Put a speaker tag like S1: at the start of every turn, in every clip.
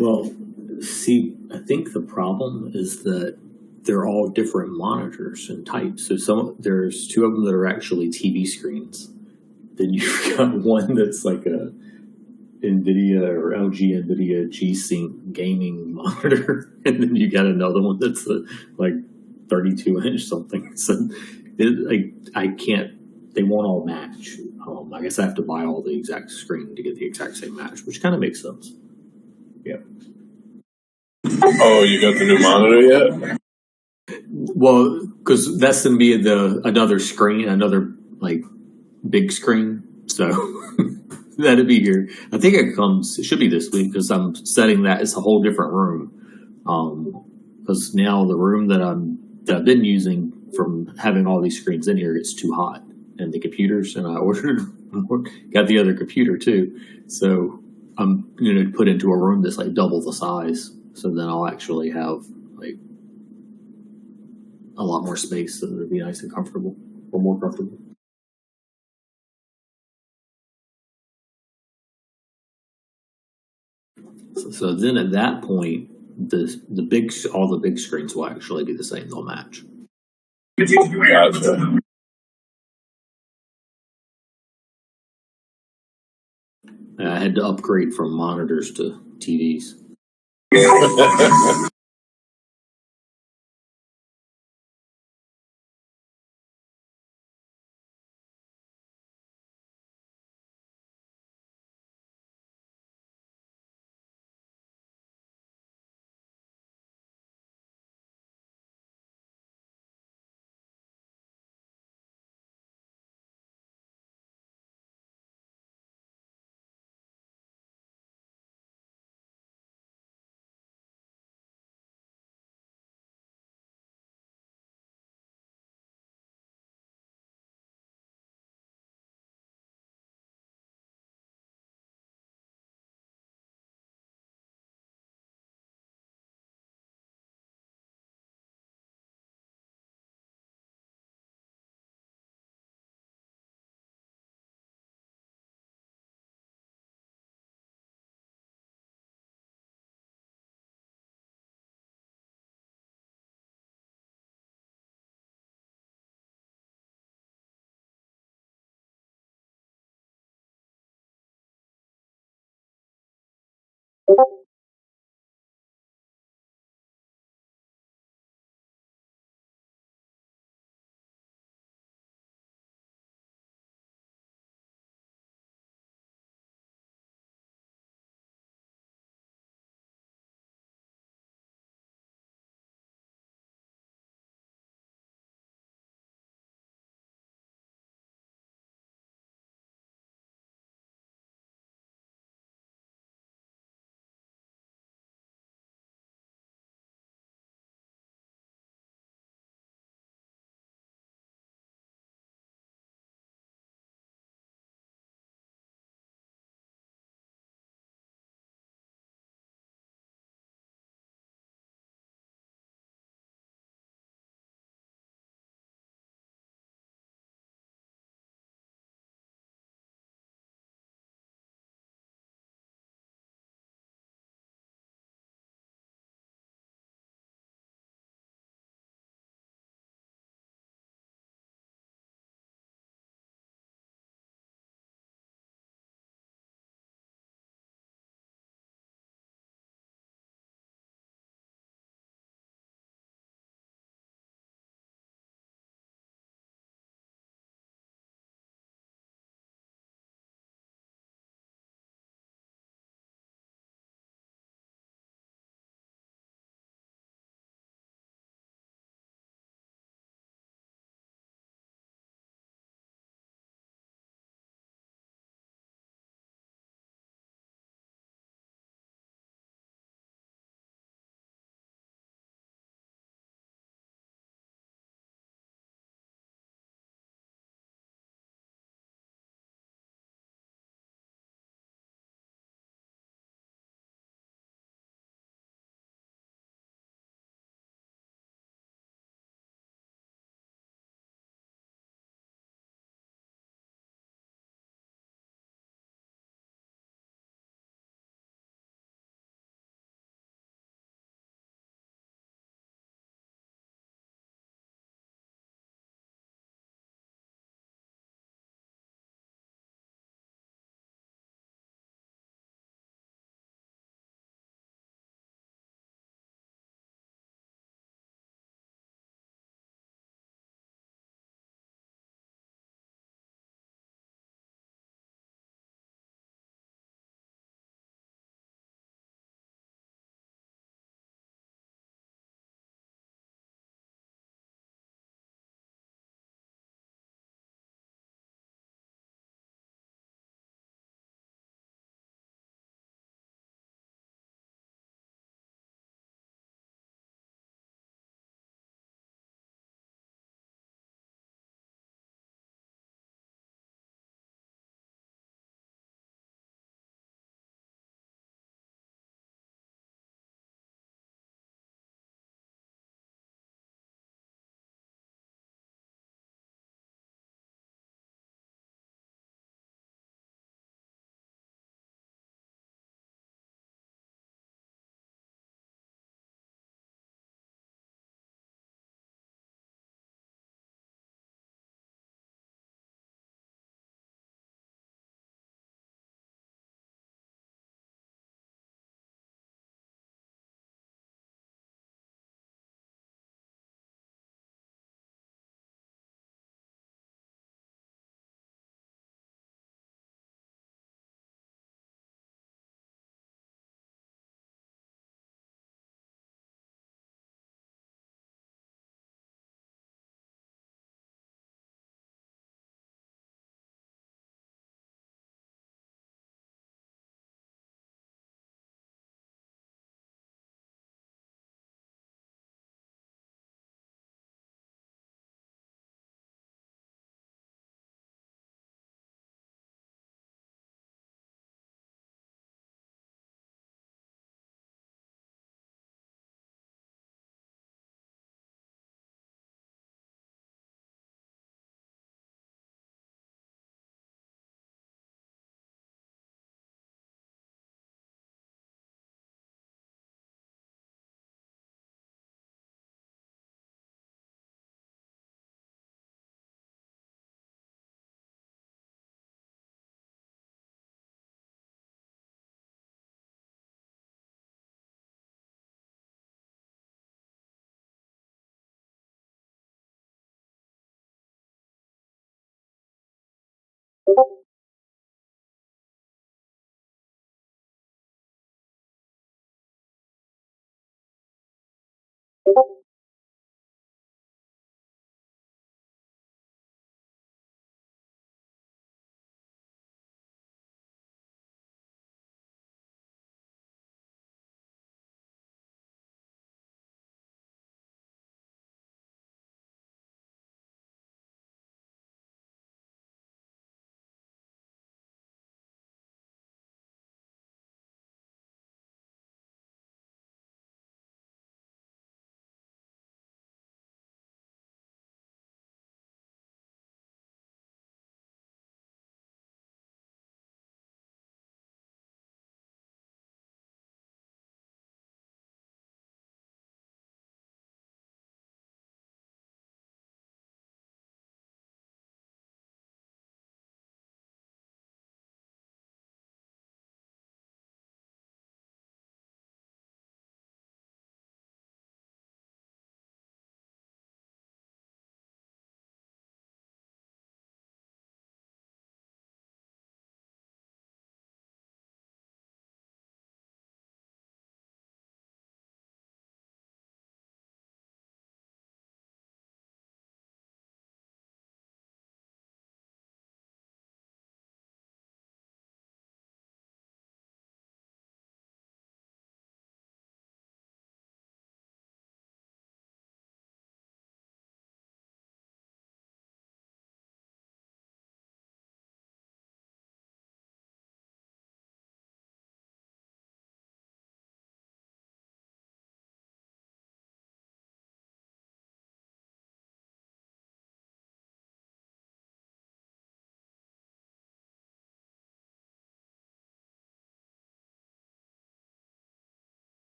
S1: Well, see, I think the problem is that they're all different monitors and types. So there's two of them that are actually TV screens. Then you've got one that's like a NVIDIA or LG NVIDIA G-Sync gaming monitor, and then you got another one that's like 32-inch something. So I can't. They won't all match. I guess I have to buy all the exact screen to get the exact same match, which kind of makes sense. Yeah.
S2: Oh, you got the new monitor yet?
S1: Well, because that's gonna be another screen, another like big screen. So that'd be here. I think it should be this week because I'm setting that as a whole different room. Because now the room that I've been using from having all these screens in here, it's too hot, and the computers, and I got the other computer too. So I'm going to put into a room that's like double the size. So then I'll actually have like a lot more space, so it'll be nice and comfortable, or more comfortable. So then at that point, all the big screens will actually be the same. They'll match.
S2: Gotcha.
S1: I had to upgrade from monitors to TVs.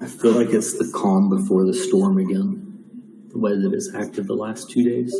S1: I feel like it's the calm before the storm again, the way that it's acted the last 2 days.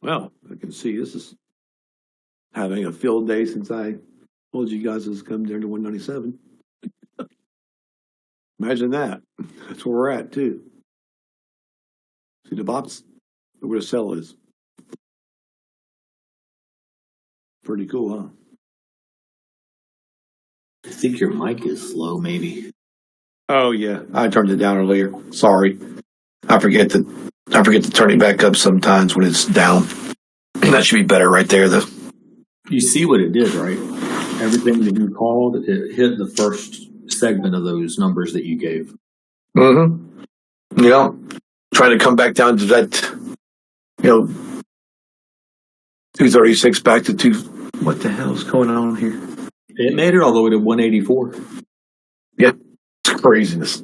S3: Well, I can see this is having a field day since I told you guys it's come down to 197. Imagine that. That's where we're at, too. See the box? Where the cell is. Pretty cool, huh?
S1: I think your mic is low, maybe.
S3: Oh yeah, I turned it down earlier. Sorry, I forget to turn it back up sometimes when it's down. That should be better right there, though.
S1: You see what it did, right? Everything that you called, it hit the first segment of those numbers that you gave.
S3: Mm-hmm. Yeah, trying to come back down to that, 236 back to 2. What the hell's going on here?
S1: It made it all the way to 184.
S3: Yeah, it's craziness.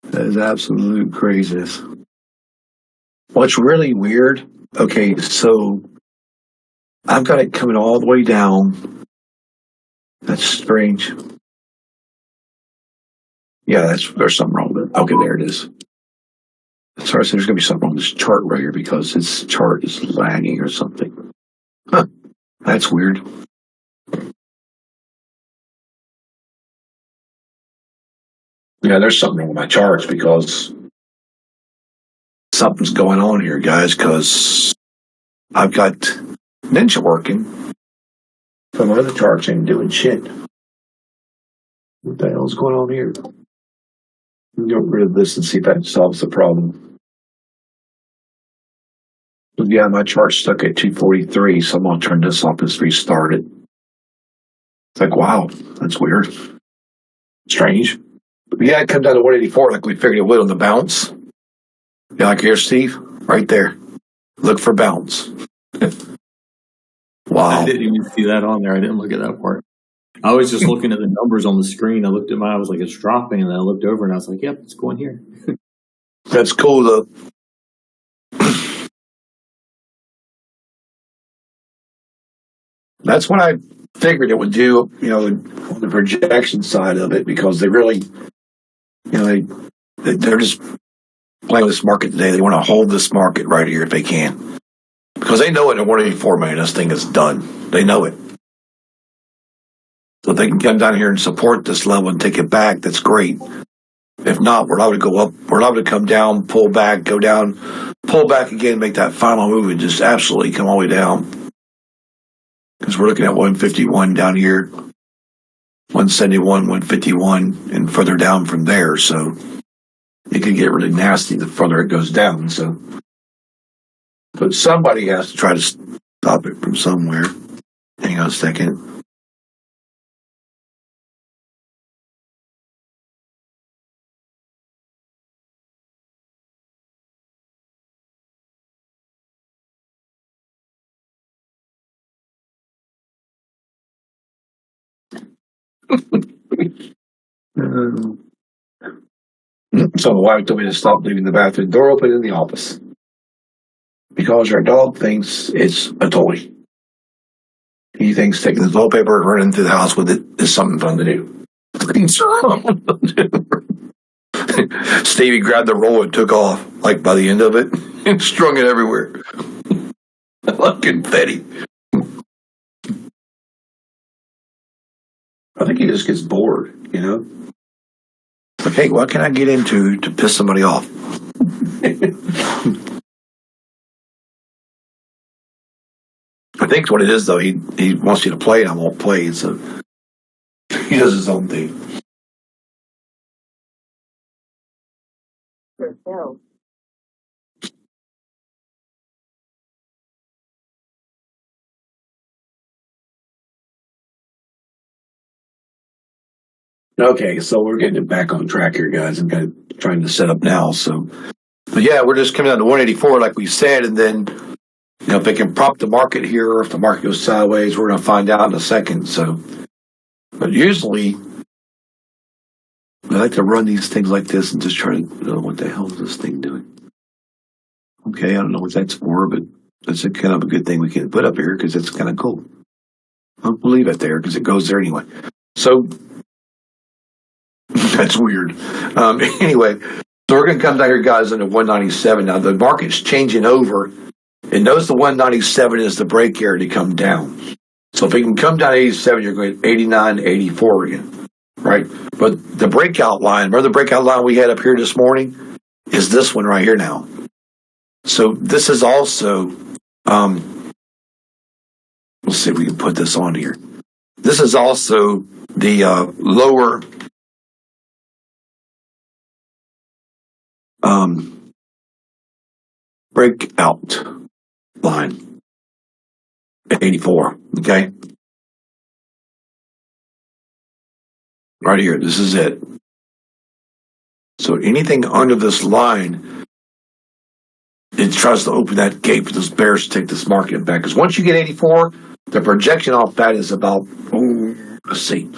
S3: That is absolute craziness. What's really weird, okay, so I've got it coming all the way down. That's strange. Yeah, there's something wrong with it. Okay, there it is. Sorry, so there's going to be something wrong with this chart right here because this chart is lagging or something. Huh, that's weird. Yeah, there's something wrong with my charts because something's going on here, guys, because I've got Ninja working, but my other charts ain't doing shit. What the hell's going on here? Get rid of this and see if that solves the problem. But yeah, my chart's stuck at 243, so I'm going to turn this off and restart it. It's like, wow, that's weird. Strange. But yeah, it comes down to 184 like we figured it would on the bounce. You like here, Steve? Right there. Look for bounce. Wow.
S1: I didn't even see that on there. I didn't look at that part. I was just looking at the numbers on the screen. I looked at I was like, it's dropping. And then I looked over and I was like, yep, it's going here.
S3: That's cool, though. That's what I figured it would do, on the projection side of it, because they really, they're just playing this market today. They want to hold this market right here if they can. Because they know it at 184, man, this thing is done. They know it. So if they can come down here and support this level and take it back, that's great. If not, we're allowed to go up. We're allowed to come down, pull back, go down, pull back again, make that final move and just absolutely come all the way down. Because we're looking at 151 down here, 171, 151, and further down from there. So it could get really nasty the further it goes down. So, but somebody has to try to stop it from somewhere. Hang on a second. So the wife told me to stop leaving the bathroom door open in the office because our dog thinks it's a toy. He thinks taking the toilet paper and running through the house with it is something fun to do. Stevie grabbed the roll and took off, like by the end of it, and strung it everywhere. Like confetti. I think he just gets bored, Like, hey, what can I get into to piss somebody off? I think what it is, though, he wants you to play and I won't play, so he does his own thing. Okay, so we're getting it back on track here, guys. I'm kind of trying to set up now. So, but yeah, we're just coming down to 184, like we said, and then if they can prop the market here, or if the market goes sideways, we're going to find out in a second. So, but usually, I like to run these things like this and just try to know what the hell is this thing doing. Okay, I don't know what that's for, but that's kind of a good thing we can put up here because it's kind of cool. I'll leave it there because it goes there anyway. So. That's weird. Anyway, So we're going to come down here, guys, into 197. Now, the market's changing over. It knows the 197 is the break area to come down. So if it can come down to 87, you're going to 89, 84 again, right? But the breakout line, remember the breakout line we had up here this morning, is this one right here now. So this is also, let's see if we can put this on here. This is also the lower breakout line at 84, okay? Right here, this is it. So anything under this line, it tries to open that gate for those bears to take this market back. Because once you get 84, the projection off that is about, let's see.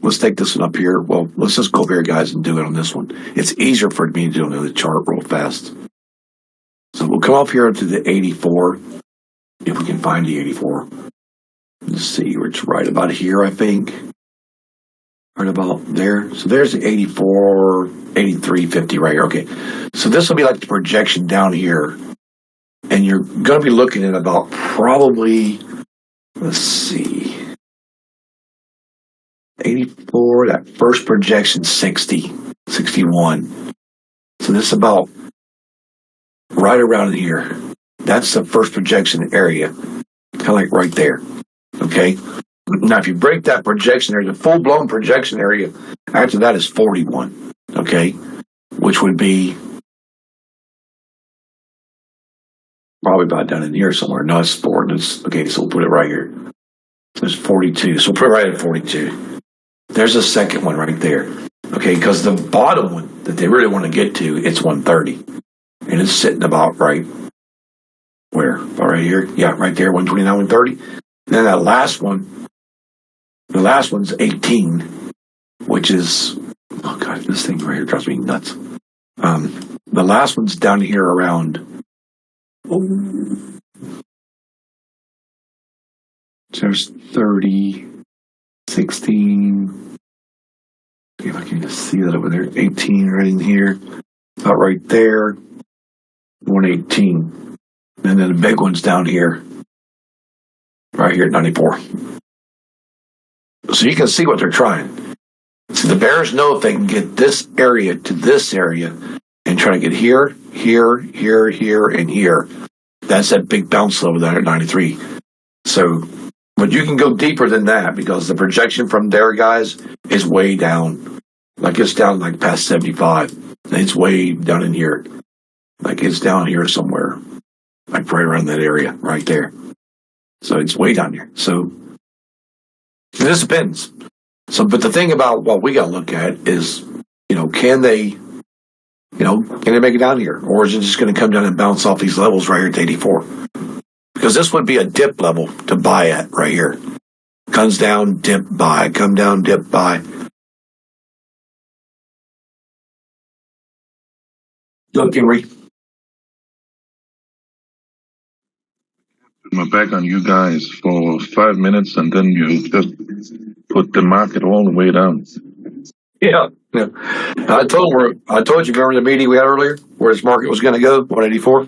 S3: Let's take this one up here. Well, let's just go over here, guys, and do it on this one. It's easier for me to do it on the chart real fast. So we'll come up here to the 84, if we can find the 84. Let's see, it's right about here, I think. Right about there. So there's the 84, 83, 50 right here. Okay. So this will be like the projection down here. And you're going to be looking at about probably, let's see, 84, that first projection, 60, 61. So this is about right around here. That's the first projection area. Kind of like right there. Okay. Now, if you break that projection area, the full-blown projection area, after that is 41, okay, which would be probably about down in here somewhere. No, it's 4. Okay, so we'll put it right here. So it's 42. So we'll put it right at 42. There's a second one right there, okay, because the bottom one that they really want to get to, it's 130, and it's sitting about right where? About right here? Yeah, right there, 129, 130. And then that last one, the last one's 18, which is, oh God, this thing right here drives me nuts. The last one's down here around, there's 30, 16, see if I can just see that over there, 18 right in here, about right there, 118. And then the big one's down here, right here at 94. So you can see what they're trying. So the bears know if they can get this area to this area and try to get here, here, here, here, and here, that's that big bounce level there at 93. So, but you can go deeper than that because the projection from there, guys, is way down. Like it's down like past 75. It's way down in here. Like it's down here somewhere. Like right around that area, right there. So it's way down here. So this depends. So, but the thing about what we got to look at is, can they make it down here? Or is it just going to come down and bounce off these levels right here at 84? Because this would be a dip level to buy at right here. Comes down, dip, buy. Come down, dip, buy. Look, Henry.
S2: My back on you guys for 5 minutes, and then you just put the market all the way down.
S3: Yeah. I told you, remember the meeting we had earlier where this market was going to go, 184?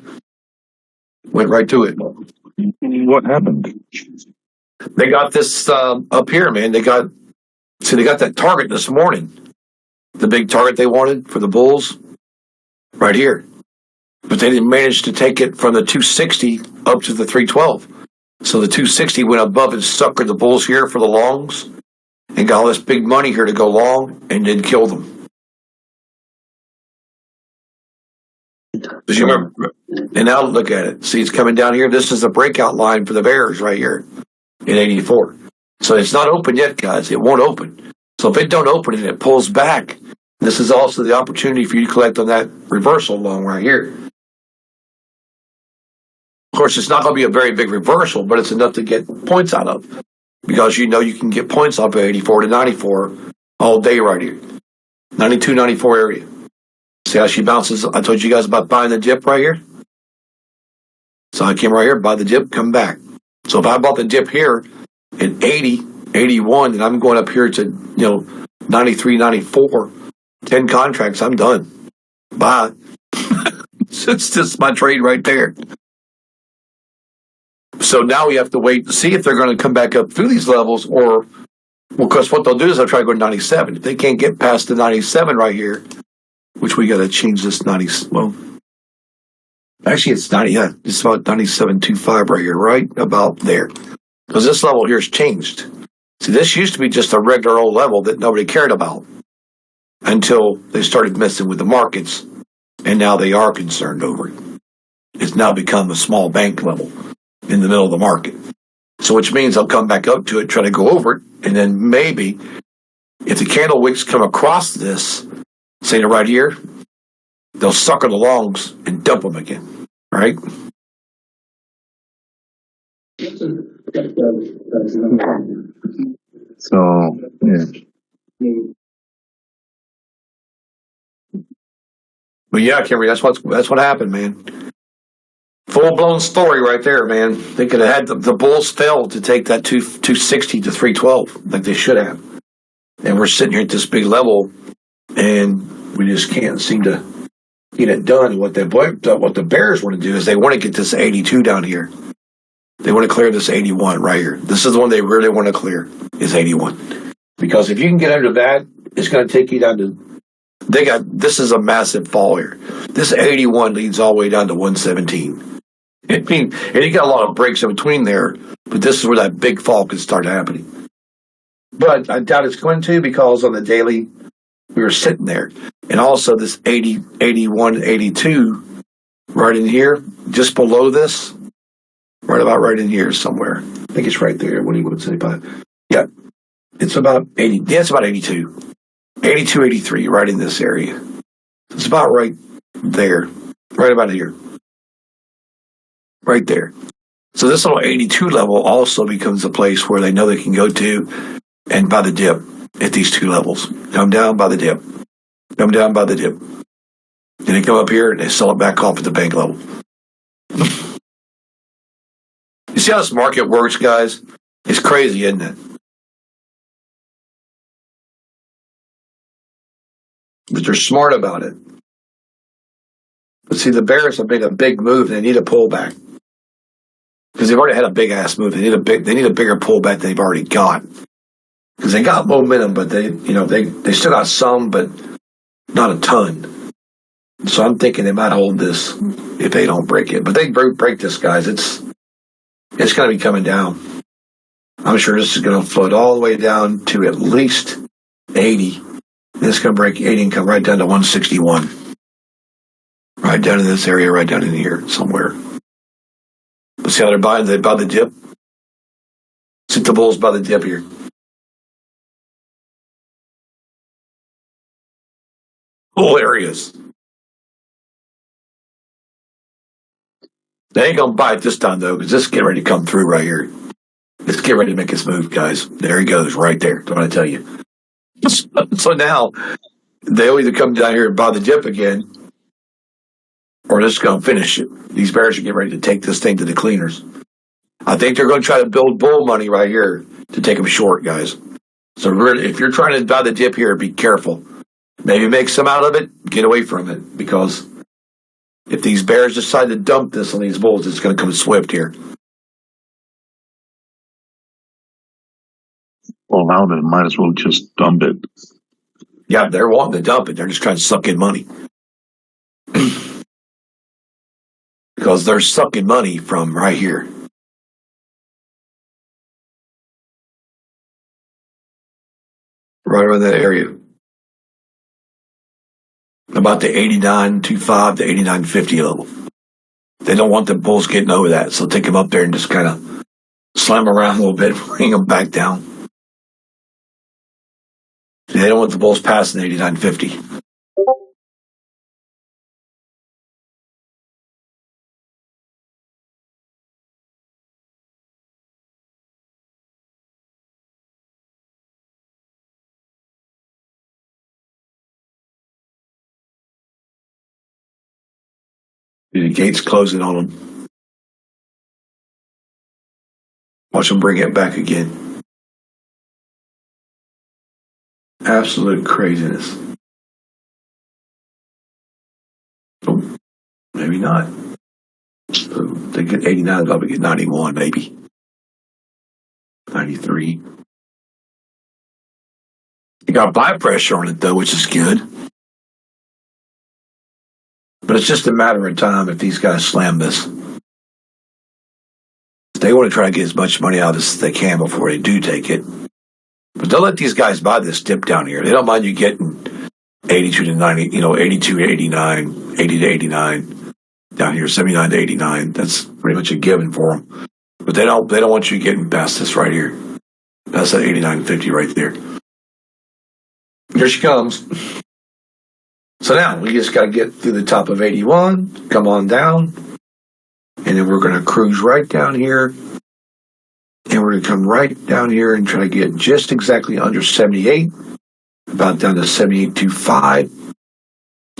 S3: Went right to it.
S2: What happened?
S3: They got this up here, man. They got that target this morning. The big target they wanted for the bulls, right here. But they didn't manage to take it from the 260 up to the 312. So the 260 went above and suckered the bulls here for the longs and got all this big money here to go long and didn't kill them. Because you remember, and now look at it. See, it's coming down here. This is the breakout line for the bears right here in 84. So it's not open yet, guys. It won't open. So if it don't open and it pulls back, this is also the opportunity for you to collect on that reversal long right here. Of course, it's not going to be a very big reversal, but it's enough to get points out of. Because you can get points off of 84 to 94 all day right here. 92, 94 area. See how she bounces? I told you guys about buying the dip right here. So I came right here, buy the dip, come back. So if I bought the dip here at 80, 81, and I'm going up here to, 93, 94, 10 contracts, I'm done. Bye. It's just my trade right there. So now we have to wait to see if they're going to come back up through these levels, or because what they'll do is they'll try to go to 97. If they can't get past the 97 right here, which we got to change this 90. Well, actually, it's 90. Yeah, it's about 97.25 right here, right about there. Because this level here has changed. See, this used to be just a regular old level that nobody cared about until they started messing with the markets, and now they are concerned over it. It's now become a small bank level in the middle of the market. So which means they'll come back up to it, try to go over it, and then maybe if the candle wicks come across this, say right here, they'll sucker the longs and dump them again, right?
S2: So, yeah.
S3: But yeah, Kimberly, that's what happened, man. Full blown story right there, man. They could have had the Bulls failed to take that 260 to 312 like they should have, and we're sitting here at this big level, and we just can't seem to get it done. What the Bears want to do is they want to get this 82 down here. They want to clear this 81 right here. This is the one they really want to clear, is 81, because if you can get under that, it's going to take you down to. This is a massive fall here. This 81 leads all the way down to 117. I mean, and you got a lot of breaks in between there, but this is where that big fall could start happening. But I doubt it's going to, because on the daily, we were sitting there. And also this 80, 81, 82 right in here, just below this, right about right in here somewhere. I think it's right there. What do you want to say about it? Yeah, it's about 80. Yeah, it's about 82. 82, 83, right in this area. It's about right there. Right about here. Right there. So this little 82 level also becomes a place where they know they can go to and buy the dip at these two levels. Come down, buy the dip. Come down, buy the dip. Then they come up here and they sell it back off at the bank level. You see how this market works, guys? It's crazy, isn't it? But they're smart about it. But see, the Bears have made a big move. They need a pullback because they've already had a big ass move. They need a bigger pullback than they've already got, because they got momentum, but they still got some, but not a ton. So I'm thinking they might hold this if they don't break it. But they break this, guys. It's going to be coming down. I'm sure this is going to float all the way down to at least 80. This is going to break 80 and come right down to 161. Right down in this area, right down in here somewhere. But see how they're buying? They buy the dip. See the Bulls buy the dip here. Whole areas. They ain't going to buy it this time, though, because this is getting ready to come through right here. Let's get ready to make this move, guys. There he goes, right there. Don't I tell you? So now they'll either come down here and buy the dip again, or they're just going to finish it. These Bears are getting ready to take this thing to the cleaners. I think they're going to try to build bull money right here to take them short, guys. So really, if you're trying to buy the dip here, be careful. Maybe make some out of it, get away from it, because if these Bears decide to dump this on these Bulls, it's going to come swift here.
S2: Well, now they might as well just dump it.
S3: Yeah, they're wanting to dump it. They're just trying to suck in money. Because they're sucking money from right here. Right around that area. About the 89.25 to 89.50 level. They don't want the Bulls getting over that, so take them up there and just kind of slam around a little bit, bring them back down. They don't want the Bulls passing 89.50. The gate's closing on them. Watch them bring it back again. Absolute craziness. Maybe not. So they get 89, they'll get 91, maybe 93. You got buy pressure on it though, which is good. But it's just a matter of time if these guys slam this. They want to try to get as much money out of this as they can before they do take it. But don't let these guys buy this dip down here. They don't mind you getting 82 to 90, 82 to 89, 80 to 89. Down here, 79 to 89. That's pretty much a given for them. But they don't want you getting past this right here. That's that 89.50 right there. Here she comes. So now we just got to get through the top of 81, come on down, and then we're going to cruise right down here, and we're going to come right down here and try to get just exactly under 78, about down to 78.25,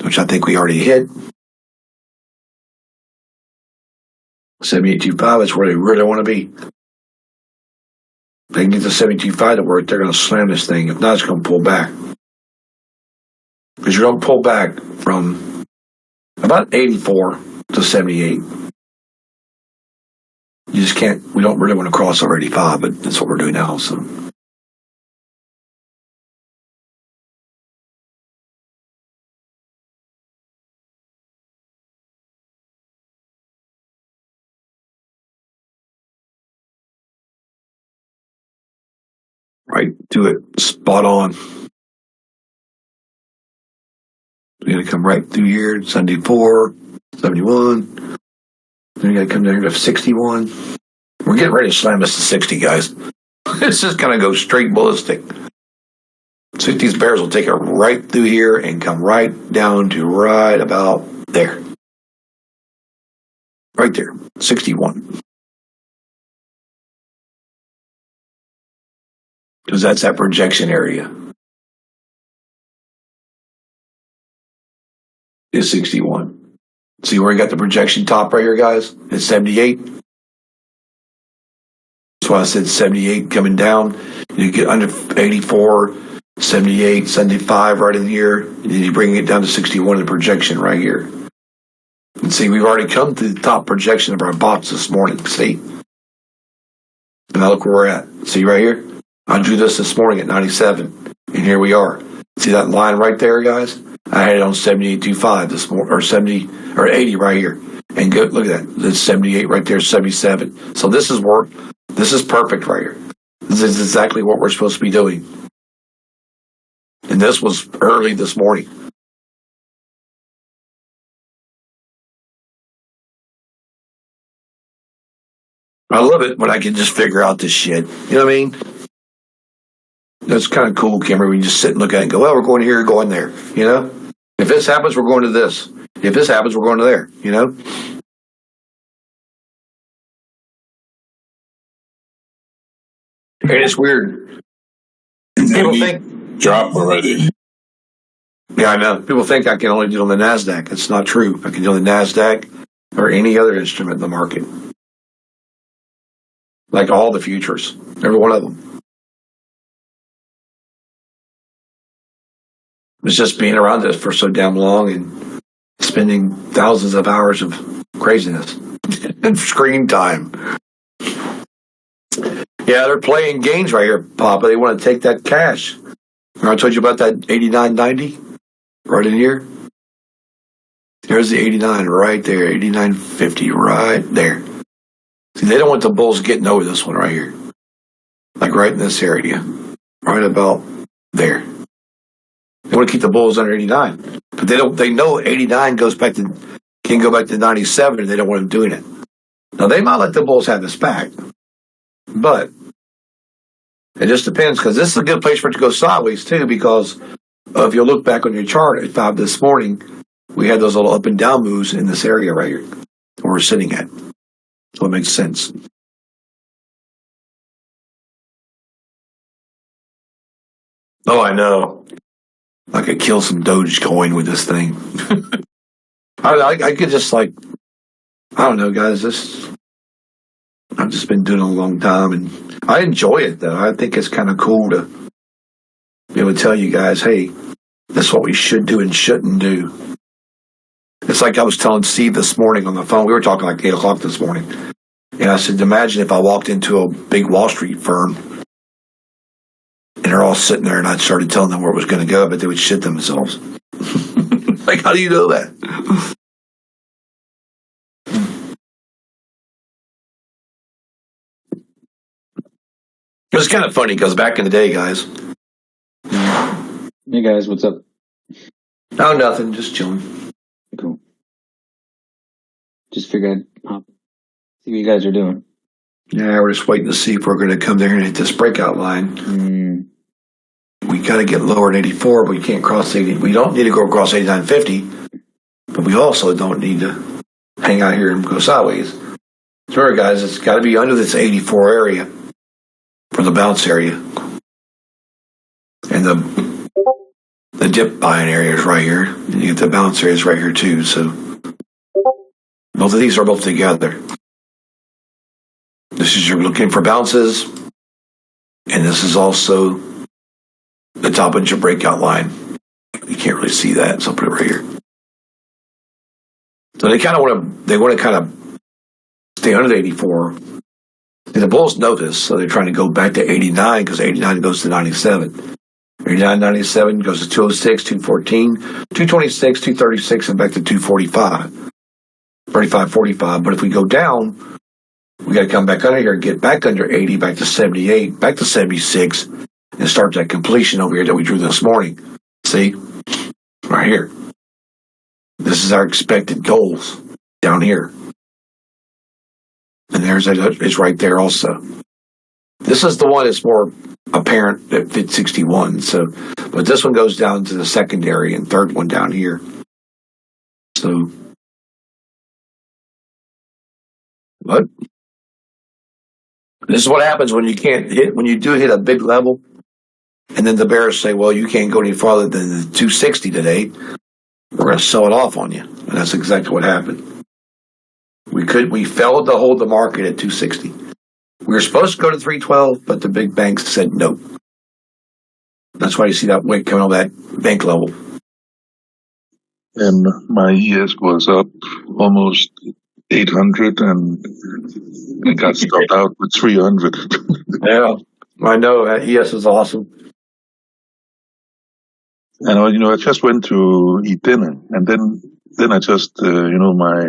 S3: which I think we already hit. 78.25 is where they really want to be. If they can get the 72.5 to work, they're going to slam this thing. If not, it's going to pull back. Because you're going to pull back from about 84 to 78. You just can't, we don't really want to cross over 85, but that's what we're doing now. So. Right, do it spot on. We're going to come right through here, 74, 71. Then we got to come down here to 61. We're getting ready to slam this to 60, guys. It's just going to go straight ballistic. So these bears will take it right through here and come right down to right about there. Right there, 61. Because that's that projection area. Is 61. See where we got the projection top right here, guys? It's 78. That's why I said 78 coming down. You get under 84, 78, 75 right in here. And then you bring it down to 61 in projection right here. And see, we've already come to the top projection of our box this morning. See? And now look where we're at. See right here? I drew this morning at 97. And here we are. See that line right there, guys? I had it on 78.25 this morning, or 70 or 80 right here. And good, look at that. That's 78 right there, 77. So this is perfect right here. This is exactly what we're supposed to be doing. And this was early this morning. I love it when I can just figure out this shit. You know what I mean? That's kind of cool, Kimber. We just sit and look at it and go, well, we're going here, going there. You know? If this happens, we're going to this. If this happens, we're going to there. You know? And it's weird. People think...
S2: Drop already.
S3: Yeah, I know. People think I can only do it on the NASDAQ. It's not true. I can do it on the NASDAQ or any other instrument in the market. Like all the futures. Every one of them. It's just being around this for so damn long and spending thousands of hours of craziness and screen time. Yeah, they're playing games right here, Papa. They want to take that cash. Remember I told you about that 89.90 right in here? There's the 89 right there, 89.50 right there. See, they don't want the bulls getting over this one right here. Like right in this area. Right about there. They want to keep the bulls under 89. But they know 89 can go back to 97 and they don't want them doing it. Now they might let the bulls have this back. But it just depends, because this is a good place for it to go sideways too, because if you look back on your chart at 5 this morning, we had those little up and down moves in this area right here where we're sitting at. So it makes sense. Oh, I know. I could kill some Dogecoin with this thing. I could just I don't know, guys. I've just been doing it a long time, and I enjoy it, though. I think it's kind of cool to be able to tell you guys, hey, this is what we should do and shouldn't do. It's like I was telling Steve this morning on the phone. We were talking like 8 o'clock this morning. And I said, imagine if I walked into a big Wall Street firm and they're all sitting there and I started telling them where it was going to go, but they would shit themselves. Like, how do you know that? It was kind of funny because back in the day, guys.
S4: Hey guys, what's up?
S3: Oh, nothing. Just chilling.
S4: Cool. Just figured I'd hop, see what you guys are doing.
S3: Yeah, we're just waiting to see if we're going to come there and hit this breakout line. We got to get lower at 84, but we can't cross 80. We don't need to go across 89.50, but we also don't need to hang out here and go sideways. Remember, guys, it's got to be under this 84 area for the bounce area. And the dip buying area is right here. And you get the bounce area is right here, too. So both of these are both together. This is you're looking for bounces, and this is also the top of your breakout line. You can't really see that, so I'll put it right here. So they kind of want to kind of stay under the 84. And the bulls know this, so they're trying to go back to 89 because 89 goes to 97. 89, 97 goes to 206, 214, 226, 236, and back to 245. 35, 45. But if we go down, we got to come back under here and get back under 80, back to 78, back to 76, and start that completion over here that we drew this morning. See? Right here. This is our expected goals down here. And there's it's right there also. This is the one that's more apparent that fits 61. So, but this one goes down to the secondary and third one down here. So, but this is what happens when you can't hit, when you do hit a big level, and then the bears say, well, you can't go any farther than the 260 today. We're going to sell it off on you. And that's exactly what happened. We failed to hold the market at 260. We were supposed to go to 312, but the big banks said no. That's why you see that wick coming on that bank level.
S2: And my ES was up almost 800 and got stopped out with 300.
S3: Yeah, I know. ES is awesome.
S2: And I just went to eat dinner, and then I just my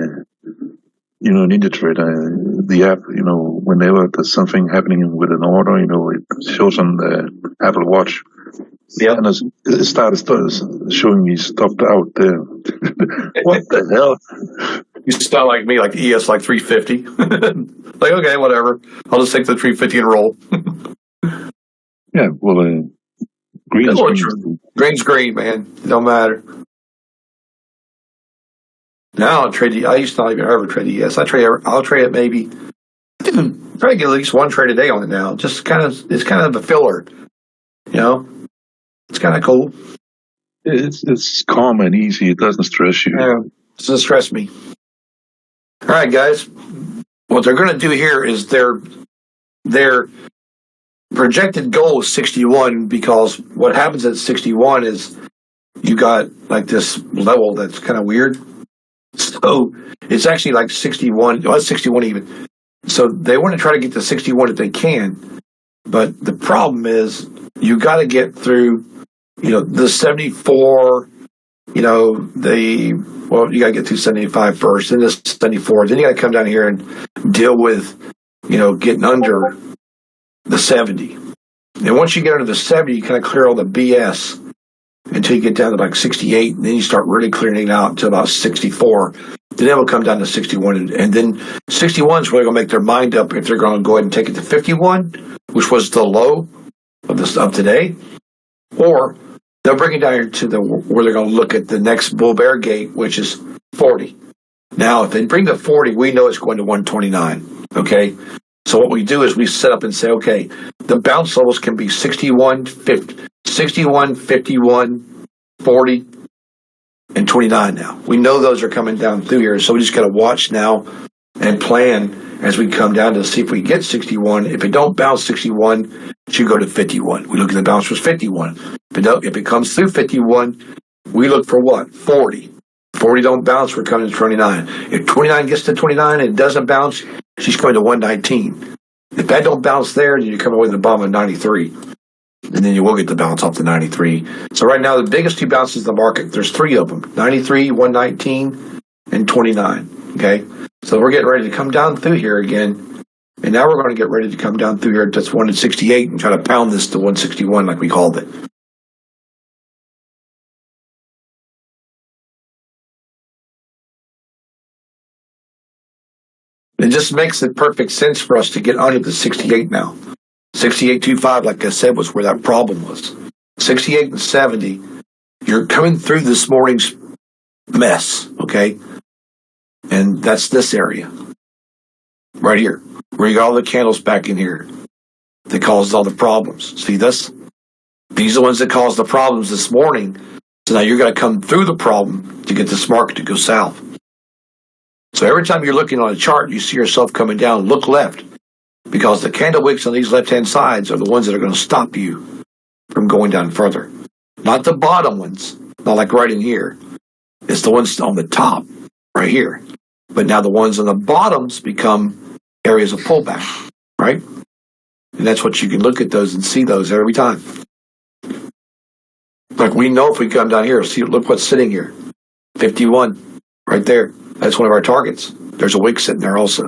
S2: NinjaTrade, the app, whenever there's something happening with an order, it shows on the Apple Watch.
S3: Yeah,
S2: and it started showing me stopped out there. What the hell?
S3: You sound like me, like ES, like 350. Like, okay, whatever. I'll just take the 350 and roll.
S2: Yeah, well, green's green.
S3: Green's green, man. It don't matter. Now I used to not even ever trade ES. I'll trade it maybe. I try to get at least one trade a day on it now. Just it's kind of a filler. It's kind of cool.
S2: It's calm and easy. It doesn't stress you.
S3: Yeah, it doesn't stress me. All right, guys. What they're going to do here is their projected goal is 61, because what happens at 61 is you got like this level that's kind of weird. So it's actually like 61. Well, it's 61 even. So they want to try to get to 61 if they can. But the problem is you got to get through, the 74, you got to get through 75 first, then this 74. Then you got to come down here and deal with, getting under the 70. And once you get under the 70, you kind of clear all the BS until you get down to like 68, and then you start really clearing it out until about 64. Then it will come down to 61, and then 61 is where they're going to make their mind up if they're going to go ahead and take it to 51, which was the low of today, or they'll bring it down here to where they're going to look at the next bull bear gate, which is 40. Now, if they bring the 40, we know it's going to 129. Okay. So what we do is we set up and say, okay, the bounce levels can be 61, 50, 61, 51, 40, and 29 now. We know those are coming down through here, so we just got to watch now and plan as we come down to see if we get 61. If it don't bounce 61, it should go to 51. We look at the bounce was 51. If it comes through 51, we look for what? 40. 40 don't bounce, we're coming to 29. If 29 gets to 29 and it doesn't bounce, she's coming to 119. If that don't bounce there, then you come away to the bottom of 93. And then you will get the bounce off the 93. So right now, the biggest two bounces in the market, there's three of them, 93, 119, and 29. Okay? So we're getting ready to come down through here again. And now we're going to get ready to come down through here to 168 and try to pound this to 161 like we called it. It just makes the perfect sense for us to get under the 68 now. 68.25, like I said, was where that problem was. 68 and 70, you're coming through this morning's mess, okay? And that's this area. Right here. Where you got all the candles back in here that caused all the problems. See this? These are the ones that caused the problems this morning. So now you're going to come through the problem to get this market to go south. So every time you're looking on a chart, you see yourself coming down, look left. Because the candle wicks on these left-hand sides are the ones that are going to stop you from going down further. Not the bottom ones, not like right in here. It's the ones on the top, right here. But now the ones on the bottoms become areas of pullback, right? And that's what you can look at those and see those every time. Like we know if we come down here, see, look what's sitting here. 51, right there. That's one of our targets. There's a wick sitting there also.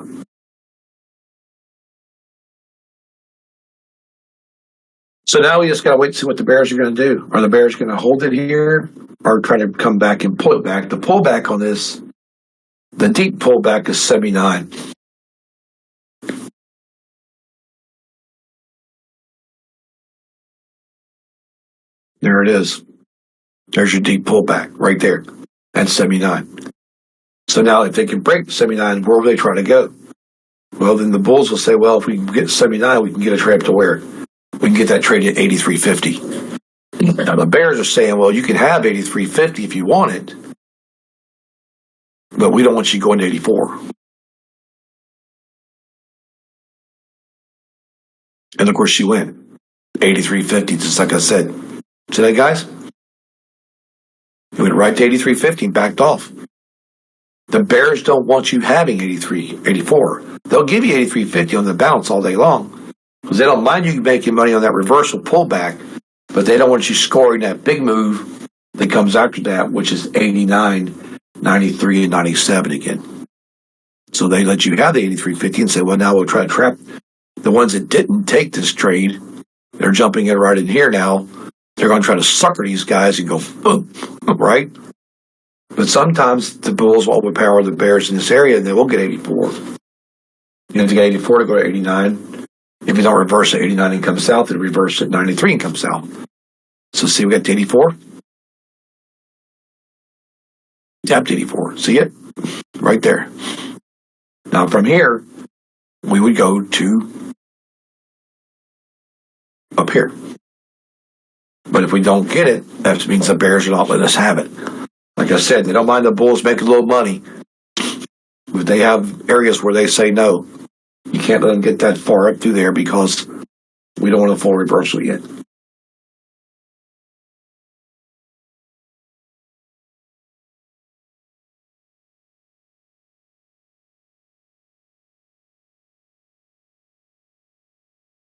S3: So now we just got to wait to see what the bears are going to do. Are the bears going to hold it here or try to come back and pull it back? The pullback on this, the deep pullback is 79. There it is. There's your deep pullback right there. That's 79. So now if they can break 79, where will they try to go? Well, then the bulls will say, well, if we can get 79, we can get a trade up to where? We can get that trade at 83.50. Now the bears are saying, well, you can have 83.50 if you want it, but we don't want you going to 84. And of course she went 83.50, just like I said. See that, guys? It went right to 83.50 and backed off. The bears don't want you having 83, 84. They'll give you 83.50 on the bounce all day long because they don't mind you making money on that reversal pullback, but they don't want you scoring that big move that comes after that, which is 89, 93, and 97 again. So they let you have the 83.50 and say, well, now we'll try to trap the ones that didn't take this trade. They're jumping in right in here now. They're going to try to sucker these guys and go, boom, right? But sometimes the bulls will overpower the bears in this area and they will get 84. You have to get 84 to go to 89. If you don't reverse at 89 and come south, it reverse at 93 and come south. So see, we got to 84. Tapped 84. See it? Right there. Now from here, we would go to up here. But if we don't get it, that means the bears are not letting us have it. Like I said, they don't mind the bulls making a little money. But they have areas where they say no. You can't let them get that far up through there because we don't want a full reversal yet.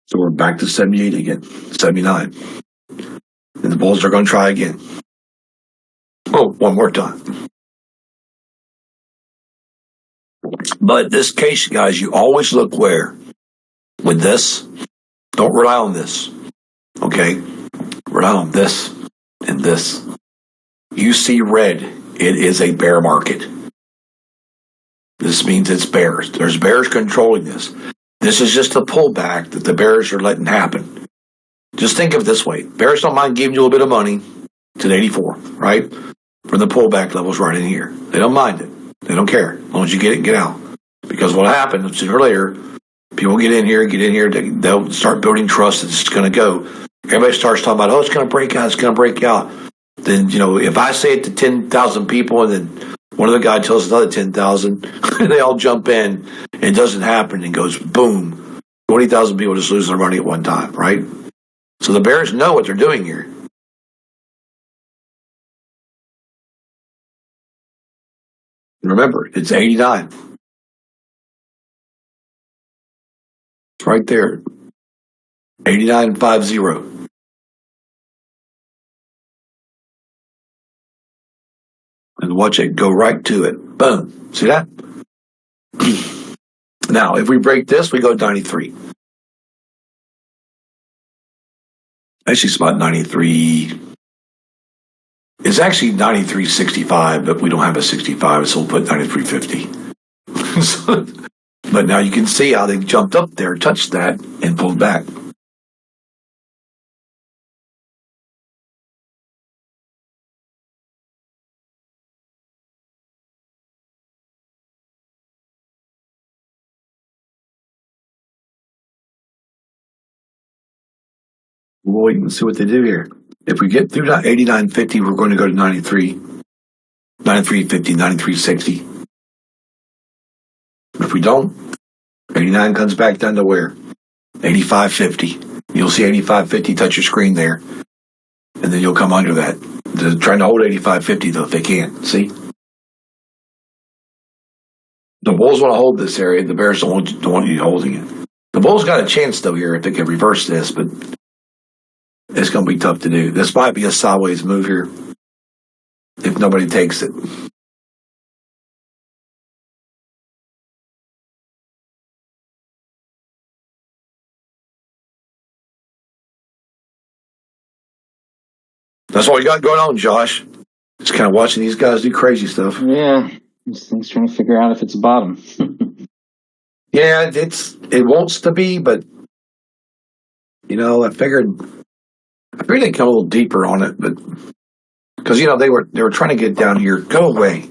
S3: So we're back to 78 again, 79. And the bulls are going to try again. Oh, one more time. But in this case, guys, you always look where? With this. Don't rely on this. Okay? Rely on this and this. You see red. It is a bear market. This means it's bears. There's bears controlling this. This is just a pullback that the bears are letting happen. Just think of it this way. Bears don't mind giving you a little bit of money to 84, right? From the pullback levels right in here. They don't mind it. They don't care. As long as you get it, get out. Because what happened sooner or later, people get in here, they'll start building trust that it's going to go. Everybody starts talking about, oh, it's going to break out, it's going to break out. Then, if I say it to 10,000 people and then one of the guys tells another 10,000, and they all jump in, and it doesn't happen, and goes boom. 20,000 people just lose their money at one time, right? So the bears know what they're doing here. Remember, it's 89. It's right there. 89.50. And watch it go right to it. Boom. See that? Now, if we break this, we go 93. Actually, it's about 93. It's actually 93.65, but we don't have a 65, so we'll put 93.50. But now you can see how they jumped up there, touched that, and pulled back. We'll wait and see what they do here. If we get through 89.50, we're going to go to 93, 93.50, 93.60. If we don't, 89 comes back down to where? 85.50. You'll see 85.50 touch your screen there, and then you'll come under that. They're trying to hold 85.50 though if they can. See? The Bulls want to hold this area. The Bears don't want you holding it. The Bulls got a chance though here if they can reverse this, but it's going to be tough to do. This might be a sideways move here if nobody takes it. That's all you got going on, Josh. Just kind of watching these guys do crazy stuff.
S4: Yeah, these things trying to figure out if it's a bottom.
S3: Yeah, it wants to be, but I figured they'd come a little deeper on it, but because they were trying to get down here. Go away,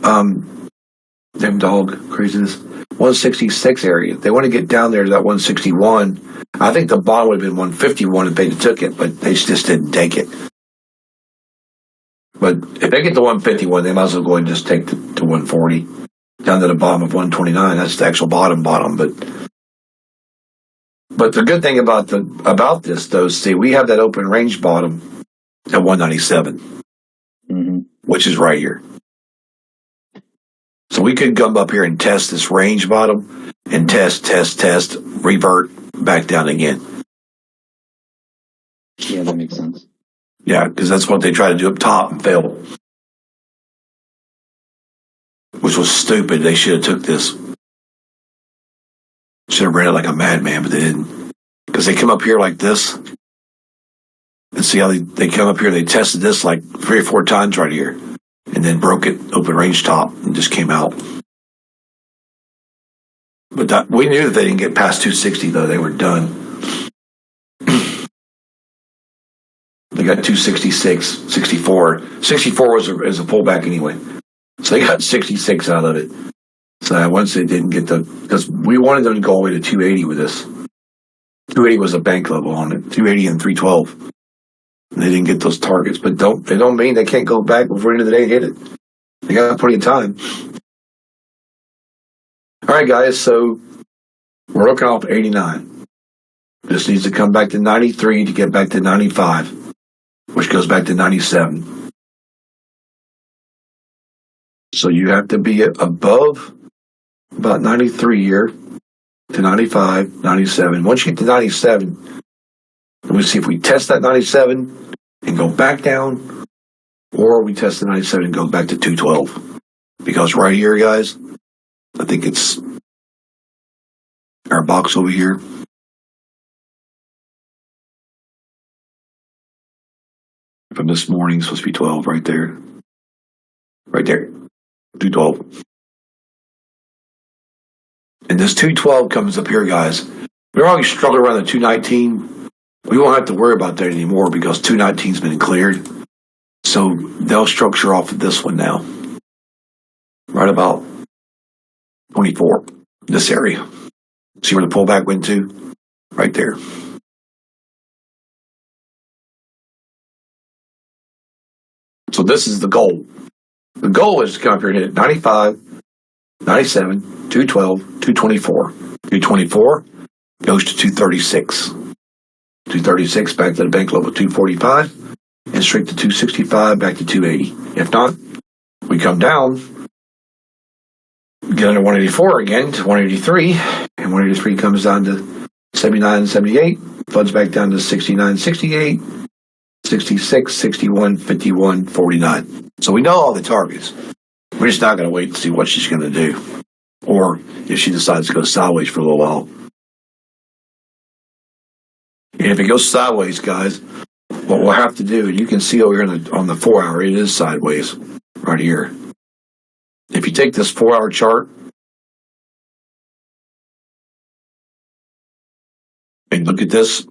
S3: damn dog craziness. 166 area. They want to get down there to that 161. I think the bottom would have been 151 if they took it, but they just didn't take it. But if they get to 151, they might as well go and just take to 140 down to the bottom of 129. That's the actual bottom. But the good thing about this though, see, we have that open range bottom at 197, which is right here. So we could come up here and test this range bottom and test, revert back down again.
S4: Yeah, that makes sense.
S3: Yeah, because that's what they tried to do up top and failed. Which was stupid. They should have took this. Should have ran it like a madman, but they didn't. Because they come up here like this. And see how they come up here, they tested this like 3 or 4 times right here. And then broke it, open range top, and just came out. But we knew that they didn't get past 260, though. They were done. They got 266, 64. 64 was a pullback anyway. So they got 66 out of it. So once they didn't get because we wanted them to go all the way to 280 with this. 280 was a bank level on it. 280 and 312. And they didn't get those targets. But they don't mean they can't go back before the end of the day and hit it. They got plenty of time. All right, guys. So we're looking off 89. This needs to come back to 93 to get back to 95, which goes back to 97. So you have to be above about 93 here to 95, 97. Once you get to 97, let me see if we test that 97 and go back down, or we test the 97 and go back to 212. Because right here, guys, I think it's our box over here. From this morning, it's supposed to be 12 right there. Right there. 212. And this 212 comes up here, guys. We're always struggling around the 219. We won't have to worry about that anymore because 219's been cleared. So they'll structure off of this one now. Right about 24. This area. See where the pullback went to? Right there. So this is the goal. The goal is to come up here and hit 95, 97, 212, 224. 224 goes to 236. 236 back to the bank level 245 and straight to 265 back to 280. If not, we come down get under 184 again to 183, and 183 comes down to 79.78, floods back down to 69.68, 66, 61, 51, 49. So we know all the targets. We're just not going to wait and see what she's going to do, or if she decides to go sideways for a little while. And if it goes sideways, guys, what we'll have to do, and you can see over here on the 4 hour, it is sideways right here. If you take this 4 hour chart and look at this,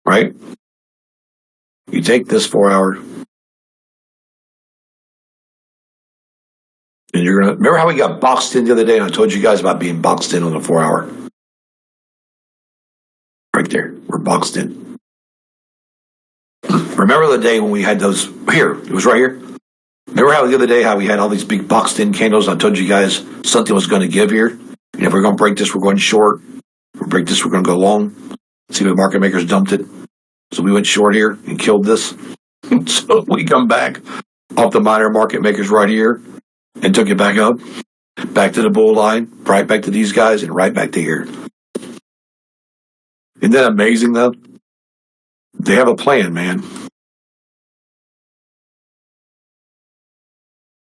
S3: right? You take this 4 hour, and you're gonna remember how we got boxed in the other day, and I told you guys about being boxed in on the 4 hour. Right there, we're boxed in. Remember the day when we had those here? It was right here. Remember how the other day how we had all these big boxed in candles? I told you guys something was going to give here. And if we're going to break this, we're going short. If we break this, we're going to go long. See if market makers dumped it. So we went short here and killed this. So we come back off the minor market makers right here and took it back up, back to the bull line, right back to these guys, and right back to here. Isn't that amazing, though? They have a plan, man.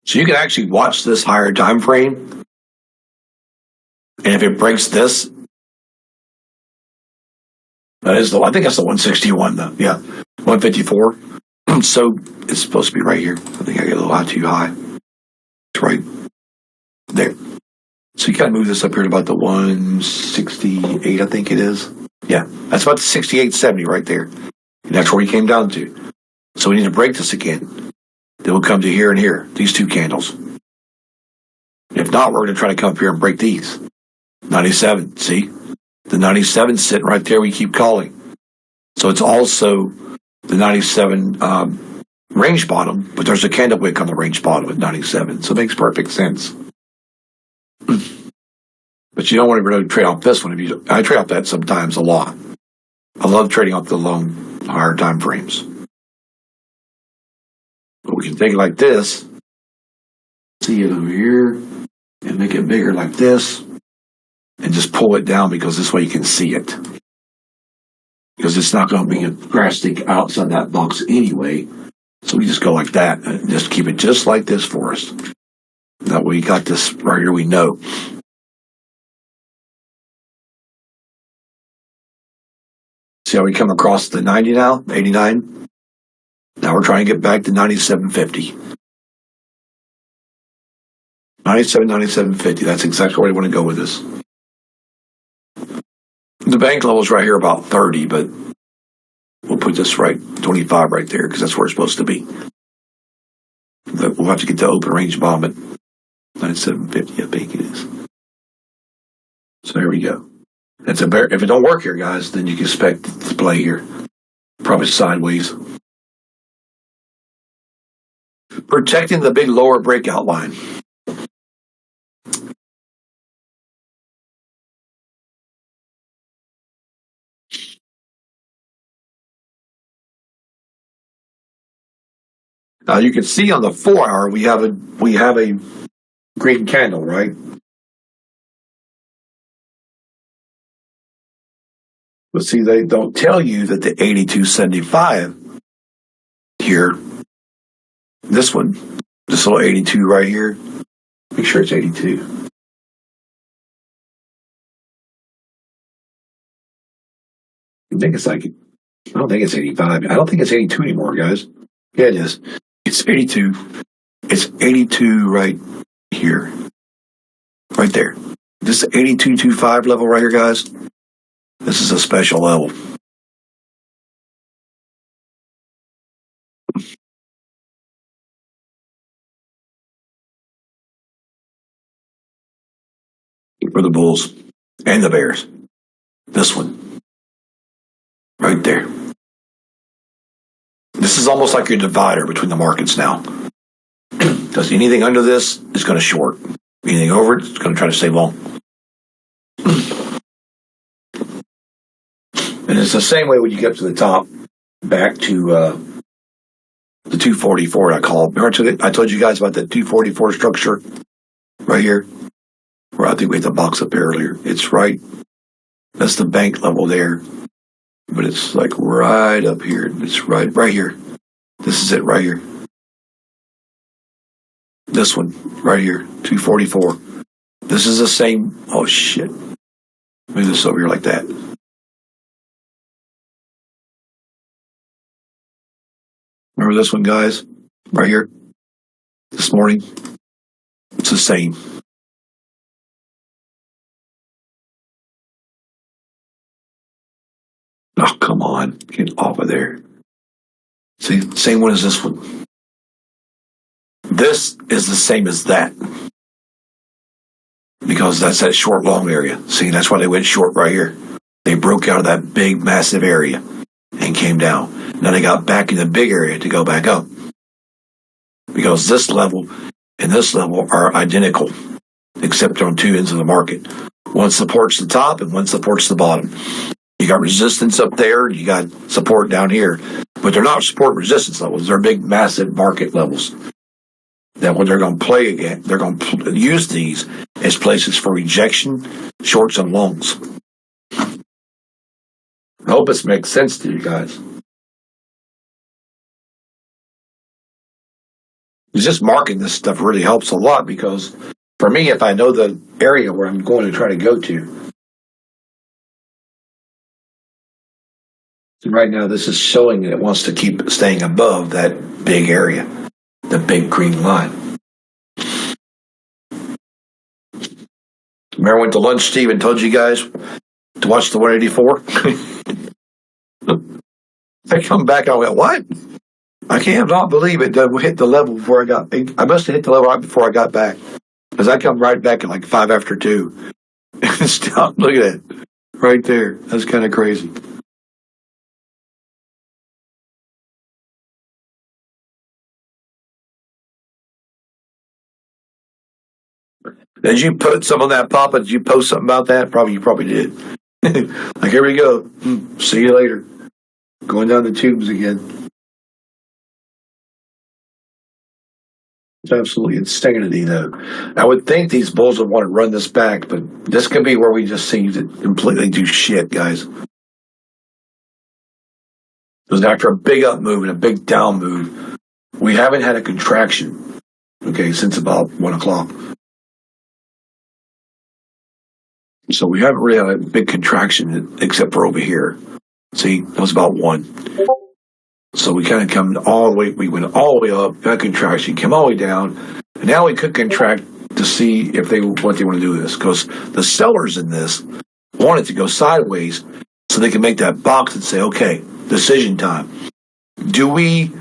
S3: So you can actually watch this higher time frame, and if it breaks this, I think that's the 161, though. Yeah, 154. So it's supposed to be right here. I think I get a little too high. It's right there. So you got to move this up here to about the 168, I think it is. Yeah, that's about the 68.70 right there. And that's where we came down to. So we need to break this again. Then we'll come to here and here, these two candles. If not, we're going to try to come up here and break these. 97, see? The 97 sitting right there, we keep calling. So it's also the 97 range bottom, but there's a candle wick on the range bottom at 97. So it makes perfect sense. But you don't want to really trade off this one. I trade off that sometimes a lot. I love trading off the long, higher time frames. But we can take it like this, see it over here, and make it bigger like this, and just pull it down because this way you can see it. Because it's not going to be a drastic outside that box anyway. So we just go like that and just keep it just like this for us. That way you got this right here, we know. See how we come across the 90 now, 89? Now we're trying to get back to 97.50. 97.50. That's exactly where we want to go with this. The bank level is right here about 30, but we'll put this right, 25 right there, because that's where it's supposed to be. But we'll have to get the open range bottom at 97.50, I think it is. So there we go. If it don't work here, guys, then you can expect to play here. Probably sideways. Protecting the big lower breakout line. Now you can see on the 4 hour we have a green candle, right? But see, they don't tell you that the 82.75 here, this one, this little 82 right here, make sure it's 82. I think it's like, I don't think it's 85. I don't think it's 82 anymore, guys. Yeah, it is. It's 82. It's 82 right here. Right there. This 82.25 level right here, guys. This is a special level. For the Bulls and the Bears. This one. Right there. This is almost like your divider between the markets now. Because anything under this is going to short. Anything over it is going to try to stay long. And it's the same way when you get to the top, back to The 244 I call it. I told you guys about that 244 structure right here. Where I think we had the box up there earlier. It's right. That's the bank level there. But it's like right up here. It's right here. This is it right here. This one right here, 244. This is the same. Oh shit. Move this over here like that. Remember this one, guys? Right here. This morning. It's the same. Oh, come on. Get off of there. See, same one as this one. This is the same as that. Because that's that short, long area. See, that's why they went short right here. They broke out of that big, massive area and came down. Now they got back in the big area to go back up. Because this level and this level are identical, except they're on two ends of the market. One supports the top and one supports the bottom. You got resistance up there, you got support down here. But they're not support resistance levels. They're big, massive market levels. That when they're going to play again, they're going to use these as places for rejection, shorts, and longs. I hope this makes sense to you guys. Just marking this stuff really helps a lot because for me, if I know the area where I'm going to try to go to, right now this is showing that it wants to keep staying above that big area, the big green line. Remember I went to lunch, Steve, and told you guys to watch the 184? I come back, I went, what? I cannot believe it hit the level before I got. I must have hit the level right before I got back, because I come right back at like 5 after 2. Stop! Look at that, right there. That's kind of crazy. Did you put some on that, Papa? Did you post something about that? You probably did. Like, here we go. See you later. Going down the tubes again. It's absolutely insanity, though. I would think these bulls would want to run this back, but this could be where we just seem to completely do shit, guys. Because after a big up move and a big down move, we haven't had a contraction, since about 1 o'clock. So we haven't really had a big contraction except for over here. See, that was about 1. So we kind of come all the way, we went all the way up, got contraction, came all the way down, and now we could contract to see what they want to do with this. Because the sellers in this want it to go sideways so they can make that box and say, okay, decision time. Do we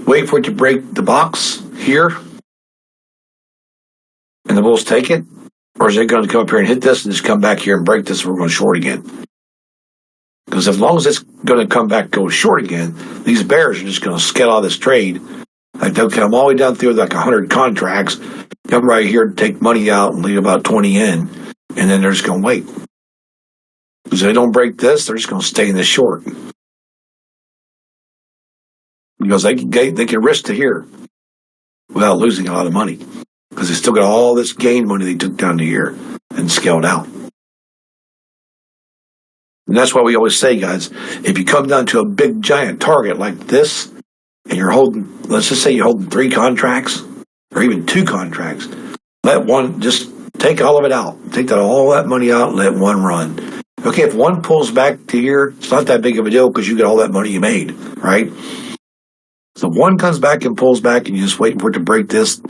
S3: wait for it to break the box here and the bulls take it? Or is it going to come up here and hit this and just come back here and break this and we're going short again? Because as long as it's going to come back, go short again, these bears are just going to scale out this trade. Like they'll come all the way down through like 100 contracts, come right here and take money out and leave about 20 in, and then they're just going to wait. Because if they don't break this, they're just going to stay in this short. Because they can risk to here without losing a lot of money. Because they still got all this gain money they took down to here and scaled out. And that's why we always say, guys, if you come down to a big giant target like this, and you're holding, let's just say you're holding 3 contracts, or even 2 contracts, let one, just take all of it out. Take all that money out and let one run. Okay, if one pulls back to here, it's not that big of a deal because you get all that money you made, right? So one comes back and pulls back and you just wait for it to break this.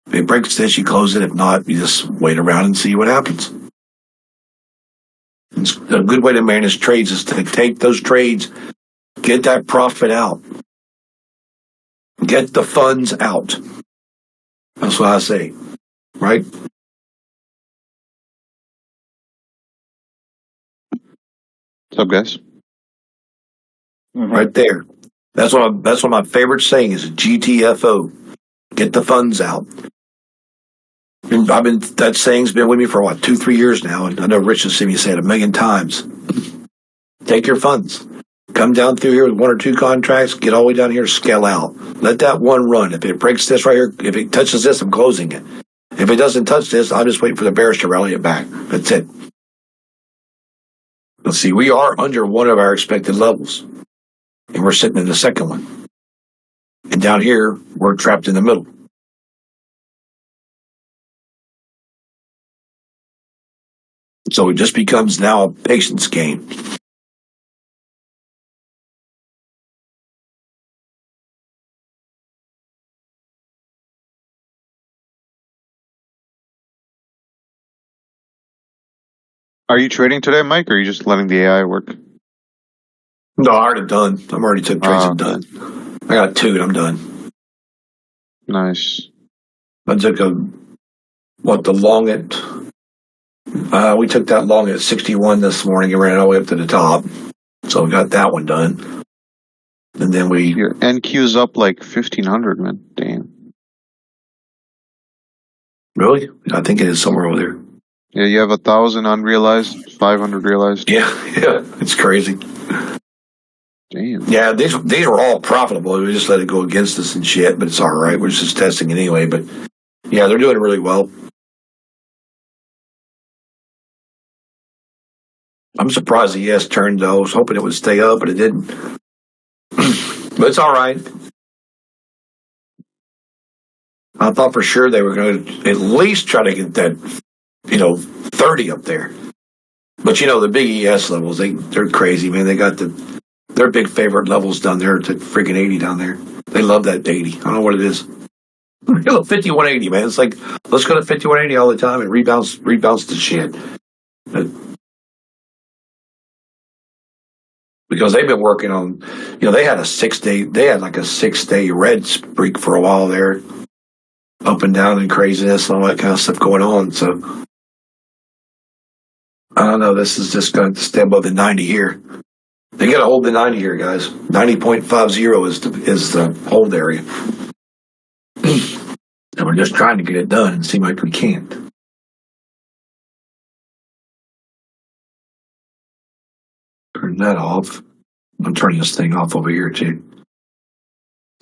S3: If it breaks this, you close it. If not, you just wait around and see what happens. It's a good way to manage trades is to take those trades, get that profit out. Get the funds out. That's what I say, right?
S2: What's up, guys?
S3: Right there. That's one of my favorite sayings is GTFO. Get the funds out. And that saying's been with me for 2-3 years now, and I know Rich has seen me say it 1 million times. Take your funds. come down through here with one or two contracts, get all the way down here, scale out. Let that one run. If it breaks this right here, if it touches this, I'm closing it. If it doesn't touch this, I'll just wait for the bears to rally it back. That's it. Let's see, we are under one of our expected levels, and we're sitting in the second one. And down here, we're trapped in the middle. So it just becomes now a patience game.
S5: Are you trading today, Mike, or are you just letting the AI work?
S3: No, I already done. I'm already took trades and
S5: okay.
S3: done. I got two and I'm done.
S5: Nice.
S3: I took the long at, we took that long at 61 this morning and ran it all the way up to the top. So we got that one done. And then
S5: Your NQ's up like 1,500, man. Damn.
S3: Really? I think it is somewhere over there.
S5: Yeah, you have 1,000 unrealized, 500 realized.
S3: Yeah, it's crazy.
S5: Damn.
S3: Yeah, these were all profitable. We just let it go against us and shit, but it's all right. We're just testing it anyway. But yeah, they're doing really well. I'm surprised the ES turned though. I was hoping it would stay up, but it didn't. But it's all right. I thought for sure they were going to at least try to get that, 30 up there. But the big ES levels, they're crazy, man. They got their big favorite levels down there to freaking 80 down there. They love that 80. I don't know what it is. 5180, man. It's like, let's go to 5180 all the time and rebounce the shit. Because they've been working on, they had like a 6-day red streak for a while there, up and down and craziness and all that kind of stuff going on. So I don't know. This is just going to stay above the 90 here. They got to hold the 90 here, guys. 90.50 is the hold area. And we're just trying to get it done and seem like we can't. Turn that off. I'm turning this thing off over here, too.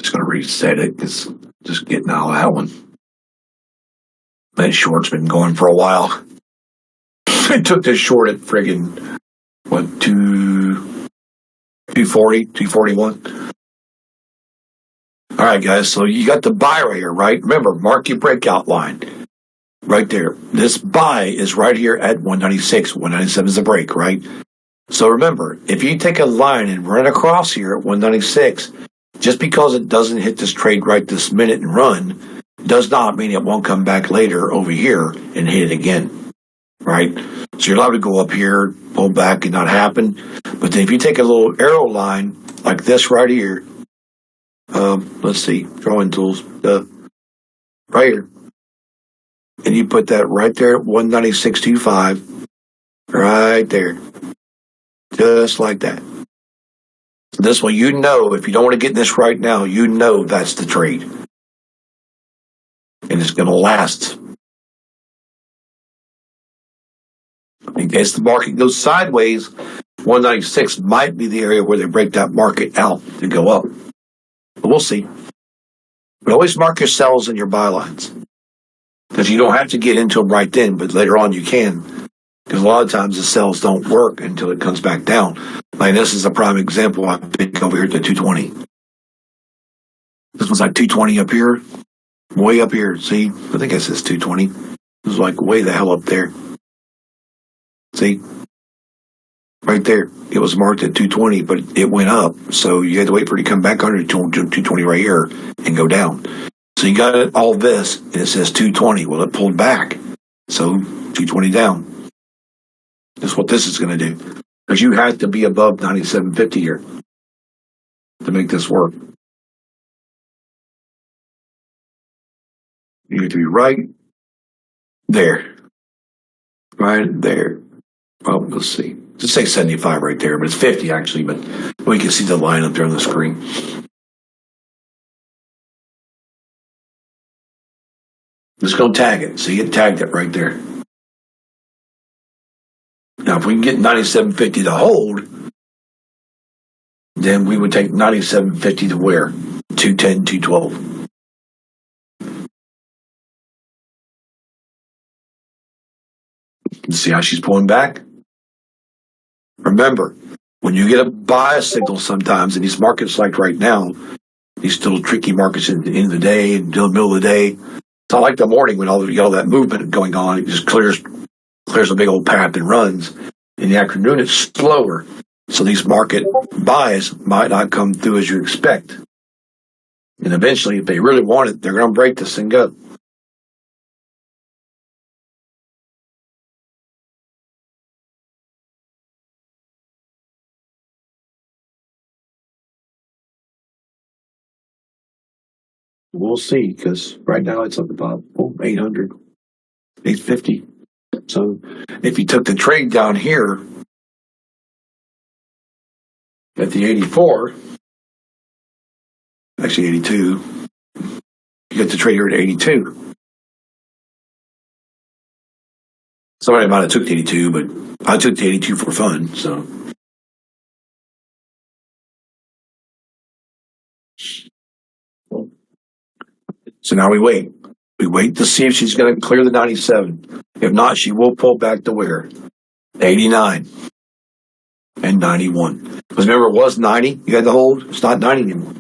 S3: Just going to reset it. It's just getting out of that one. That short's been going for a while. I took this short at friggin' 240, 241. All right, guys. So you got the buy right here, right? Remember, mark your breakout line right there. This buy is right here at 196. 197 is the break, right? So remember, if you take a line and run across here at 196, just because it doesn't hit this trade right this minute and run, does not mean it won't come back later over here and hit it again, right? So you're allowed to go up here, pull back and not happen. But then if you take a little arrow line like this right here, let's see, drawing tools, right here, and you put that right there at 196.25, right there, just like that. This one, if you don't want to get this right now, that's the trade. And it's going to last. In case the market goes sideways, 196 might be the area where they break that market out to go up. But we'll see. But always mark your sells and your buy lines. Because you don't have to get into them right then, but later on you can. Because a lot of times the sells don't work until it comes back down. Like this is a prime example. I picked over here to 220. This was like 220 up here. Way up here. See? I think it says 220. It was like way the hell up there. See? Right there. It was marked at 220, but it went up. So you had to wait for it to come back under 220 right here and go down. So you got all this, and it says 220. Well, it pulled back. So 220 down. That's what this is going to do. Because you have to be above 97.50 here to make this work. You have to be right there. Right there. Well, let's see. Just say 75 right there, but it's 50 actually, but we can see the line up there on the screen. Just go tag it. See, it tagged it right there. Now, if we can get 97.50 to hold, then we would take 97.50 to where? 210, 212. See how she's pulling back? Remember, when you get a bias signal sometimes in these markets like right now, these still tricky markets at the end of the day and the middle of the day, it's not like the morning when you got all that movement going on. It just clears a big old path and runs. In the afternoon, it's slower. So these market buys might not come through as you expect. And eventually, if they really want it, they're going to break this and go. We'll see, because right now it's up about 800, 850. So if you took the trade down here at the 84, actually 82, you get the trade here at 82. Somebody might have took the 82, but I took the 82 for fun, so. So now we wait. We wait to see if she's going to clear the 97. If not, she will pull back to where? 89 and 91. Because remember, it was 90 you had to hold. It's not 90 anymore.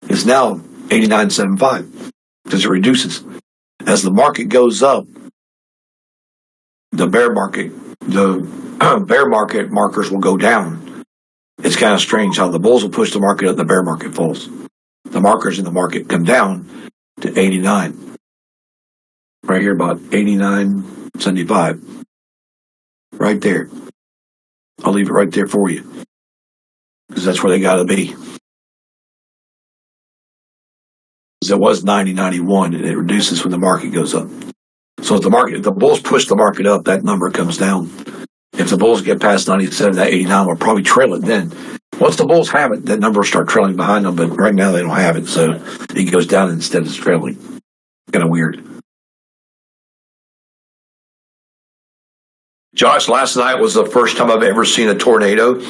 S3: It's now 89.75 because it reduces. As the market goes up, the bear market markers will go down. It's kind of strange how the bulls will push the market up, the bear market falls. The markers in the market come down to 89. Right here, about 89.75. Right there. I'll leave it right there for you. Because that's where they got to be. Because it was 90.91 and it reduces when the market goes up. So if the bulls push the market up, that number comes down. If the bulls get past 97, that 89 will probably trail it then. Once the bulls have it, that number will start trailing behind them, but right now they don't have it, so it goes down instead of trailing. Kind of weird. Josh, last night was the first time I've ever seen a tornado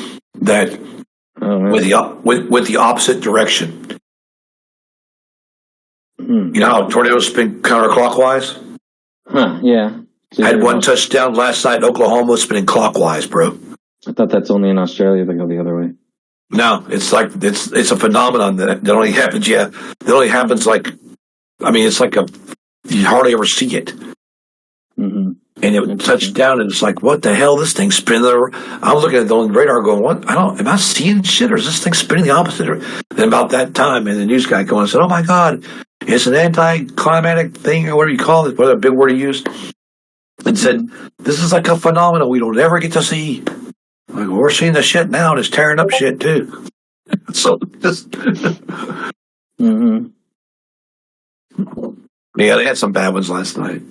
S3: that with the opposite direction. You know how tornadoes spin counterclockwise?
S4: Huh, yeah.
S3: I had one touchdown last night in Oklahoma spinning clockwise, bro.
S4: I thought that's only in Australia. They go the other way.
S3: No, it's like it's a phenomenon that only happens. Yeah, it only happens it's like you hardly ever see it.
S4: Mm-hmm.
S3: And it would touch down, and it's like, what the hell? This thing's spinning. I'm looking at it on the radar, going, what? Am I seeing shit, or is this thing spinning the opposite? Then about that time, and the news guy going and said, oh my God, it's an anti-climatic thing, or whatever you call it, whatever big word he used, and said, this is like a phenomenon we don't ever get to see. Like, well, we're seeing the shit now, and it's tearing up shit too. So just
S4: Mm-hmm.
S3: yeah, they had some bad ones last night.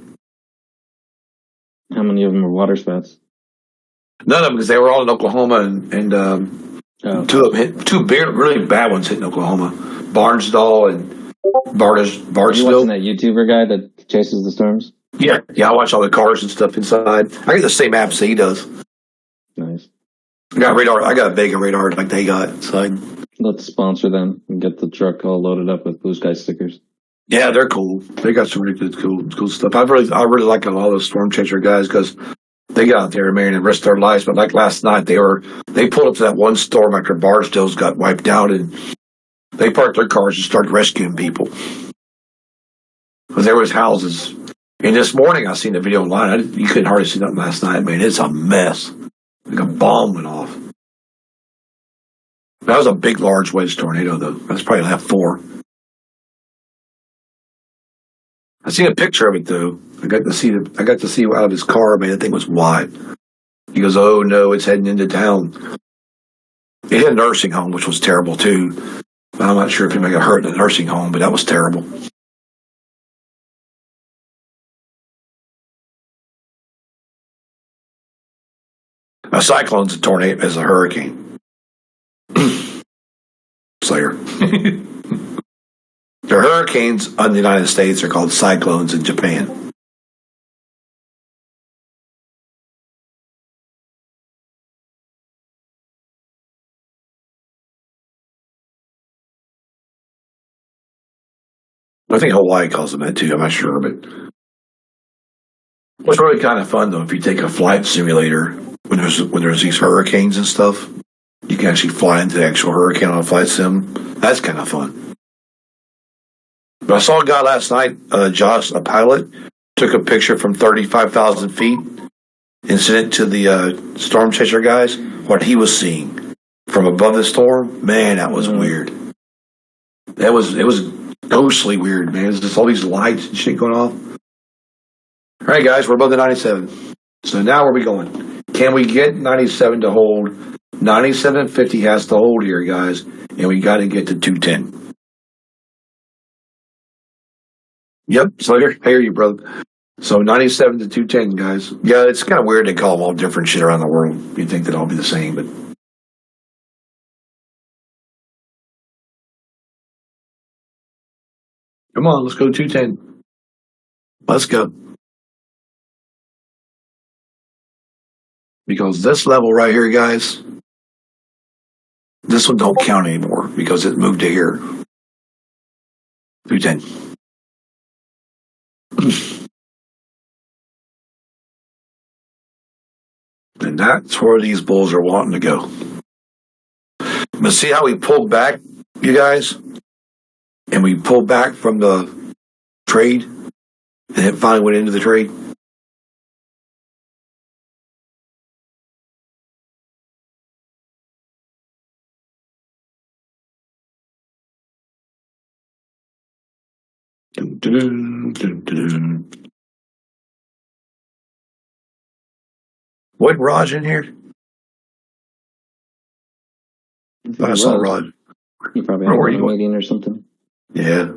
S4: How many of them are water spouts?
S3: None of them, because they were all in Oklahoma, and two really bad ones hit in Oklahoma. Barnsdall and
S4: Are you watching
S3: Bardsville.
S4: that YouTuber guy that chases the storms?
S3: Yeah, I watch all the cars and stuff inside. I get the same apps that he does.
S4: Nice.
S3: I got radar. I got a Vega radar like they got inside.
S4: Let's sponsor them and get the truck all loaded up with Blue Sky stickers.
S3: Yeah, they're cool. They got some really good, cool stuff. I really like a lot of those storm chaser guys because they got out there, man, and risked their lives. But like last night, they pulled up to that one storm after Barstows got wiped out, and they parked their cars and started rescuing people because there was houses. And this morning, I seen the video online. You couldn't hardly see nothing last night, man. It's a mess. Like a bomb went off. That was a big, large wedge tornado, though. That's probably left 4. I seen a picture of it though. I got to see out of his car. Man, that thing was wide. He goes, "Oh no, it's heading into town." It hit a nursing home, which was terrible too. I'm not sure if anybody got hurt in the nursing home, but that was terrible. A cyclone's a tornado, is a hurricane. Slayer. The hurricanes in the United States are called cyclones in Japan. I think Hawaii calls them that too. I'm not sure, but what's really kind of fun though, if you take a flight simulator when there's these hurricanes and stuff, you can actually fly into the actual hurricane on a flight sim. That's kind of fun. But I saw a guy last night, Josh, a pilot, took a picture from 35,000 feet and sent it to the storm chaser guys. What he was seeing from above the storm, man, that was weird. It was ghostly weird, man. It's just all these lights and shit going off. All right, guys, we're above the 97. So now where are we going? Can we get 97 to hold? 97.50 has to hold here, guys, and we got to get to 210. Yep, Slater, I hear you, brother. So 97 to 210, guys. Yeah, it's kind of weird they call them all different shit around the world. You'd think they'd all be the same, but come on, let's go 210. Let's go. Because this level right here, guys, this one don't count anymore because it moved to here. 210. And that's where these bulls are wanting to go. But see how we pulled back, you guys? And we pulled back from the trade, and it finally went into the trade. Dun, dun, dun, dun. Wasn't Raj in here? I saw Raj.
S4: You probably
S3: Where
S4: had
S3: were
S4: a
S3: you?
S4: meeting or something.
S3: Yeah.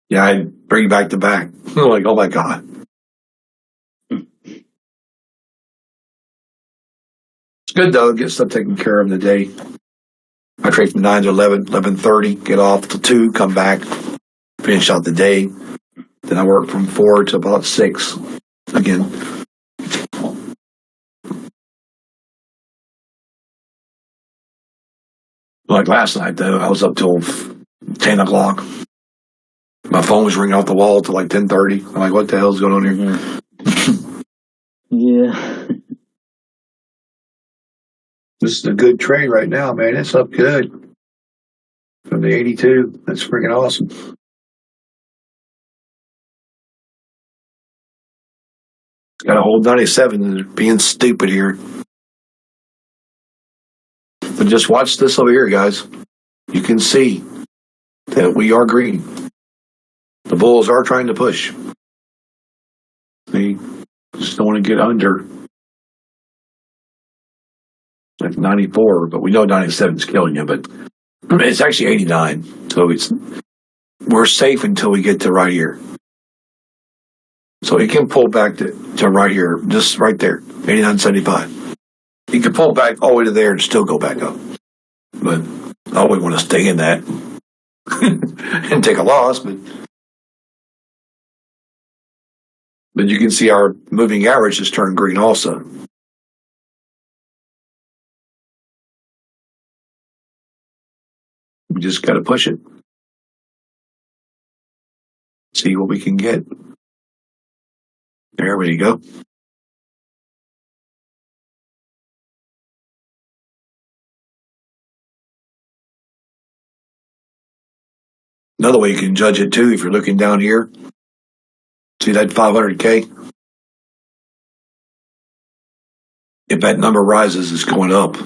S3: Yeah, I'd bring back to back. I'm like, oh my God. It's good though, get stuff taken care of in the day. I trade from 9 to 11, 11:30, get off till 2, come back, finish out the day. Then I work from 4 to about 6 again. Like last night though, I was up till 10 o'clock. My phone was ringing off the wall till like 10:30. I'm like, what the hell's going on here?
S4: Yeah.
S3: This is a good trade right now, man. It's up good. From the 82. That's freaking awesome. Got a hold 97 and being stupid here. But just watch this over here, guys. You can see that we are green. The bulls are trying to push. They just don't want to get under like 94, but we know 97 is killing you, but it's actually 89. So we're safe until we get to right here. So it can pull back to right here, just right there, 89.75. You can pull back all the way to there and still go back up. But I always want to stay in that and take a loss, but you can see our moving average has turned green also. We just got to push it. See what we can get. There we go. Another way you can judge it too, if you're looking down here, see that 500K? If that number rises, it's going up.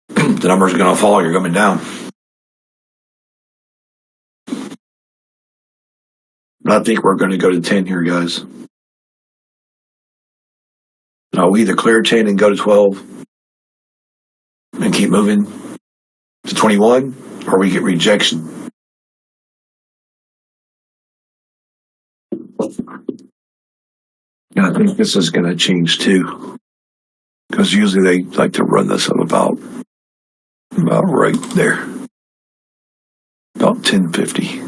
S3: The number's going to fall, you're coming down. But I think we're going to go to 10 here, guys. Now we either clear 10 and go to 12 and keep moving to 21, or we get rejection. And I think this is going to change too, because usually they like to run this up about right there, about 1050.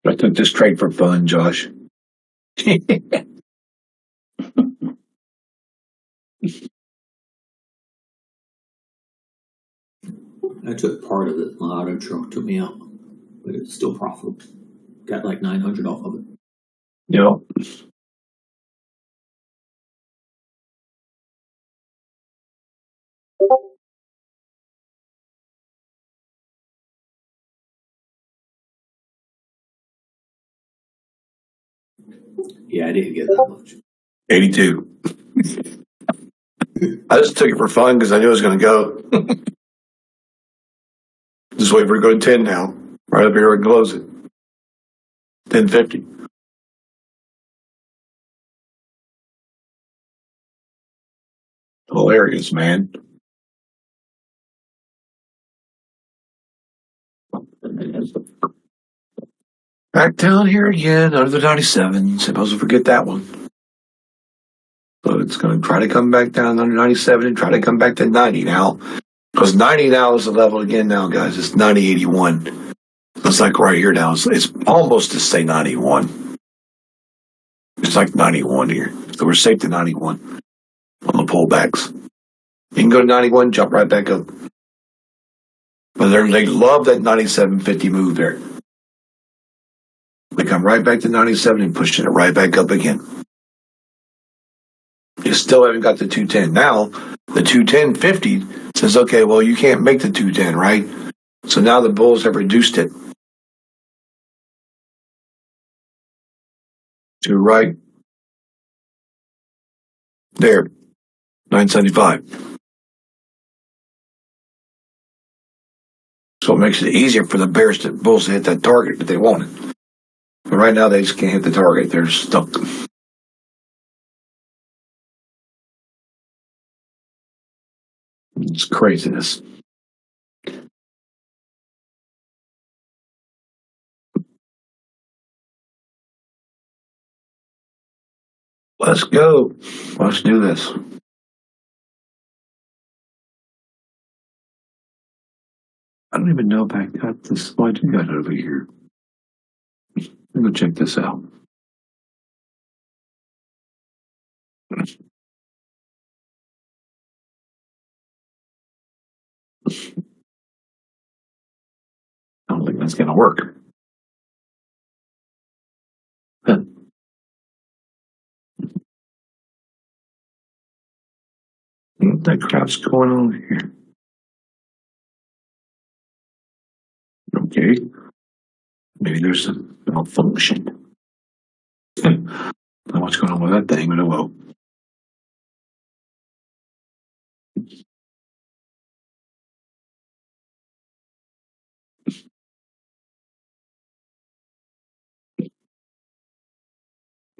S3: I took this trade for fun, Josh.
S1: I took part of it. My auto truck took me out, but it's still profitable. Got like 900 off of it.
S3: Yep.
S1: Yeah, I didn't get that much.
S3: 82. I just took it for fun because I knew it was going to go. Just wait for it to go to 10 now. Right up here, we can close it. 10.50. Hilarious, man. Back down here again, under the 97. Supposed to forget that one. So it's going to try to come back down under 97 and try to come back to 90 now. Because 90 now is the level again now, guys. It's 90.81. It's like right here now. It's almost to say 91. It's like 91 here. So we're safe to 91 on the pullbacks. You can go to 91, jump right back up. But they love that 97.50 move there. They come right back to 97 and pushing it right back up again. You still haven't got the 210. Now, the 210.50 says, okay, well, you can't make the 210, right? So now the bulls have reduced it to right there, 975. So it makes it easier for the bears to bulls to hit that target if they want it. But right now they just can't hit the target. They're stuck. It's craziness. Let's go. Let's do this. I don't even know if I got this. Oh, I do got it over here. Let me go check this out. I don't think that's going to work. What the crap's going on here? Okay. Maybe there's some malfunction. I don't know what's going on with that thing, but oh well.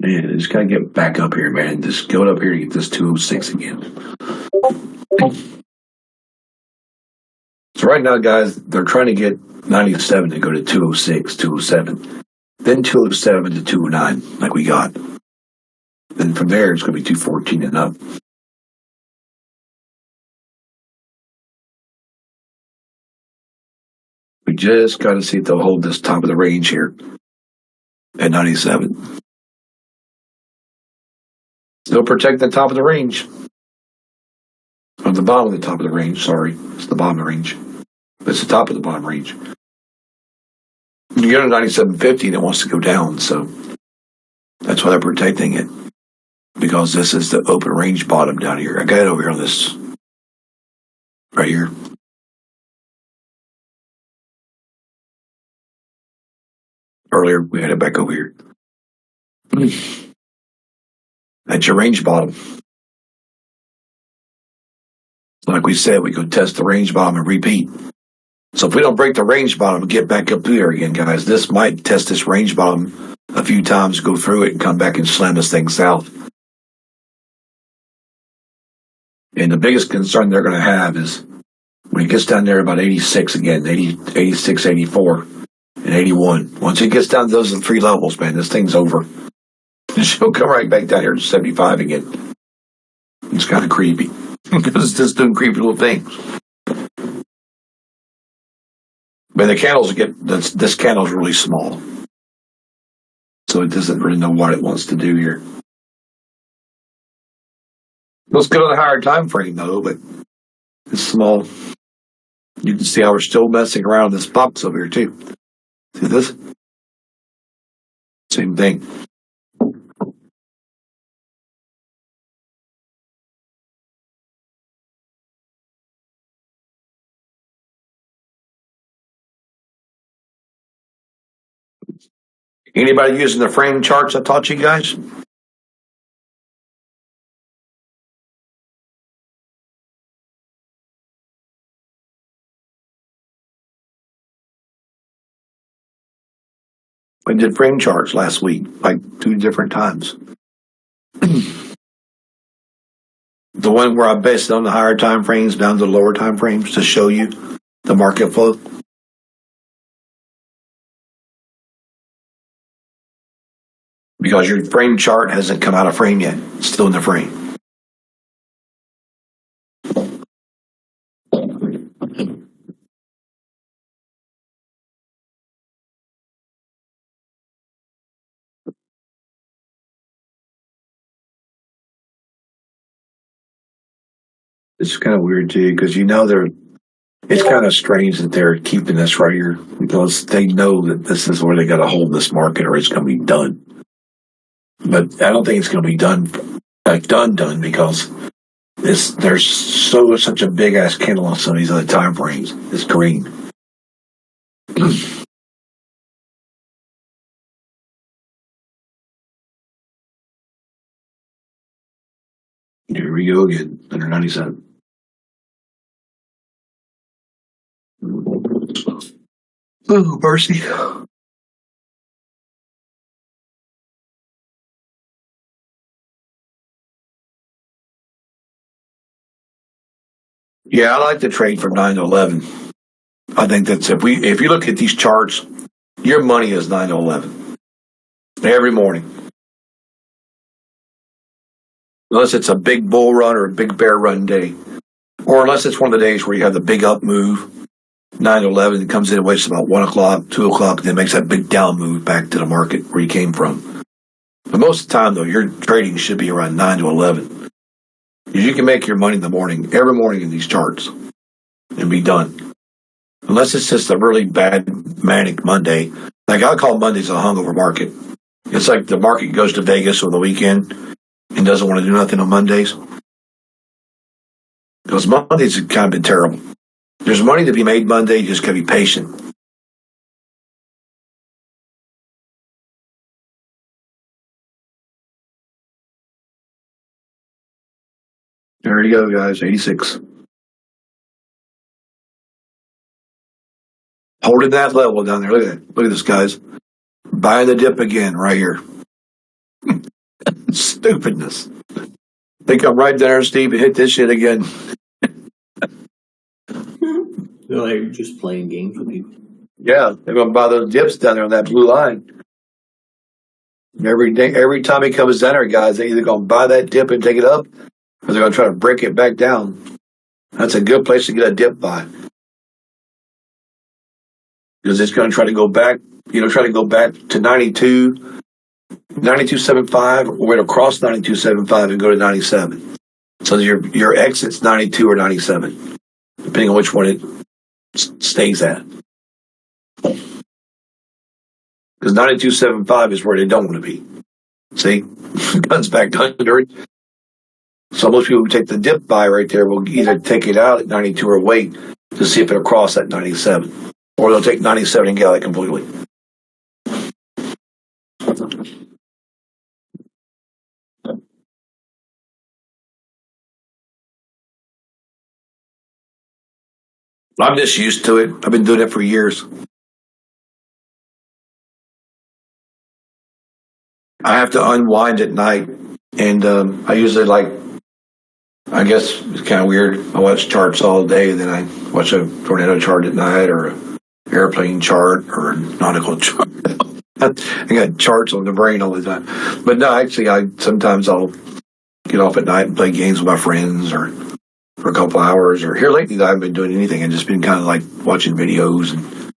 S3: Man, I just gotta get back up here, man. Just go up here and get this 206 again. So right now, guys, they're trying to get 97 to go to 206, 207. Then 207 to 209, like we got. Then from there, it's going to be 214 and up. We just got to see if they'll hold this top of the range here at 97. Still protect the top of the range. Or the bottom of the top of the range, sorry. It's the bottom of the range. It's the top of the bottom range. When you get to 97.50 and it wants to go down, so that's why they're protecting it. Because this is the open range bottom down here. I got it over here on this, right here. Earlier, we had it back over here. That's your range bottom. Like we said, we go test the range bottom and repeat. So if we don't break the range bottom and get back up here again, guys, this might test this range bottom a few times, go through it, and come back and slam this thing south. And the biggest concern they're going to have is when it gets down there about 86 again, 86, 84, and 81. Once it gets down to those three levels, man, this thing's over. She'll come right back down here to 75 again. It's kind of creepy. Because it's just doing creepy little things. But the candles this candle's really small. So it doesn't really know what it wants to do here. Let's go to the higher time frame though, but it's small. You can see how we're still messing around this box over here too. See this? Same thing. Anybody using the frame charts I taught you guys? I did frame charts last week, like 2 different times. The one where I based it on the higher time frames down to the lower time frames to show you the market flow. Because your frame chart hasn't come out of frame yet. It's still in the frame. It's kind of weird too, because it's kind of strange that they're keeping this right here because they know that this is where they got to hold this market or it's going to be done. But I don't think it's going to be done because there's such a big ass candle on some of these other time frames. It's green. Here we go again, under 97. Oh, mercy. Yeah, I like to trade from 9 to 11. I think that's if you look at these charts, your money is 9 to 11 every morning. Unless it's a big bull run or a big bear run day. Or unless it's one of the days where you have the big up move, 9 to 11, it comes in and waits about 1 o'clock, 2 o'clock, and then makes that big down move back to the market where you came from. But most of the time, though, your trading should be around 9 to 11. You can make your money in the morning, every morning in these charts, and be done. Unless it's just a really bad, manic Monday. Like I call Mondays a hungover market. It's like the market goes to Vegas on the weekend and doesn't want to do nothing on Mondays. Because Mondays have kind of been terrible. There's money to be made Monday, you just got to be patient. There you go, guys, 86. Holding that level down there. Look at that. Look at this, guys. Buying the dip again right here. Stupidness. They come right down there, Steve, and hit this shit again.
S1: They're like just playing games with you.
S3: Yeah, they're going to buy those dips down there on that blue line. Every time he comes down there, guys, they're either going to buy that dip and take it up, or they're going to try to break it back down. That's a good place to get a dip buy. Because it's going to try to go back, to 92, 92.75, or it'll cross 92.75 and go to 97. So your exit's 92 or 97, depending on which one it stays at. Because 92.75 is where they don't want to be. See? Guns back under it. So most people who take the dip buy right there will either take it out at 92 or wait to see if it'll cross that 97. Or they'll take 97 and get out completely. I'm just used to it. I've been doing it for years. I have to unwind at night, and I usually I guess it's kind of weird. I watch charts all day, and then I watch a tornado chart at night, or an airplane chart, or a nautical chart. I got charts on the brain all the time. But no, actually, sometimes I'll get off at night and play games with my friends, or for a couple hours. Or here lately, I haven't been doing anything. I've just been kind of like watching videos and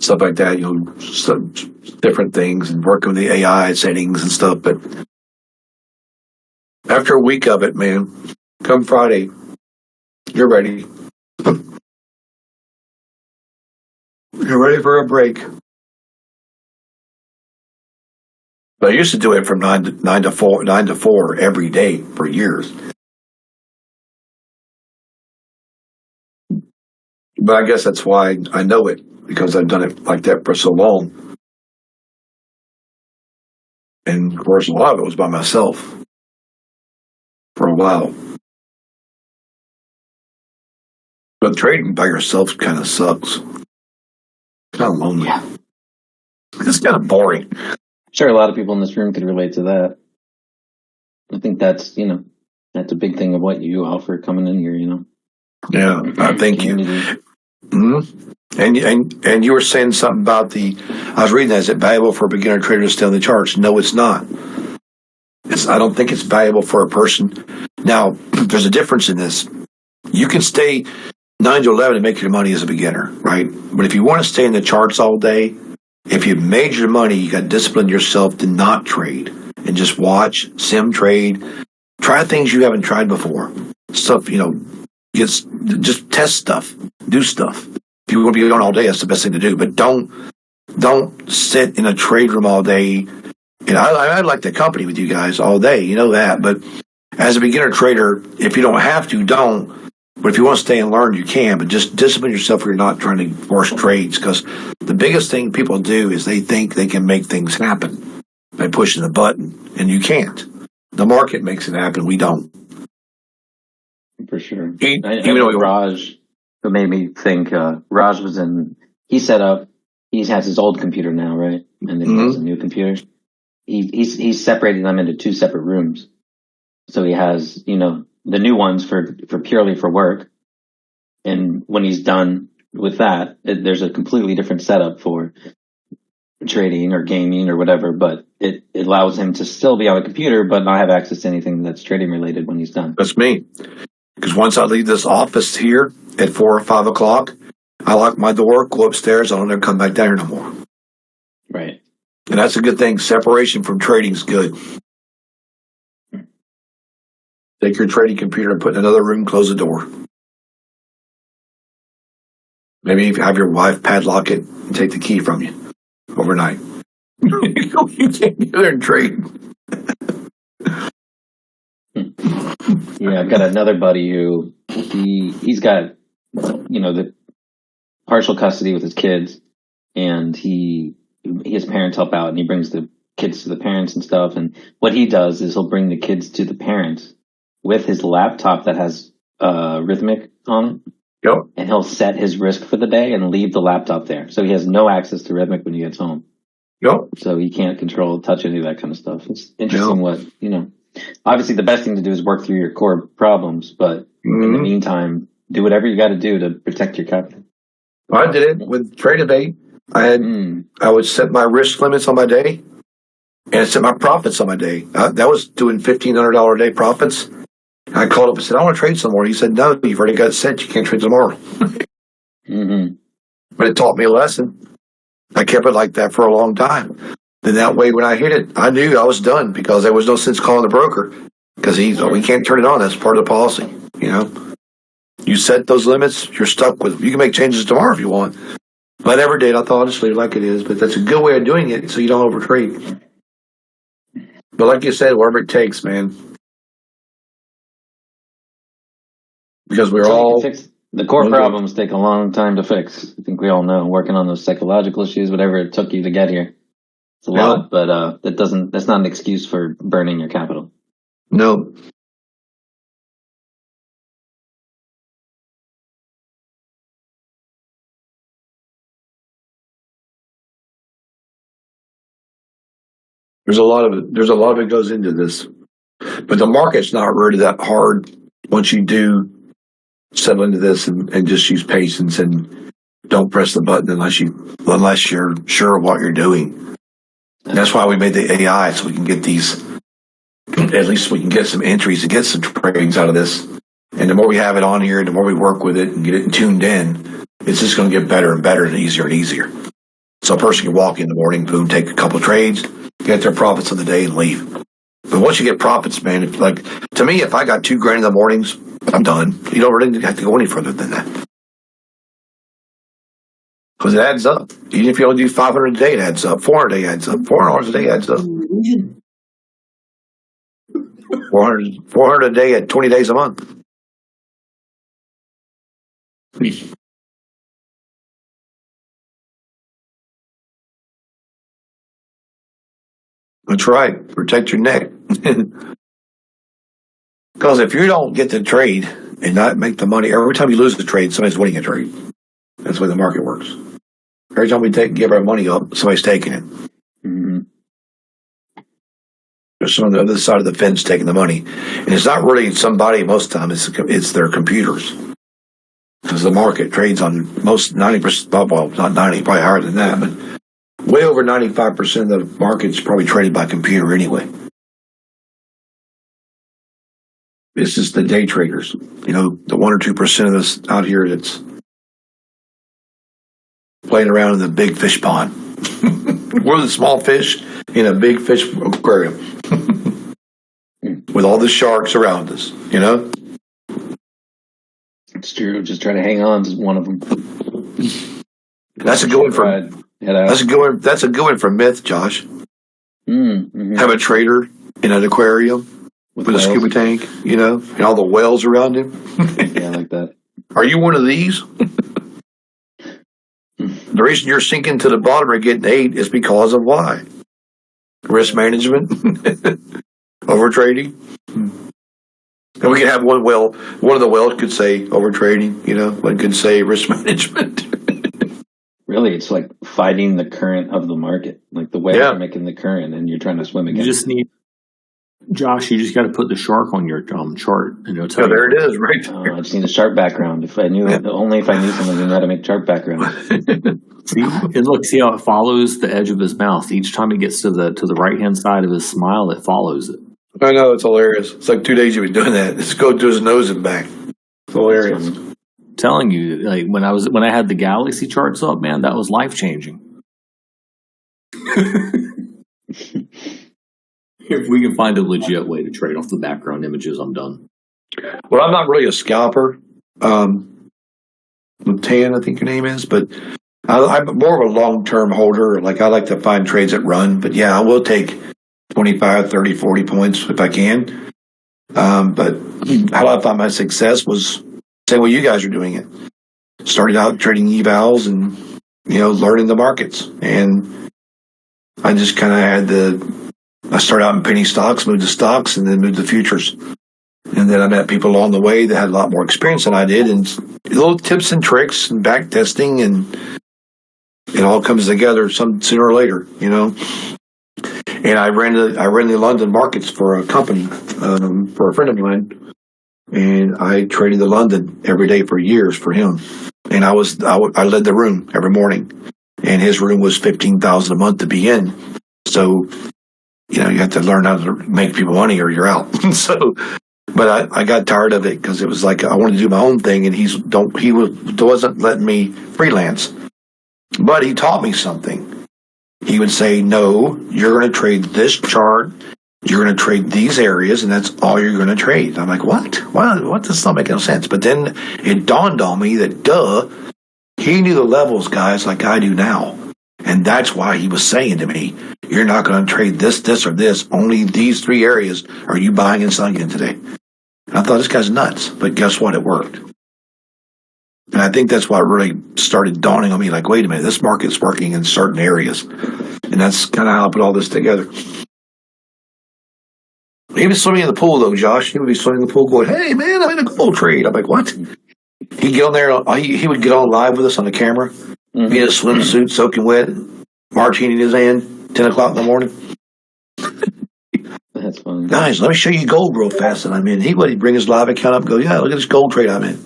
S3: stuff like that, some different things and working with the AI settings and stuff. But after a week of it, man, come Friday, you're ready. You're ready for a break. But I used to do it from 9 to 4 every day for years. But I guess that's why I know it, because I've done it like that for so long. And of course, a lot of it was by myself for a while. But trading by yourself kind of sucks. Kind of lonely.
S4: Yeah.
S3: It's kind of boring.
S4: Sure, a lot of people in this room could relate to that. I think that's a big thing of what you offer coming in here.
S3: Yeah, thank you. Mm-hmm. And you were saying something about I was reading that. Is it valuable for a beginner trader to stay on the charts? No, it's not. I don't think it's valuable for a person. Now, there's a difference in this. You can stay 9 to 11 and make your money as a beginner, right? But if you want to stay in the charts all day, if you've made your money, you got to discipline yourself to not trade and just watch, sim trade, try things you haven't tried before. Stuff, just test stuff, do stuff. If you want to be on all day, that's the best thing to do. But don't sit in a trade room all day. I like the company with you guys all day, you know that. But as a beginner trader, if you don't have to, don't. But if you want to stay and learn, you can. But just discipline yourself where you're not trying to force trades. Because the biggest thing people do is they think they can make things happen by pushing the button. And you can't. The market makes it happen. We don't.
S4: For sure.
S3: Even
S4: though Raj, it made me think, Raj he has his old computer now, right? And then he has a new computer. He's separated them into 2 separate rooms. So he has, the new ones for purely for work. And when he's done with that, there's a completely different setup for trading or gaming or whatever, but it allows him to still be on the computer, but not have access to anything that's trading related when he's done.
S3: That's me. Because once I leave this office here at 4 or 5 o'clock, I lock my door, go upstairs, I don't ever come back down here no more.
S4: Right.
S3: And that's a good thing. Separation from trading is good. Take your trading computer and put in another room, close the door. Maybe have your wife padlock it and take the key from you overnight. You can't go there and trade.
S4: Yeah, I've got another buddy who he's got the partial custody with his kids, and his parents help out, and he brings the kids to the parents and stuff. And what he does is he'll bring the kids to the parents with his laptop that has Rithmic on it.
S3: Yep.
S4: And he'll set his risk for the day and leave the laptop there, so he has no access to Rithmic when he gets home.
S3: Yep.
S4: So he can't touch any of that kind of stuff. It's interesting what obviously the best thing to do is work through your core problems, but in the meantime, do whatever you got to do to protect your capital.
S3: I did it with Trade-A-Day. I would set my risk limits on my day and set my profits on my day. That was doing $1,500 a day profits. I called up and said, I want to trade some more. He said, no, you've already got it set. You can't trade tomorrow. But it taught me a lesson. I kept it like that for a long time. Then that way, when I hit it, I knew I was done because there was no sense calling the broker because we can't turn it on. That's part of the policy. You set those limits, you're stuck with them. You can make changes tomorrow if you want. But I never did. I thought I'll just leave it like it is. But that's a good way of doing it so you don't overtrade. But like you said, wherever it takes, man. Because we're all...
S4: The core problems take a long time to fix. I think we all know. Working on those psychological issues, whatever it took you to get here. It's a lot, but that's not an excuse for burning your capital.
S3: No. There's a lot of it goes into this. But the market's not really that hard once you do settle into this and just use patience and don't press the button unless you're sure of what you're doing. And that's why we made the AI, so we can get these, at least we can get some entries and get some trades out of this. And the more we have it on here, the more we work with it and get it tuned in, it's just going to get better and better and easier and easier. So a person can walk in the morning, boom, take a couple trades, get their profits of the day, and leave. But once you get profits, man, to me, if I got $2,000 in the mornings, I'm done. You don't really have to go any further than that. Because it adds up. Even if you only do 500 a day, it adds up. 400 a day adds up. $400 a day adds up. 400 a day at 20 days a month. That's right. Protect your neck. Because if you don't get the trade and not make the money, every time you lose the trade, somebody's winning a trade. That's the way the market works. Every time we give our money up, somebody's taking it.
S4: Mm-hmm.
S3: There's someone on the other side of the fence taking the money. And it's not really somebody most of the time, it's their computers. Because the market trades on most 90%, well, not 90, probably higher than that, but way over 95% of the market's probably traded by computer anyway. It's just the day traders, the 1 or 2% of us out here that's playing around in the big fish pond. We're the small fish in a big fish aquarium with all the sharks around us,
S4: It's true. Just try to hang on to one of them.
S3: That's a good one for that's a good one for myth, Josh.
S4: Mm-hmm.
S3: Have a trader in an aquarium with a scuba tank, and all the whales around him.
S4: Yeah, I like that.
S3: Are you one of these? The reason you're sinking to the bottom or getting ate is because of why? Risk management, over trading. And we could have one of the whales could say over trading, one could say risk management.
S4: Really, it's like fighting the current of the market. Like the whales are making the current and you're trying to swim against.
S1: You just need, Josh, you just got to put the shark on your chart. And it'll tell you.
S3: There it is, right there.
S4: I just need a shark background. Only if I knew someone who knew how to make shark background.
S1: See how it follows the edge of his mouth. Each time it gets to the right hand side of his smile, it follows it.
S3: I know, it's hilarious. It's like 2 days you've been doing that. It's go to his nose and back. It's hilarious.
S1: I'm telling you, like when I had the galaxy charts up, man, that was life changing. If we can find a legit way to trade off the background images, I'm done.
S3: Well, I'm not really a scalper. Tan, I think your name is, but I'm more of a long-term holder. Like I like to find trades that run, but yeah, I will take 25, 30, 40 points if I can. But how I found my success was same way you guys are doing it. Started out trading evals and, learning the markets. And I just kind of I started out in penny stocks, moved to stocks, and then moved to futures. And then I met people along the way that had a lot more experience than I did, and little tips and tricks and back testing, and it all comes together sooner or later, And I ran the London markets for a company, for a friend of mine, and I traded the London every day for years for him. And I led the room every morning, and his room was $15,000 a month to be in. So, you have to learn how to make people money or you're out. But I got tired of it because it was like I wanted to do my own thing, and he wasn't letting me freelance. But he taught me something. He would say, no, you're going to trade this chart, you're going to trade these areas, and that's all you're going to trade. I'm like, what? Well, what? This does not make no sense. But then it dawned on me that, he knew the levels, guys, like I do now. And that's why he was saying to me, you're not going to trade this, or this. Only these 3 areas are you buying and selling in today. And I thought, this guy's nuts. But guess what? It worked. And I think that's what really started dawning on me, like, wait a minute, this market's working in certain areas. And that's kind of how I put all this together. He was swimming in the pool, though, Josh. He would be swimming in the pool going, hey, man, I'm in a gold trade. I'm like, what? He'd get on there. He would get on live with us on the camera. Mm-hmm. Be in a swimsuit, soaking wet, martini in his hand, 10 o'clock in the morning.
S4: That's fun.
S3: Guys, let me show you gold real fast that I'm in. He'd bring his live account up and go, yeah, look at this gold trade I'm in.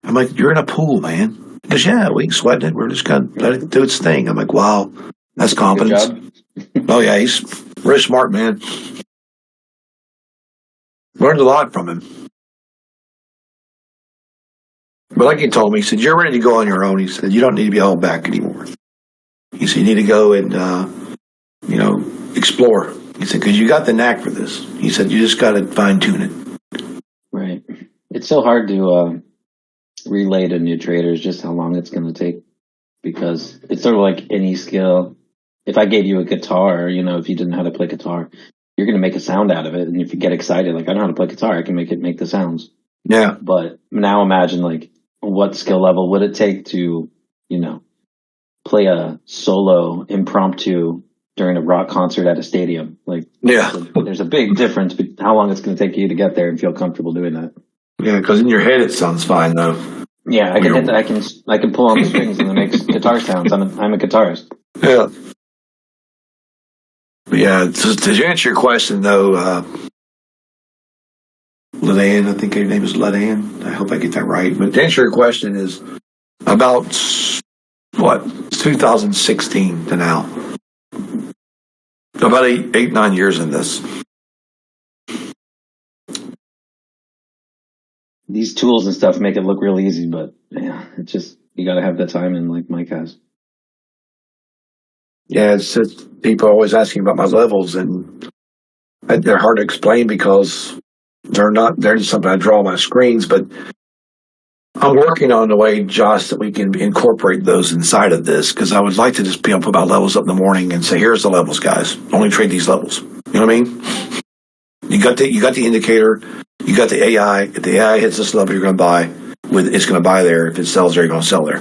S3: I'm like, you're in a pool, man. He goes, yeah, we ain't sweating it. We're just going to let it do its thing. I'm like, wow, that's confidence. Oh, yeah, he's very smart, man. Learned a lot from him. But like he told me, he said, you're ready to go on your own. He said, you don't need to be held back anymore. He said, you need to go and, explore. He said, because you got the knack for this. He said, you just got to fine tune it.
S4: Right. It's so hard to relay to new traders just how long it's going to take, because it's sort of like any skill. If I gave you a guitar, if you didn't know how to play guitar, you're going to make a sound out of it. And if you get excited, like, I know how to play guitar, I can make the sounds.
S3: Yeah.
S4: But now imagine, like, what skill level would it take to, play a solo impromptu during a rock concert at a stadium? Like,
S3: Yeah.
S4: there's a big difference between how long it's going to take you to get there and feel comfortable doing that.
S3: Yeah, because in your head it sounds fine, though.
S4: Yeah, I can pull on the strings and it makes guitar sounds. I'm a guitarist.
S3: Yeah. But yeah, to answer your question, though, Ledan, I think her name is Ledan. I hope I get that right. But to answer your question is about, 2016 to now. About 9 years in this.
S4: These tools and stuff make it look real easy, but yeah, it's just, you got to have the time in, like Mike has.
S3: Yeah, it's just, people are always asking about my levels, and they're hard to explain because they're just something I draw on my screens, but I'm working on the way, Josh, that we can incorporate those inside of this, because I would like to just be able to put my levels up in the morning and say, here's the levels, guys. Only trade these levels. You know what I mean? You got the indicator, you got the AI. If the AI hits this level, you're going to buy. It's going to buy there. If it sells there, you're going to sell there.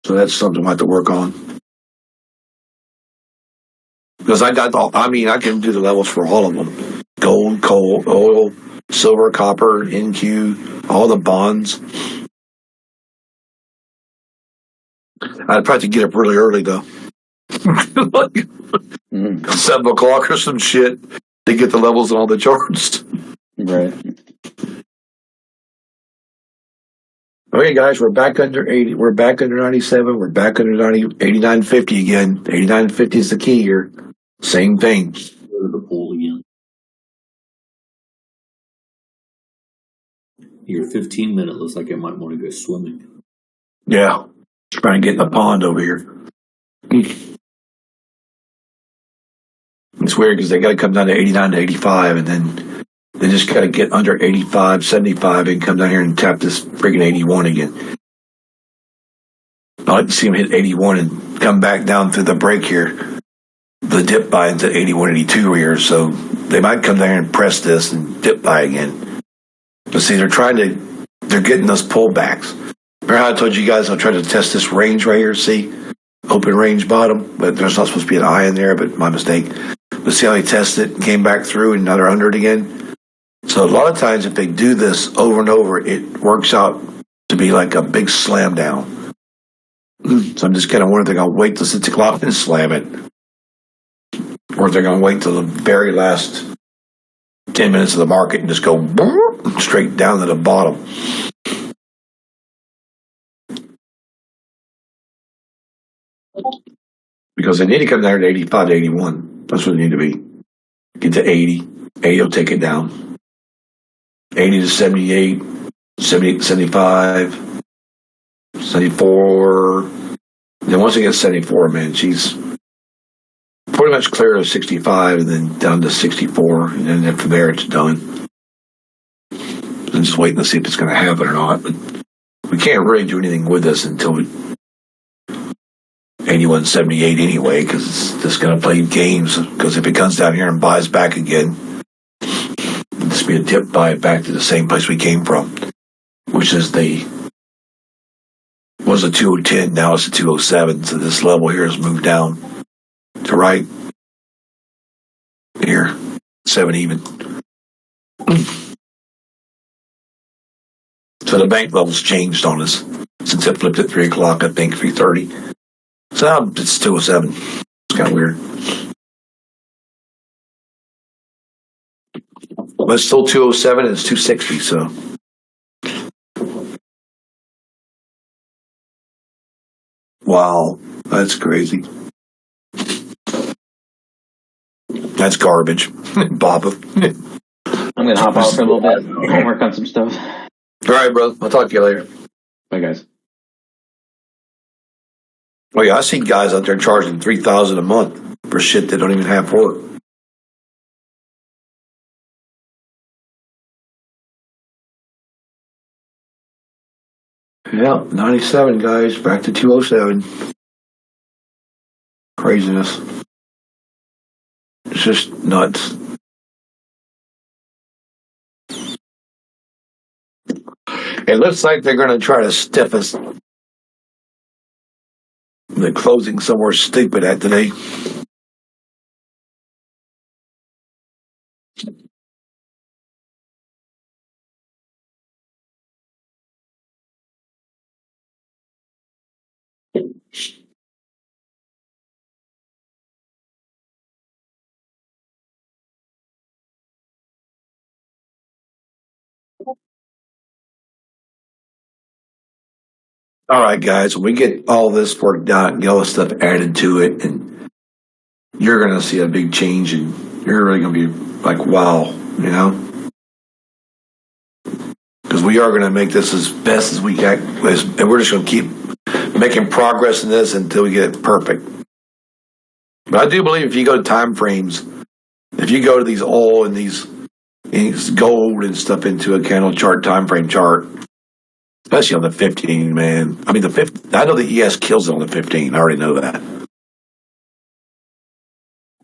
S3: So that's something I have to work on. Because I can do the levels for all of them. Gold, coal, oil, silver, copper, NQ, all the bonds. I'd probably get up really early, though. 7 o'clock or some shit to get the levels on all the charts.
S4: Right.
S3: Okay, guys, we're back under 80. We're back under 97. We're back under 89.50 again. 89.50 is the key here. Same thing.
S1: Go to the pool again. Your 15-minute looks like I might want to go swimming.
S3: Yeah. Trying to get in the pond over here. It's weird because they got to come down to 89 to 85, and then they just got to get under 85, 75, and come down here and tap this freaking 81 again. I'd like to see them hit 81 and come back down through the break here. The dip buy into 81, 82 here, so they might come down here and press this and dip buy again. But see, they're getting those pullbacks. Remember how I told you guys I'll try to test this range right here, see? Open range bottom, but there's not supposed to be an eye in there, but my mistake. But see how they tested it, came back through, and now they're under it again? So a lot of times if they do this over and over, it works out to be like a big slam down. So I'm just kind of wondering if they're going to wait till 6 o'clock and slam it, or if they're going to wait till the very last 10 minutes of the market and just go straight down to the bottom. Because they need to come down to 85 to 81. That's what they need to be. Get to 80. 80 will take it down. 80 to 78. 78 to 75. 74. Then once it gets 74, man, she's pretty much clear to 65 and then down to 64. And then from there, it's done. I'm just waiting to see if it's going to happen or not. But we can't really do anything with this until 81.78 anyway, because it's just going to play games. Because if it comes down here and buys back again, it'll just be a dip buy back to the same place we came from, which is was a 210, now it's a 207. So this level here has moved down to right here, 7 even. So the bank level's changed on us since it flipped at 3 o'clock, I think, 3:30. So now it's 207. It's kind of weird. But it's still 207 and it's 260, so. Wow, that's crazy. That's garbage. Baba.
S4: I'm going to hop out for a little bit and work on some stuff.
S3: All right, bro. I'll talk to you later.
S4: Bye, guys.
S3: Oh yeah, I see guys out there charging $3,000 a month for shit they don't even have work. Yeah, 97 guys, back to 207. Craziness. It's just nuts. It looks like they're going to try to stiff us. They're closing somewhere stupid at today. All right, guys, when we get all this worked out and get all this stuff added to it, and you're going to see a big change, and you're really going to be like, wow, you know? Because we are going to make this as best as we can, and we're just going to keep making progress in this until we get it perfect. But I do believe if you go to time frames, if you go to these oil and these gold and stuff into a candle chart, time frame chart, especially on the 15, man. I mean, the 15, I know the ES kills it on the 15. I already know that.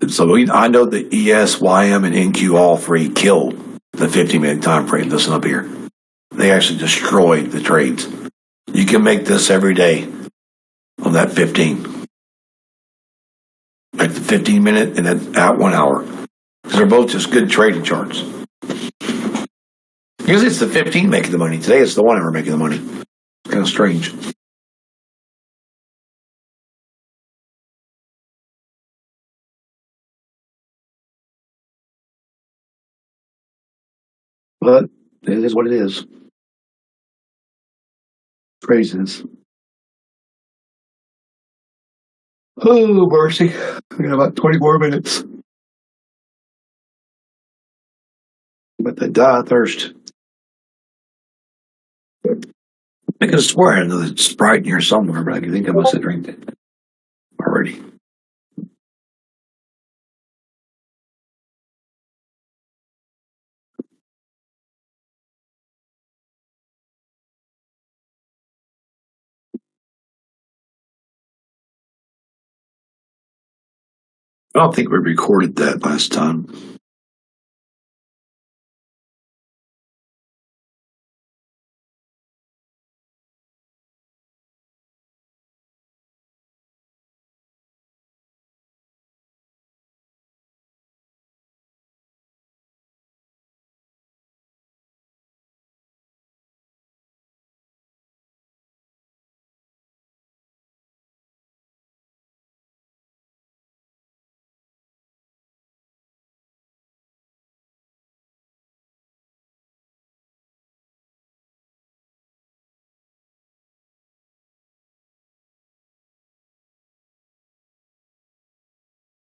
S3: And so I know the ES, YM, and NQ all three killed the 15-minute time frame. This one up here, they actually destroyed the trades. You can make this every day on that 15, like the 15-minute and then at 1 hour, because they're both just good trading charts. Usually it's the 15 making the money. Today it's the 1 hour making the money. It's kind of strange. But it is what it is. Craziness. Oh, mercy. We got about 20 more minutes. But they die of thirst. I could have sworn I had another Sprite in here somewhere, but I think I must have drank it already. I don't think we recorded that last time.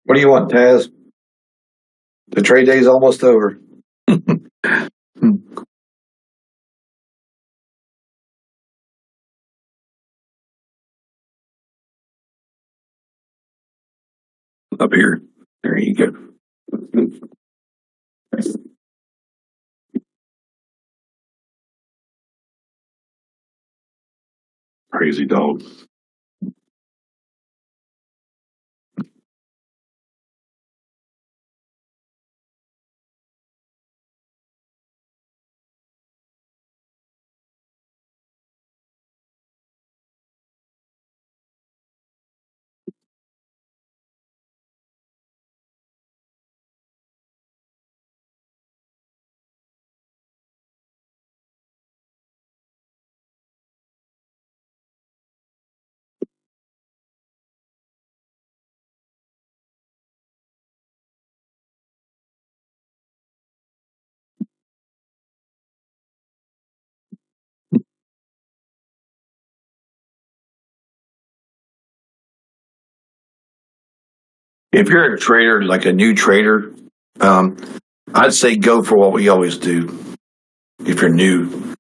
S3: What do you want, Taz? The trade day's almost over. Up here. There you go. Crazy dog. If you're a trader, like a new trader, I'd say go for what we always do. If you're new,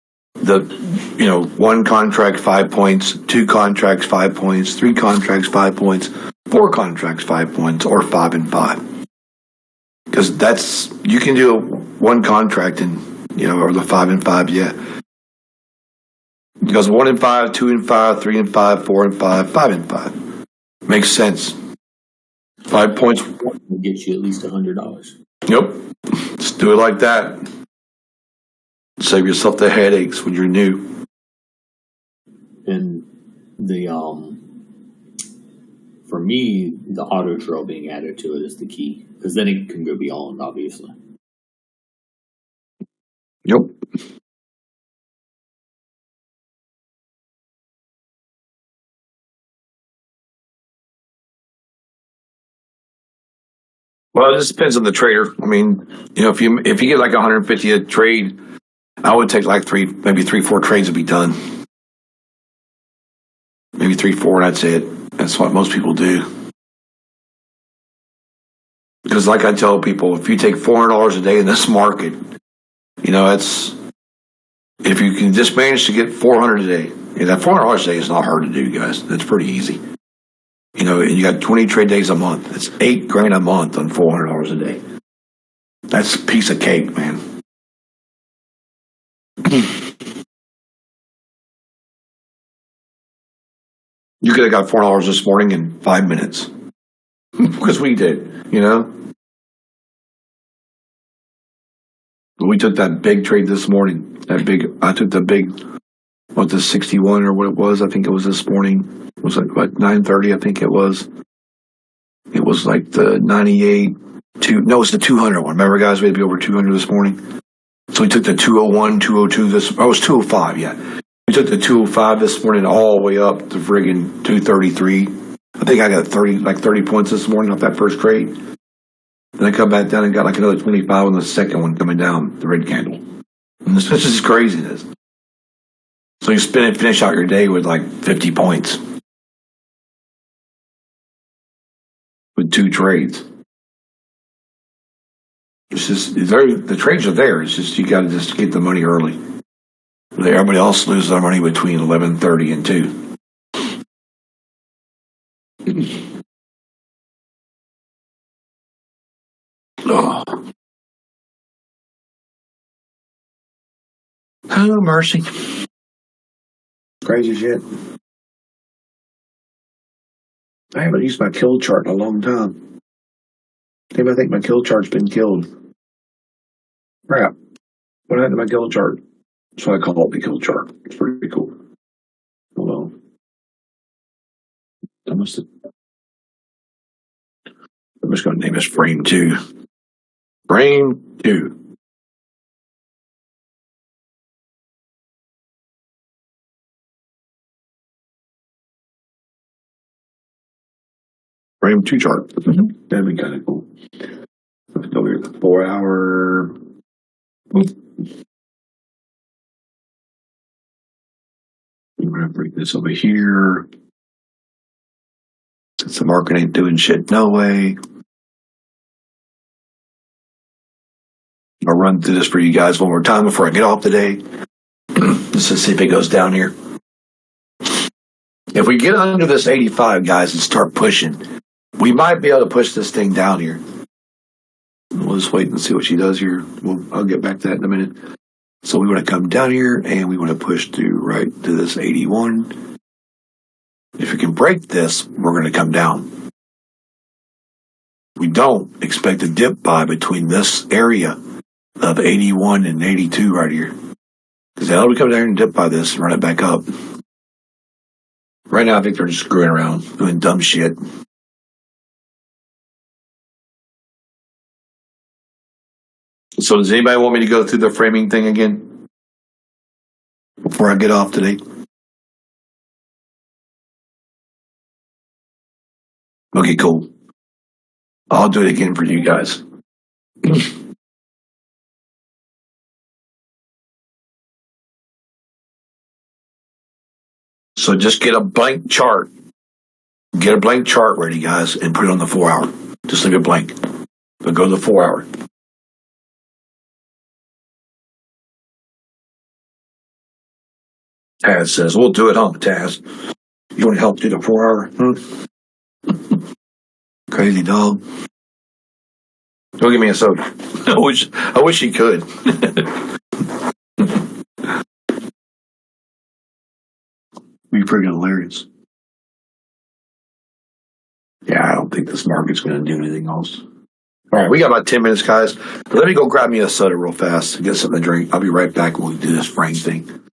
S3: one contract 5 points, 2 contracts 5 points, 3 contracts 5 points, 4 contracts 5 points, or 5 and 5. Because you can do one contract and or the 5 and 5 yet. Because 1 and 5, 2 and 5, 3 and 5, 4 and 5, 5 and 5 makes sense. 5 points
S1: will get you at least $100.
S3: Yep. Let's do it like that. Save yourself the headaches when you're new.
S1: And for me, the auto trail being added to it is the key, because then it can go beyond, obviously.
S3: Yep. Well, it just depends on the trader. I mean, if you get like 150 a trade, I would take like maybe 3-4 trades to be done. Maybe 3-4, that's it. That's what most people do. Because like I tell people, if you take $400 a day in this market, that's, if you can just manage to get 400 a day, and that $400 a day is not hard to do, guys. That's pretty easy. And you got 20 trade days a month. It's $8,000 a month on $400 a day. That's a piece of cake, man. You could have got $400 this morning in 5 minutes. Because we did, We took that big trade this morning. I took the big, the 61 or what it was. I think it was this morning. It was like, 9:30, I think it was. It was like the 98, it's the 200 one. Remember, guys, we had to be over 200 this morning. So we took the 201, 202 it was 205, yeah. We took the 205 this morning all the way up to friggin' 233. I think I got 30 points this morning off that first trade. Then I come back down and got like another 25 on the second one coming down, the red candle. And this is craziness. So you finish out your day with like 50 points. With 2 trades. It's just, the trades are there. It's just, you got to just get the money early. Everybody else loses their money between 11:30 and 2. Oh, mercy. Crazy shit. I haven't used my kill chart in a long time. I think my kill chart's been killed. Crap. What happened to my kill chart? That's what I call it, the kill chart. It's pretty cool. Hold on. I'm just going to name this Frame 2. Frame 2. Frame 2 chart. That'd be kind of cool. Let's go here. 4 hour. I'm going to bring this over here. Since the market ain't doing shit, no way. I'll run through this for you guys one more time before I get off today. Just to see if it goes down here. If we get under this 85, guys, and start pushing, we might be able to push this thing down here. We'll just wait and see what she does here. I'll get back to that in a minute. So we want to come down here, and we want to push through right to this 81. If we can break this, we're going to come down. We don't expect a dip buy between this area of 81 and 82 right here. Because they'll come down here and dip by this and run it back up. Right now, I think they're just screwing around, doing dumb shit. So does anybody want me to go through the framing thing again before I get off today? Okay, cool. I'll do it again for you guys. So just get a blank chart. Get a blank chart ready, guys, and put it on the 4 hour. Just leave it blank. But go to the 4 hour. Taz says, we'll do it, huh, Taz? You want to help do the 4 hour? Crazy dog. Don't give me a soda. I wish he could. Be pretty hilarious. Yeah, I don't think this market's going to do anything else. All right, we got about 10 minutes, guys. Let me go grab me a soda real fast and get something to drink. I'll be right back when we do this Frank thing.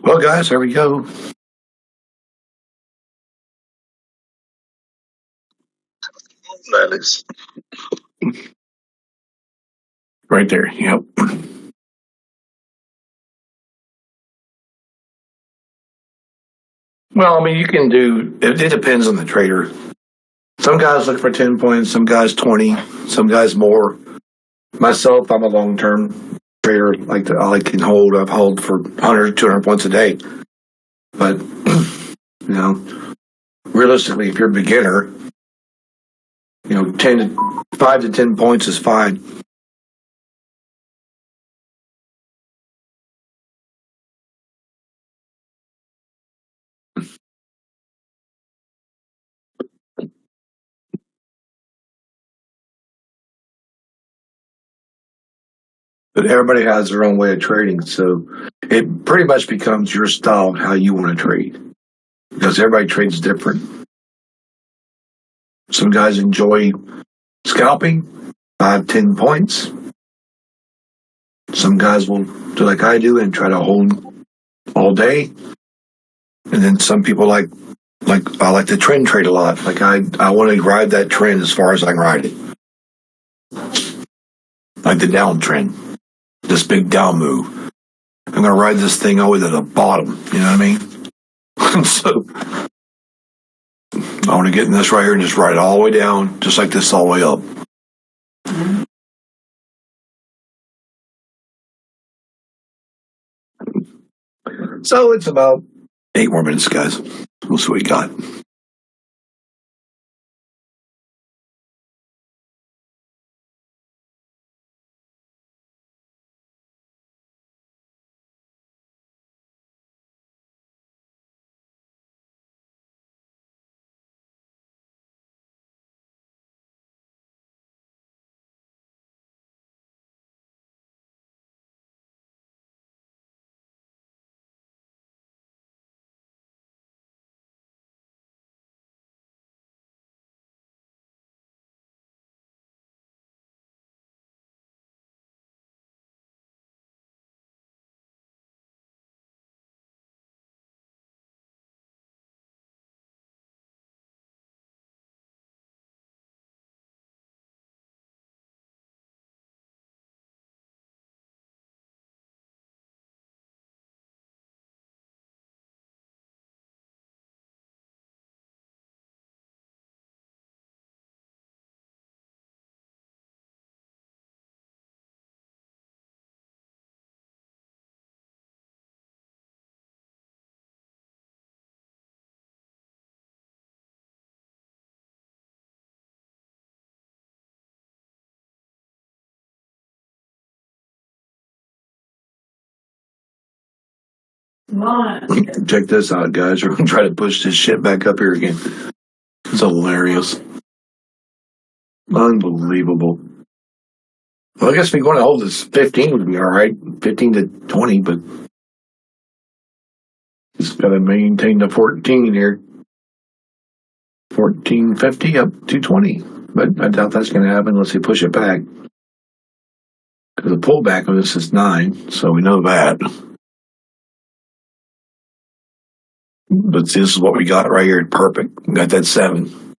S3: Well, guys, here we go.
S2: That is.
S3: Right there. Yep. Well, I mean, you can do it depends on the trader. Some guys look for 10 points, some guys 20, some guys more. Myself, I'm a long term trader. I hold for 100, 200 points a day. But You know, realistically, if you're a beginner, 5 to 10 points is fine. But everybody has their own way of trading, so it pretty much becomes your style, how you want to trade, because everybody trades different. Some guys enjoy scalping, 5, 10 points. Some guys will do like I do and try to hold all day. And then some people like I like the trend trade a lot. Like I want to ride that trend as far as I can ride it. Like the down trend. This big down move. I'm going to ride this thing all the way to the bottom. You know what I mean? So I want to get in this right here and just ride it all the way down, just like this all the way up. So it's about 8 more minutes, guys. We'll see what we got. Check this out, guys. We're going to try to push this shit back up here again. It's hilarious. Unbelievable. Well, I guess if we're going to hold this 15 would be all right. 15 to 20, but just got to maintain the 14 here. 1450 up to 20. But I doubt that's going to happen unless they push it back. Because the pullback on this is 9, so we know that. But see, this is what we got right here. Perfect. We got that 7.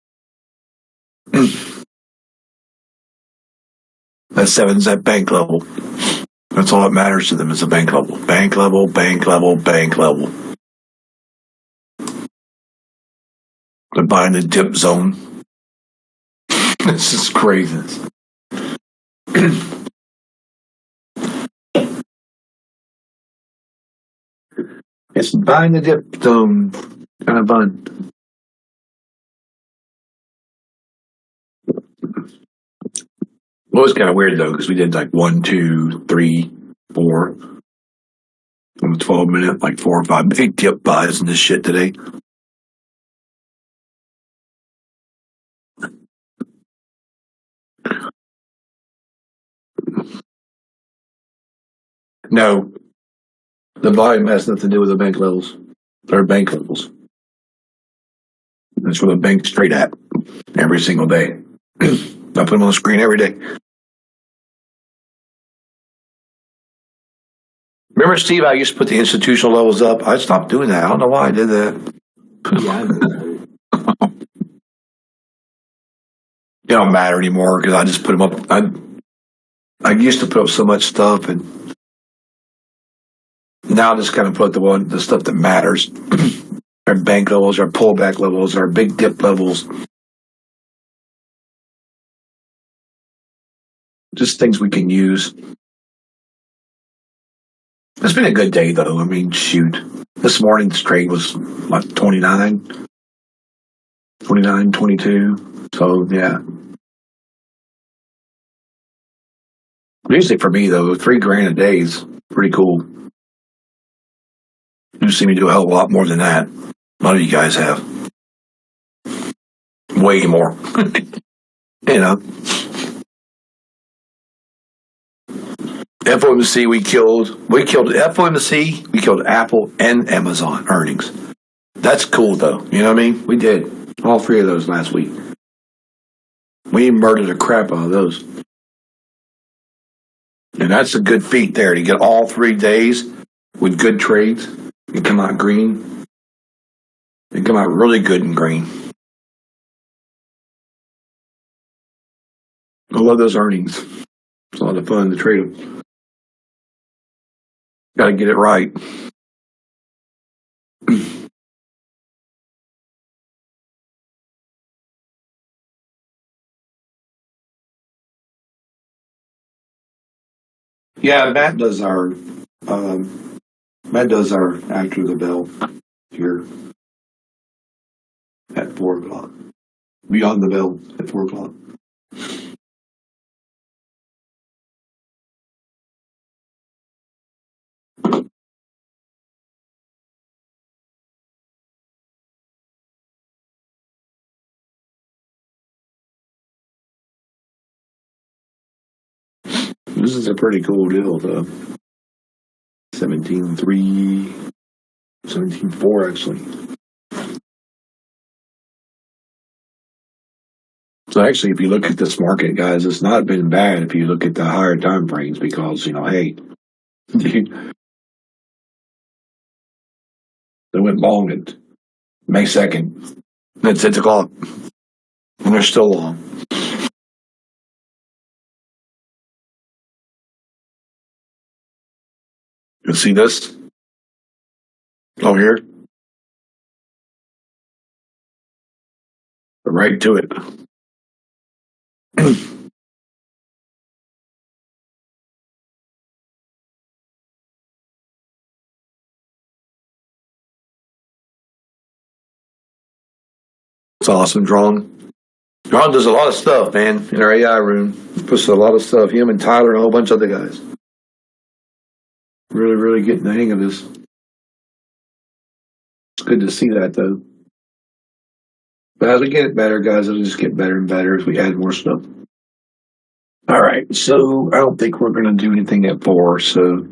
S3: That 7's that bank level. That's all that matters to them is a bank level. Bank level, bank level, bank level. They're buying the dip zone. This is crazy. It's buying the dip zone. Kind of fun. Well, it was kind of weird though, because we did like 1, 2, 3, 4 on the 12-minute, like 4 or 5 big dip buys and this shit today. No, the volume has nothing to do with the bank levels. Or bank levels. That's where the bank's straight at every single day. I put them on the screen every day. Remember, Steve, I used to put the institutional levels up? I stopped doing that. I don't know why I did that. It don't matter anymore because I just put them up. I used to put up so much stuff, and now I just kind of put the stuff that matters. Our bank levels, our pullback levels, our big dip levels. Just things we can use. It's been a good day, though. I mean, shoot. This morning's trade was, like, 29, 22. So, yeah. Usually for me, though, $3,000 a day is pretty cool. You see me do a hell of a lot more than that. A lot of you guys have. Way more. You know. FOMC, we killed FOMC, we killed Apple and Amazon earnings. That's cool, though. You know what I mean? We did all three of those last week. We murdered the crap out of those. And that's a good feat there, to get all 3 days with good trades and come out green. And come out really good and green. I love those earnings. It's a lot of fun to trade them. Got to get it right. Yeah, Matt does our after the bell here at 4:00. Beyond the bell at 4:00. This is a pretty cool deal, though. 17.3, 17.4 actually. So actually, if you look at this market, guys, it's not been bad if you look at the higher time frames, because, you know, hey, they went long at May 2nd. At 6 o'clock. And they're still long. You see this? Oh, here? Right to it. It's awesome, Drawn. Drawn does a lot of stuff, man, in our AI room. He puts a lot of stuff. Him and Tyler and a whole bunch of other guys. Really, really getting the hang of this. It's good to see that, though. But as we get better, guys, it'll just get better and better as we add more stuff. All right, so I don't think we're going to do anything at 4, so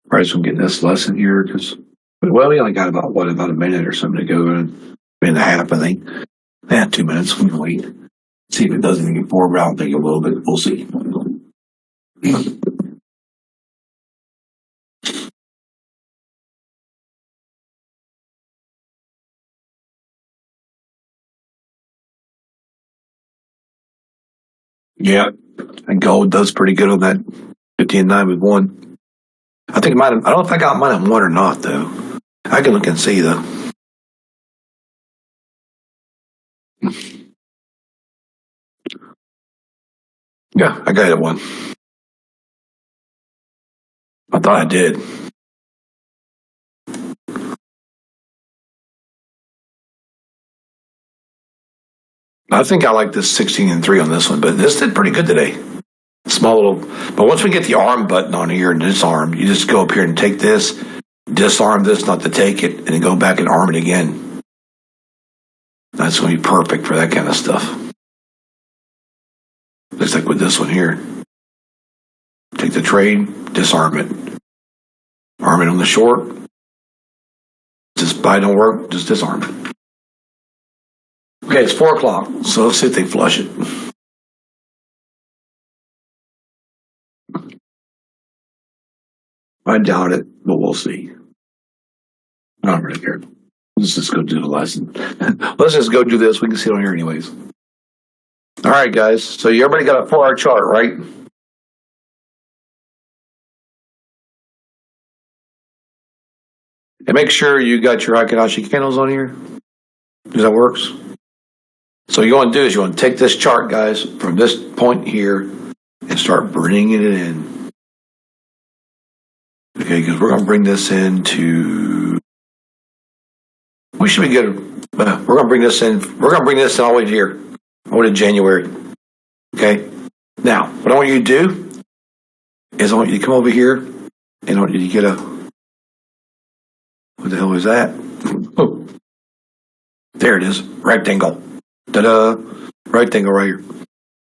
S3: probably just going to get this lesson here, because, well, we only got about a minute or something to go, and a half, I think. Yeah, 2 minutes. We can wait. See if it does anything at 4, but I don't think it will, but we'll see. Yeah, and gold does pretty good on that 15.9 with 1. I think I don't know if I got mine at 1 or not, though. I can look and see, though. Yeah, I got it at 1. I thought I did. I think I like this 16.3 on this one, but this did pretty good today. Small little, but once we get the arm button on here and disarm, you just go up here and take this, disarm this, not to take it, and then go back and arm it again. That's going to be perfect for that kind of stuff. Looks like with this one here. Take the trade, disarm it. Arm it on the short. Just buy don't work, just disarm it. Okay, it's 4 o'clock, so let's see if they flush it. I doubt it, but we'll see. I don't really care. Let's just go do the lesson. Let's just go do this. We can see it on here anyways. All right, guys. So everybody got a 4-hour chart, right? And make sure you got your Heikin-Ashi candles on here. Does that works? So what you want to do is you want to take this chart, guys, from this point here and start bringing it in. Okay, because we're going to bring this into. We should be good. We're going to bring this in. We're going to bring this all the way to here, all the way to January. Okay. Now, what I want you to do is I want you to come over here and I want you to get a. What the hell is that? Oh, there it is. Rectangle. Ta-da! Rectangle right here.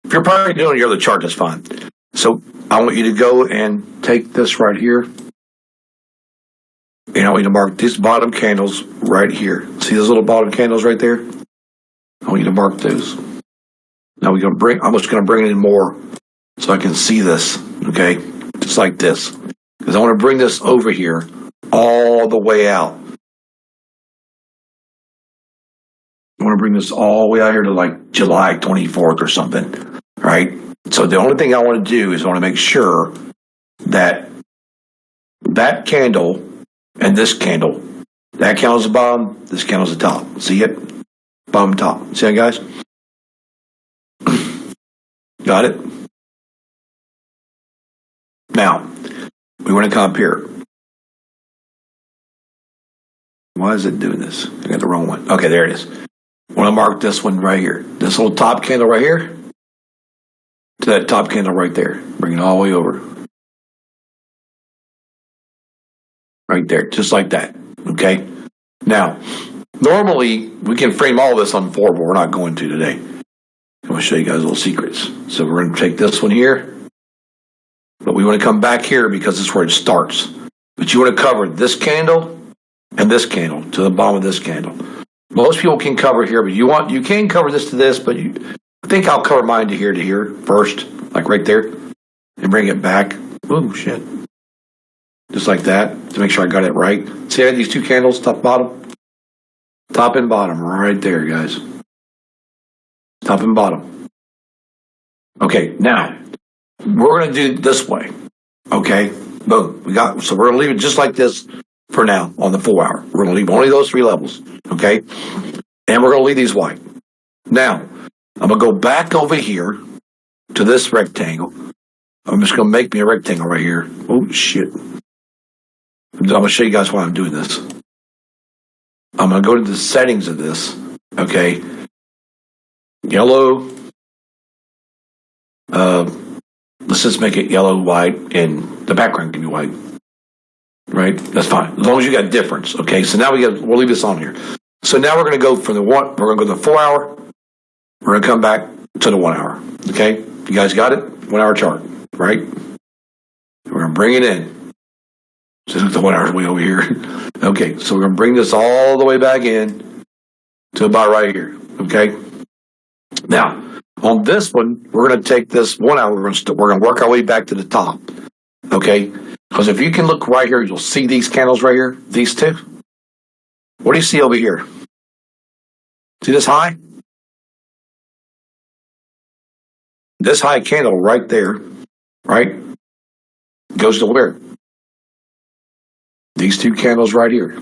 S3: If you're probably doing your other chart, that's fine. So I want you to go and take this right here. And I want you to mark these bottom candles right here. See those little bottom candles right there? I want you to mark those. Now we're going to bring, I'm just going to bring it in more so I can see this, okay? Just like this. Because I want to bring this over here all the way out. I want to bring this all the way out here to like July 24th or something, right? So the only thing I want to do is I want to make sure that that candle and this candle, that candle's the bottom, this candle's the top. See it? Bottom, top. See that, guys? Got it? Now, we want to come up here. Why is it doing this? I got the wrong one. Okay, there it is. I want to mark this one right here. This little top candle right here to that top candle right there. Bring it all the way over. Right there, just like that. Okay? Now, normally we can frame all this on 4, but we're not going to today. I'm going to show you guys little secrets. So we're going to take this one here, but we want to come back here because this is where it starts. But you want to cover this candle and this candle to the bottom of this candle. Most people can cover here, but you can cover this to this, but I think I'll cover mine to here first, like right there, and bring it back. Oh, shit. Just like that, to make sure I got it right. See, I had these two candles, top, bottom. Top and bottom, right there, guys. Top and bottom. Okay, now, we're going to do it this way. Okay, boom. So we're going to leave it just like this for now on the 4 hour. We're going to leave only those 3 levels. Okay, and we're going to leave these white. Now, I'm going to go back over here to this rectangle. I'm just going to make me a rectangle right here. Oh, shit. I'm going to show you guys why I'm doing this. I'm going to go to the settings of this. Okay. Yellow. Let's just make it yellow, white, and the background can be white. Right? That's fine. As long as you got difference. Okay. So now we'll leave this on here. So now we're going to go from we're going to go to the 4 hour. We're going to come back to the 1 hour. Okay. You guys got it? 1 hour chart. Right? We're going to bring it in. So the 1 hour's way over here. Okay, so we're going to bring this all the way back in to about right here. Okay. Now, on this one, we're going to take this 1 hour. We're going to work our way back to the top. Okay, because if you can look right here, you'll see these candles right here. These two. What do you see over here? See this high? This high candle right there, right, goes to where? These two candles right here.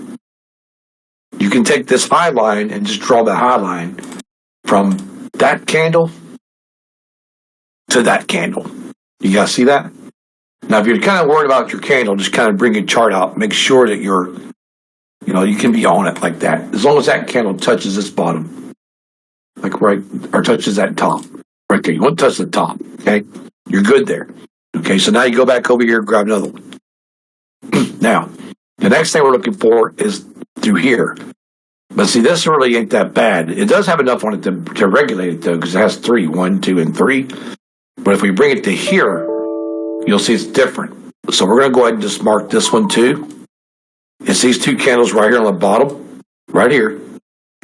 S3: You can take this high line and just draw the high line from that candle to that candle. You guys see that? Now, if you're kind of worried about your candle, just kind of bring your chart out. Make sure that you can be on it like that. As long as that candle touches this bottom, like right, or touches that top. Right there. You want to touch the top, okay? You're good there. Okay, so now you go back over here and grab another one. Now, the next thing we're looking for is through here. But see, this really ain't that bad. It does have enough on it to regulate it, though, because it has 3, 1, 2, and 3. But if we bring it to here, you'll see it's different. So we're going to go ahead and just mark this one, too. It's these two candles right here on the bottom, right here.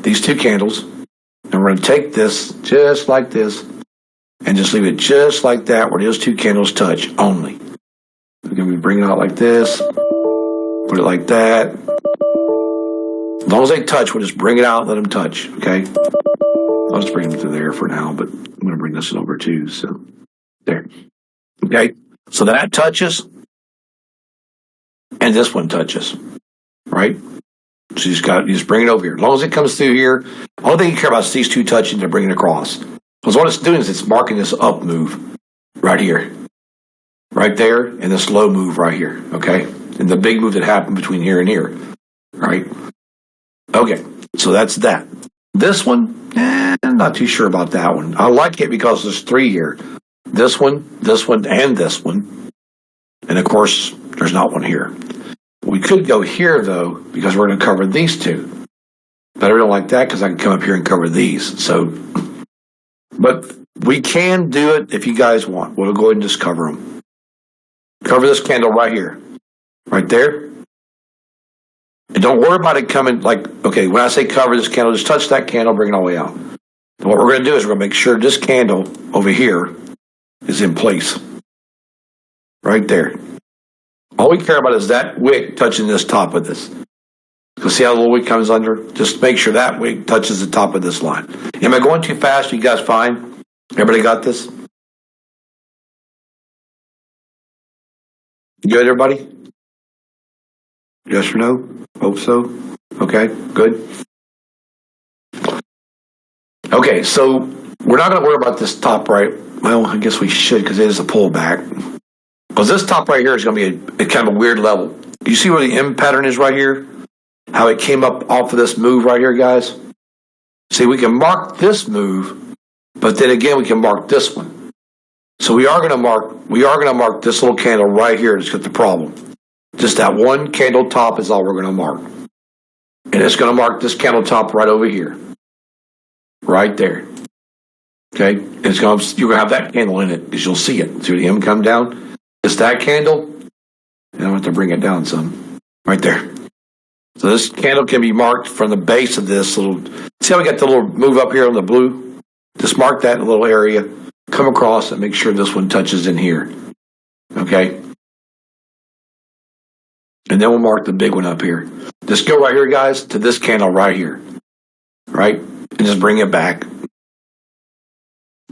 S3: These two candles. And we're going to take this just like this and just leave it just like that where those two candles touch only. We're going to bring it out like this. Put it like that. As long as they touch, we'll just bring it out and let them touch, okay? I'll just bring them through there for now, but I'm going to bring this over too, so there. Okay, so that touches, and this one touches, right? So you just bring it over here. As long as it comes through here, the only thing you care about is these two touching to bring it across. Because what it's doing is it's marking this up move right here. Right there, and this low move right here, okay? and the big move that happened between here and here, right? Okay, so that's that. This one, I'm not too sure about that one. I like it because there's 3 here. This one, and this one. And of course, there's not one here. We could go here though, because we're going to cover these two. But I don't like that because I can come up here and cover these. So, but we can do it if you guys want. We'll go ahead and just cover them. Cover this candle right here. Right there. And don't worry about it coming okay, when I say cover this candle, just touch that candle, bring it all the way out. And what we're going to do is we're going to make sure this candle over here is in place. Right there. All we care about is that wick touching this top of this. So see how the little wick comes under? Just make sure that wick touches the top of this line. Am I going too fast? You guys fine? Everybody got this? Good, everybody? Yes or no? Hope so. Okay, good. Okay, so we're not going to worry about this top right. Well, I guess we should because it is a pullback. Because this top right here is going to be a kind of a weird level. You see where the M pattern is right here? How it came up off of this move right here, guys? See, we can mark this move, but then again, we can mark this one. So we are going to mark this little candle right here. That's got the problem. Just that one candle top is all we're going to mark. And it's going to mark this candle top right over here. Right there. Okay? And you're going to have that candle in it because you'll see it. See the M come down? It's that candle. And I have to bring it down some. Right there. So this candle can be marked from the base of this little. See how we got the little move up here on the blue? Just mark that little area. Come across and make sure this one touches in here. Okay? And then we'll mark the big one up here. Just go right here, guys, to this candle right here. Right? And just bring it back.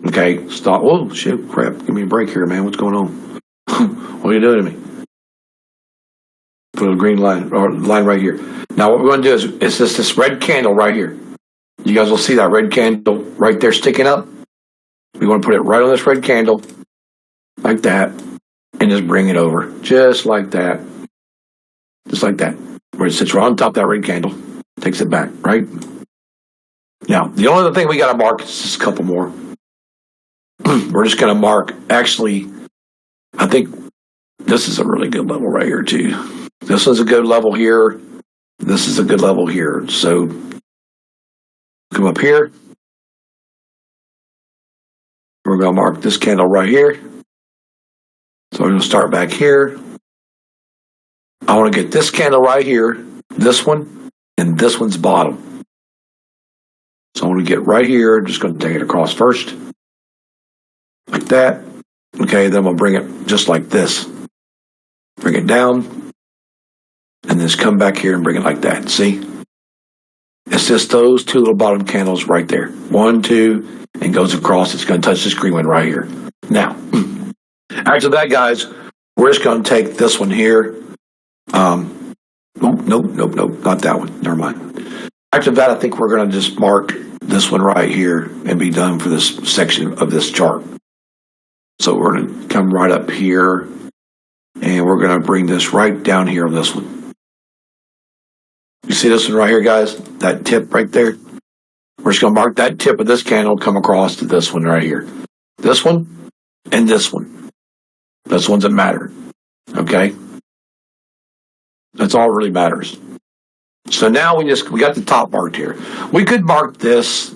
S3: Okay, stop. Oh, shit, crap. Give me a break here, man. What's going on? What are you doing to me? Put a green line, or line right here. Now, what we're going to do is, it's just this red candle right here. You guys will see that red candle right there sticking up. We want to put it right on this red candle, like that, and just bring it over. Just like that. Just like that. Where it sits right on top of that red candle. Takes it back, right? Now, the only other thing we got to mark is just a couple more. We're just going to mark, actually, I think this is a really good level right here, too. This is a good level here. This is a good level here. So, come up here. We're going to mark this candle right here. So, we're going to start back here. I want to get this candle right here, this one, and this one's bottom. So I want to get right here. Just going to take it across first. Like that. Okay, then we'll bring it just like this. Bring it down. And then just come back here and bring it like that. See? It's just those two little bottom candles right there. 1, 2, and goes across. It's going to touch this green one right here. Now, after that, guys, we're just going to take this one here. Nope, not that one. Never mind. After that, I think we're going to just mark this one right here and be done for this section of this chart. So we're going to come right up here, and we're going to bring this right down here on this one. You see this one right here, guys? That tip right there? We're just going to mark that tip of this candle, come across to this one right here. This one and this one. That's the ones that matter. Okay? That's all that really matters. So now we got the top marked here. We could mark this,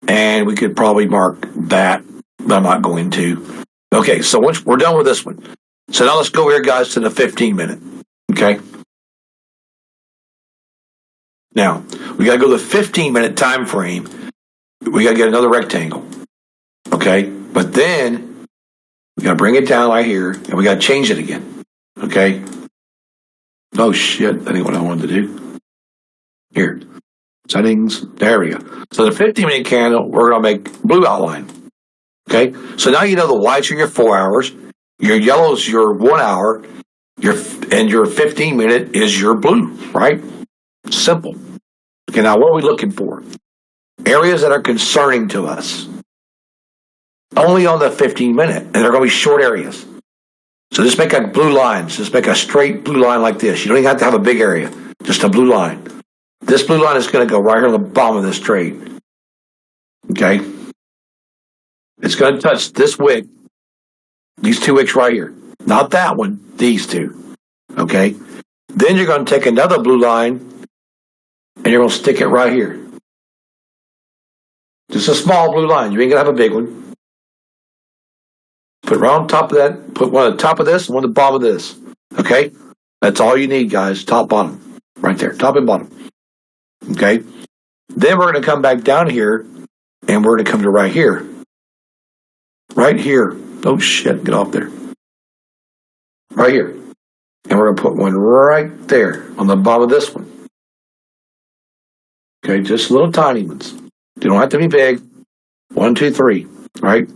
S3: and we could probably mark that, but I'm not going to. Okay, so once we're done with this one. So now let's go here, guys, to the 15-minute. Okay? Now, we got to go to the 15-minute time frame. We got to get another rectangle. Okay? But then, we got to bring it down right here, and we got to change it again. Okay? Oh, shit. That ain't what I wanted to do. Here. Settings. There we go. So the 15-minute candle, we're going to make blue outline. Okay? So now you know the whites are your 4 hours. Your yellow is your 1 hour. And your 15-minute is your blue, right? Simple. Okay, now what are we looking for? Areas that are concerning to us. Only on the 15-minute. And they're going to be short areas. So just make a blue line. Just make a straight blue line like this. You don't even have to have a big area. Just a blue line. This blue line is going to go right here on the bottom of this trade. Okay? It's going to touch this wick. These two wicks right here. Not that one. These two. Okay? Then you're going to take another blue line and you're going to stick it right here. Just a small blue line. You ain't going to have a big one. Put it right on top of that. Put one on the top of this and one on the bottom of this. Okay? That's all you need, guys. Top, bottom. Right there. Top and bottom. Okay? Then we're going to come back down here and we're going to come to right here. Right here. Oh, shit. Get off there. Right here. And we're going to put one right there on the bottom of this one. Okay? Just little tiny ones. They don't have to be big. 1, 2, 3. Right?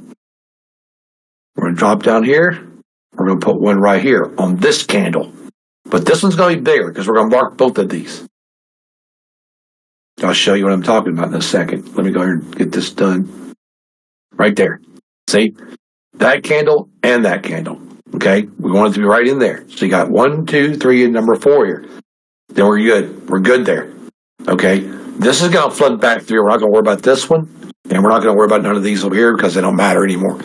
S3: We're going to drop down here. We're going to put one right here on this candle. But this one's going to be bigger because we're going to mark both of these. I'll show you what I'm talking about in a second. Let me go here and get this done. Right there. See? That candle and that candle. Okay? We want it to be right in there. So you got 1, 2, 3, and number 4 here. Then we're good. We're good there. Okay? This is going to flood back through. We're not going to worry about this one. And we're not going to worry about none of these over here because they don't matter anymore.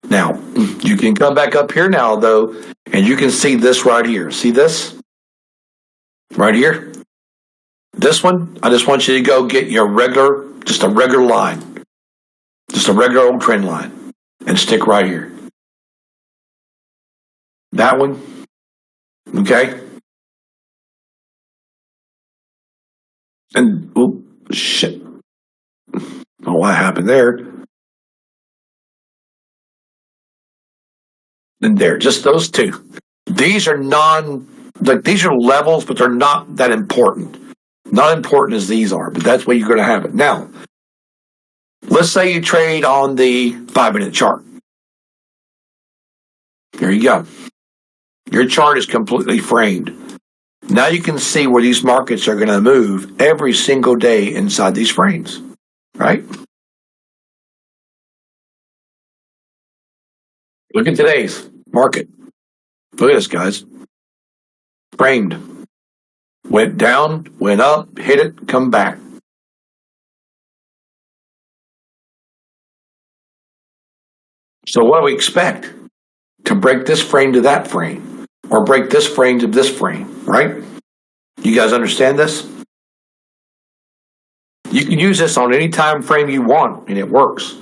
S3: Now, you can come back up here now, though, and you can see this right here. See this? Right here? This one, I just want you to go get your regular, just a regular line. Just a regular old trend line. And stick right here. That one. Okay? And, oh, shit. Oh, what happened there? And there, just those two. These are these are levels, but they're not that important. Not important as these are, but that's where you're going to have it. Now, let's say you trade on the 5-minute chart. There you go. Your chart is completely framed. Now you can see where these markets are going to move every single day inside these frames, right? Look at today's market. Look at this, guys. Framed. Went down, went up, hit it, come back. So what do we expect? To break this frame to that frame. Or break this frame to this frame, right? You guys understand this? You can use this on any time frame you want, and it works.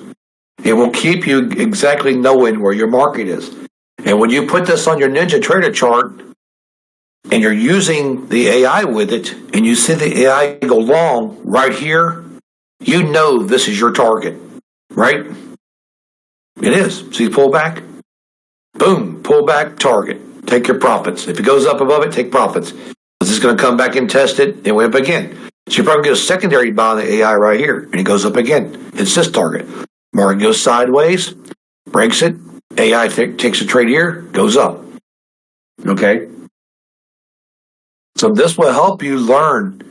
S3: It will keep you exactly knowing where your market is. And when you put this on your Ninja Trader chart, and you're using the AI with it, and you see the AI go long right here, you know this is your target, right? It is. See, pull back. Boom, pull back, target. Take your profits. If it goes up above it, take profits. This is going to come back and test it, and went up again. So you're probably going to get a secondary buy on the AI right here, and it goes up again. It's this target. Market goes sideways, breaks it, AI takes a trade here, goes up. Okay? So this will help you learn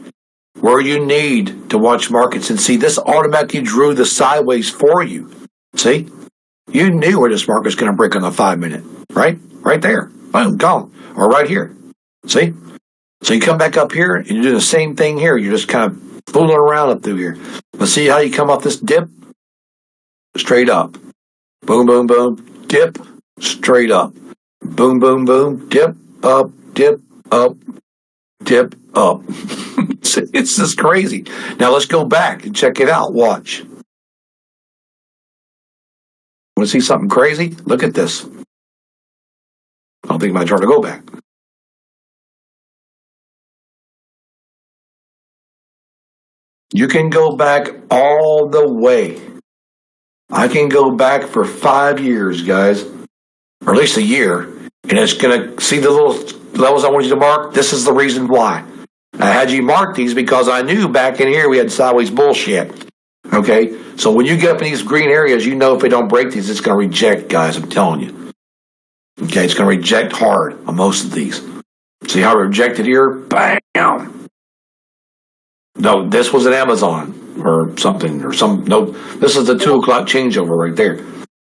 S3: where you need to watch markets. And see, this automatically drew the sideways for you. See? You knew where this market's going to break on the 5-minute, right? Right there. Boom, gone. Or right here. See? So you come back up here and you do the same thing here. You're just kind of fooling around up through here. But see how you come off this dip? Straight up. Boom, boom, boom. Dip. Straight up. Boom, boom, boom. Dip. Up. Dip. Up. Dip. Up. It's just crazy. Now let's go back and check it out. Watch. Want to see something crazy? Look at this. I don't think my chart to go back. You can go back all the way. I can go back for 5 years, guys, or at least a year, and it's going to see the little levels I want you to mark. This is the reason why. I had you mark these because I knew back in here we had sideways bullshit. Okay? So when you get up in these green areas, you know if we don't break these, it's going to reject, guys. I'm telling you. Okay? It's going to reject hard on most of these. See how it rejected here? Bam! No, this was an Amazon or something or some. No, this is the 2 o'clock changeover right there.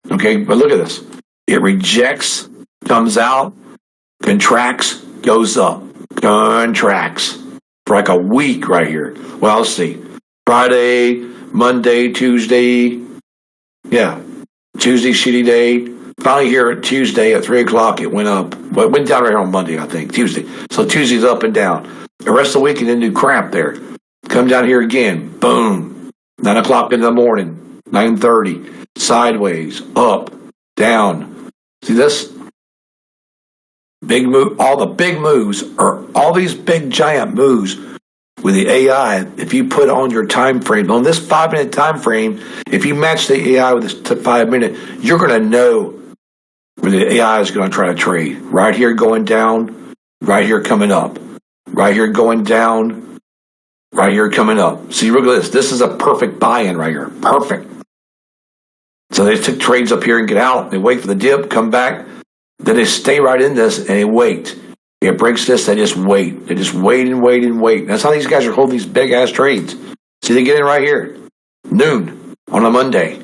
S3: Okay? But look at this. It rejects, comes out, Contracts, goes up. Contracts. For like a week right here. Well, let's see. Friday, Monday, Tuesday. Yeah. Tuesday, shitty day. Finally here at Tuesday at 3 o'clock, it went up. Well, it went down right on Monday, I think. Tuesday. So Tuesday's up and down. The rest of the week, it didn't do crap there. Come down here again. Boom. 9 o'clock in the morning. 9:30. Sideways. Up. Down. See this? Big move. All the big moves are all these big giant moves with the AI. If you put on your time frame, on this 5-minute time frame, if you match the AI with this 5 minute, you're going to know where the AI is going to try to trade. Right here going down, right here coming up, right here going down, right here coming up. See, look at this. This is a perfect buy-in right here. Perfect. So they took trades up here and get out. They wait for the dip, come back. Then they stay right in this and they wait. It breaks this, they just wait. They just wait and wait and wait. That's how these guys are holding these big ass trades. See, they get in right here. Noon on a Monday.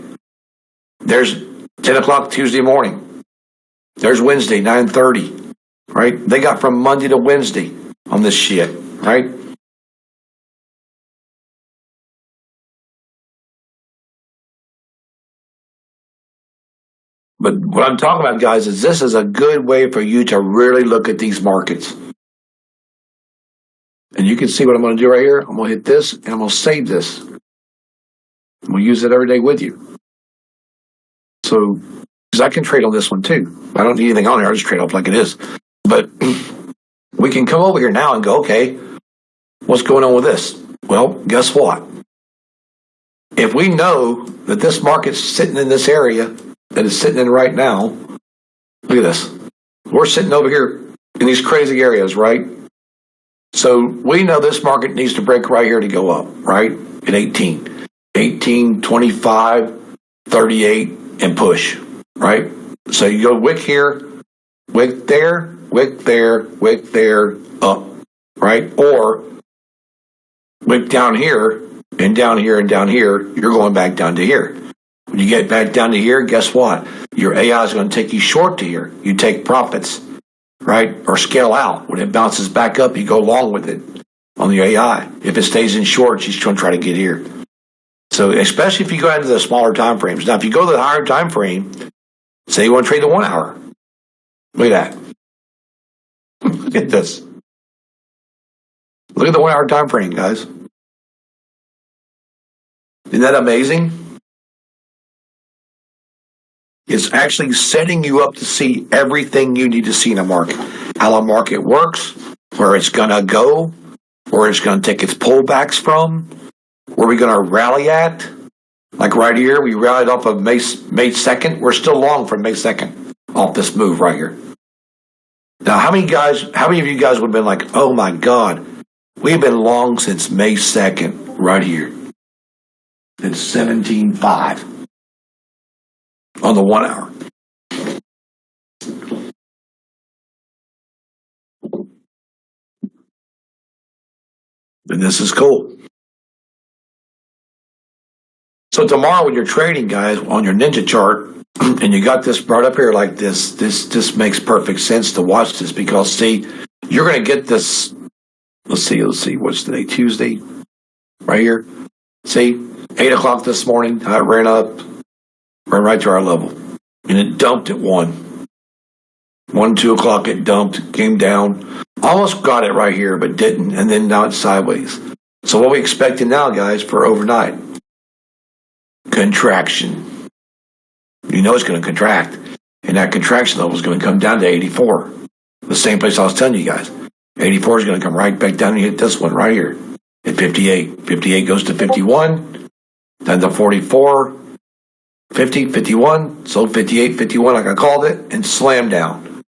S3: There's 10 o'clock Tuesday morning. There's Wednesday, 9:30. Right? They got from Monday to Wednesday on this shit. Right? But what I'm talking about, guys, is this is a good way for you to really look at these markets. And you can see what I'm going to do right here. I'm going to hit this, and I'm going to save this. We'll use it every day with you. So, because I can trade on this one too. I don't need anything on here. I just trade off like it is. But we can come over here now and go, okay, what's going on with this? Well, guess what? If we know that this market's sitting in this area that it's sitting in right now, look at this. We're sitting over here in these crazy areas, right? So we know this market needs to break right here to go up, right? At 18. 18, 25, 38, and push, right? So you go wick here, wick there, wick there, wick there, up, right? Or wick down here, and down here, and down here, you're going back down to here. When you get back down to here, guess what? Your AI is going to take you short to here. You take profits, right? Or scale out. When it bounces back up, you go long with it on the AI. If it stays in short, she's going to try to get here. So especially if you go into the smaller time frames. Now, if you go to the higher time frame, say you want to trade the 1 hour. Look at that. Look at this. Look at the 1 hour time frame, guys. Isn't that amazing? It's actually setting you up to see everything you need to see in a market. How a market works, where it's going to go, where it's going to take its pullbacks from, where we're going to rally at. Like right here, we rallied off of May 2nd. We're still long from May 2nd off this move right here. Now, how many of you guys would have been like, oh my God, we've been long since May 2nd right here. It's 17.5. On the 1 hour. And this is cool. So tomorrow when you're trading, guys, on your ninja chart, and you got this brought up here like this makes perfect sense to watch this because, see, you're going to get this. Let's see, what's today? Tuesday? Right here. See, 8 o'clock this morning, I ran up. Ran right to our level. And it dumped at 1. 1, 2 o'clock it dumped, came down. Almost got it right here, but didn't. And then now it's sideways. So what are we expecting now, guys, for overnight? Contraction. You know it's going to contract. And that contraction level is going to come down to 84. The same place I was telling you guys. 84 is going to come right back down and hit this one right here at 58. 58 goes to 51. Then to 44. 50, 51, sold 58, 51 like I called it, and slammed down.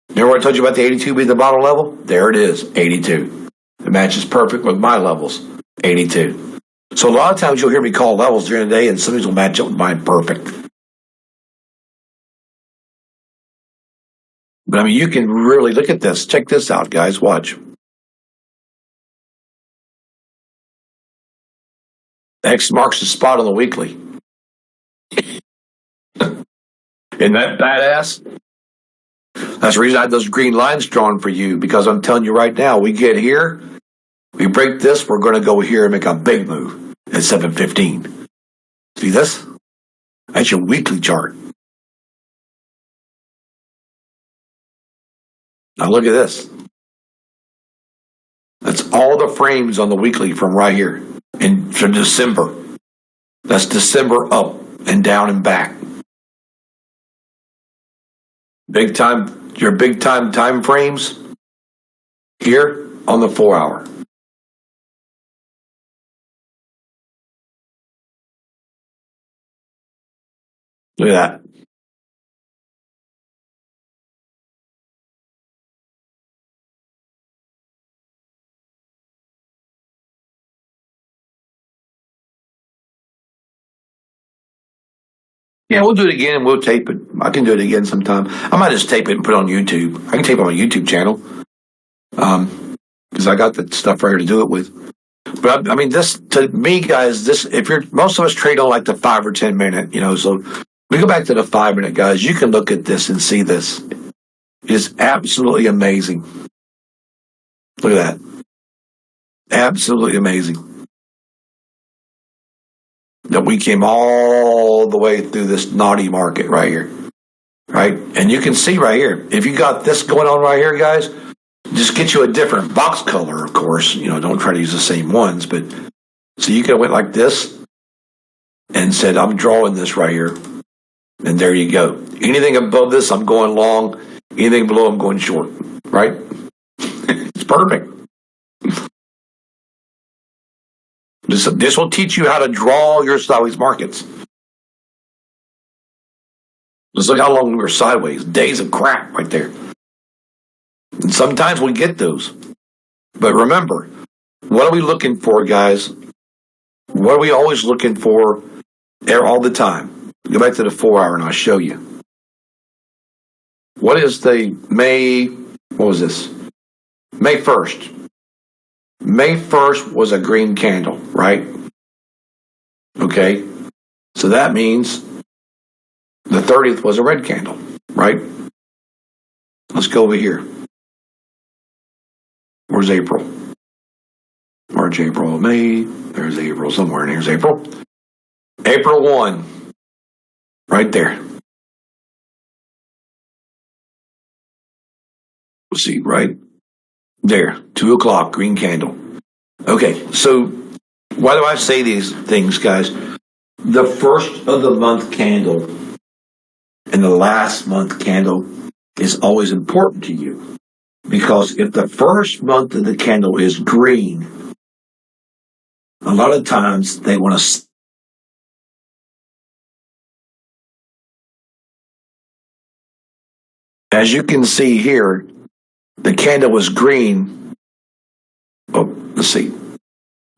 S3: Remember what I told you about the 82 being the bottom level? There it is, 82. It matches perfect with my levels, 82. So a lot of times you'll hear me call levels during the day, and some of these will match up with mine perfect. But I mean, you can really look at this. Check this out, guys. Watch. X marks the spot on the weekly. Isn't that badass? That's the reason I had those green lines drawn for you, because I'm telling you right now, we get here, we break this, we're going to go here and make a big move at 7:15. See this? That's your weekly chart. Now look at this. That's all the frames on the weekly from right here in from December. That's December up and down and back. Big time, your big time frames here on the 4 hour. Look at that. Yeah, we'll do it again and we'll tape it. I can do it again sometime. I might just tape it and put it on YouTube. I can tape it on my YouTube channel. Because I got the stuff right here to do it with. But I mean, this, to me, guys, this, if you're, most of us trade on like the 5 or 10 minute, so we go back to the 5 minute, guys. You can look at this and see this. It's absolutely amazing. Look at that. Absolutely amazing. That we came all the way through this naughty market right here. Right? And you can see right here, if you got this going on right here, guys, just get you a different box color, of course. Don't try to use the same ones. But so you could have went like this and said, I'm drawing this right here. And there you go. Anything above this, I'm going long. Anything below, I'm going short. Right? It's perfect. This will teach you how to draw your sideways markets. Just look how long we were sideways. Days of crap right there. And sometimes we get those. But remember, what are we looking for, guys? What are we always looking for all the time? Go back to the 4 hour and I'll show you. What is the what was this? May 1st. May 1st was a green candle, right? Okay. So that means the 30th was a red candle, right? Let's go over here. Where's April? March, April, May. There's April somewhere. And here's April. April 1. Right there. Let's see, right there. 2 o'clock, green candle. Okay, so why do I say these things, guys? The first of the month candle and the last month candle is always important to you. Because if the first month of the candle is green, a lot of times they want to. As you can see here, the candle was green. Oh, let's see.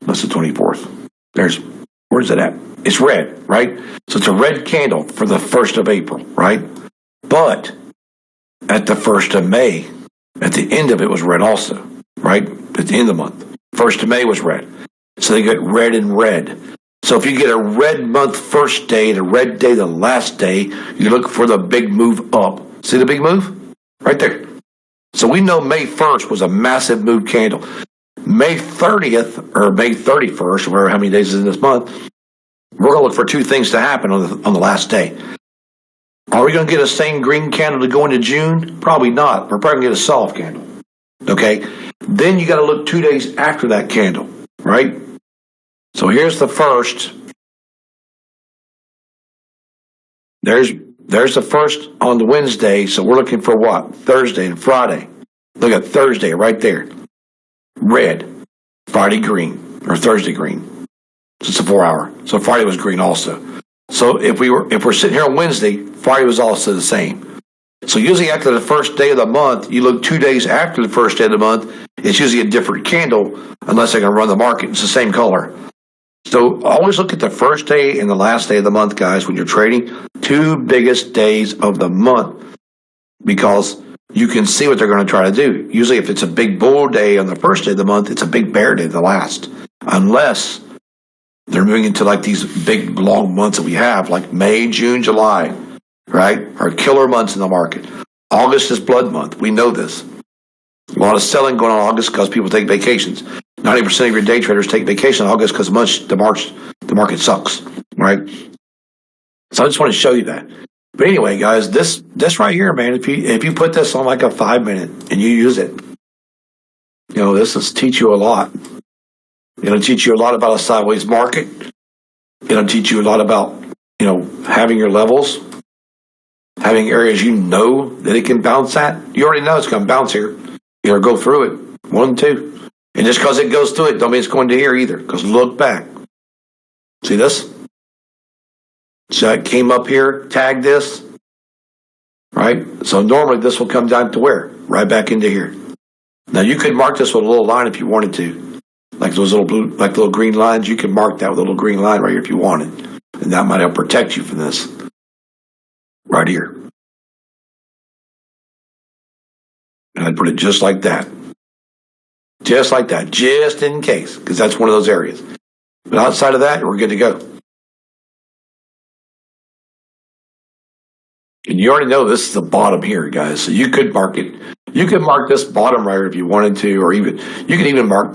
S3: That's the 24th. Where's it at? It's red, right? So it's a red candle for the 1st of April, right? But at the 1st of May, at the end of it was red also, right? At the end of the month. 1st of May was red. So they get red and red. So if you get a red month first day and a red day the last day, you look for the big move up. See the big move? Right there. So we know May 1st was a massive move candle. May 30th or May 31st, or how many days is in this month, we're going to look for two things to happen on the last day. Are we going to get a same green candle to go into June? Probably not. We're probably going to get a soft candle. Okay? Then you got to look 2 days after that candle, right? So here's the first. There's the first on the Wednesday, so we're looking for what? Thursday and Friday. Look at Thursday right there. Red. Friday green. Or Thursday green. So it's a 4 hour. So Friday was green also. So if we're sitting here on Wednesday, Friday was also the same. So usually after the first day of the month, you look 2 days after the first day of the month, it's usually a different candle, unless they're going to run the market. It's the same color. So always look at the first day and the last day of the month, guys, when you're trading. 2 biggest days of the month, because you can see what they're going to try to do. Usually if it's a big bull day on the first day of the month, it's a big bear day the last. Unless they're moving into like these big long months that we have, like May, June, July, right? Are killer months in the market. August is blood month. We know this. A lot of selling going on in August because people take vacations. 90% of your day traders take vacation in August because the market sucks, right? So I just want to show you that. But anyway, guys, this right here, man, if you put this on like a 5-minute and you use it, this will teach you a lot. It'll teach you a lot about a sideways market. It'll teach you a lot about, having your levels, having areas that it can bounce at. You already know it's going to bounce here. Go through it. 1, 2. And just because it goes through it, don't mean it's going to here either. Because look back. See this? So it came up here, tagged this, right? So normally this will come down to where? Right back into here. Now you could mark this with a little line if you wanted to. Like those little green lines, you can mark that with a little green line right here if you wanted. And that might help protect you from this. Right here. And I'd put it just like that. Just like that. Just in case. Because that's one of those areas. But outside of that, we're good to go. And you already know this is the bottom here, guys. So you could mark it. You could mark this bottom right if you wanted to, or you could even mark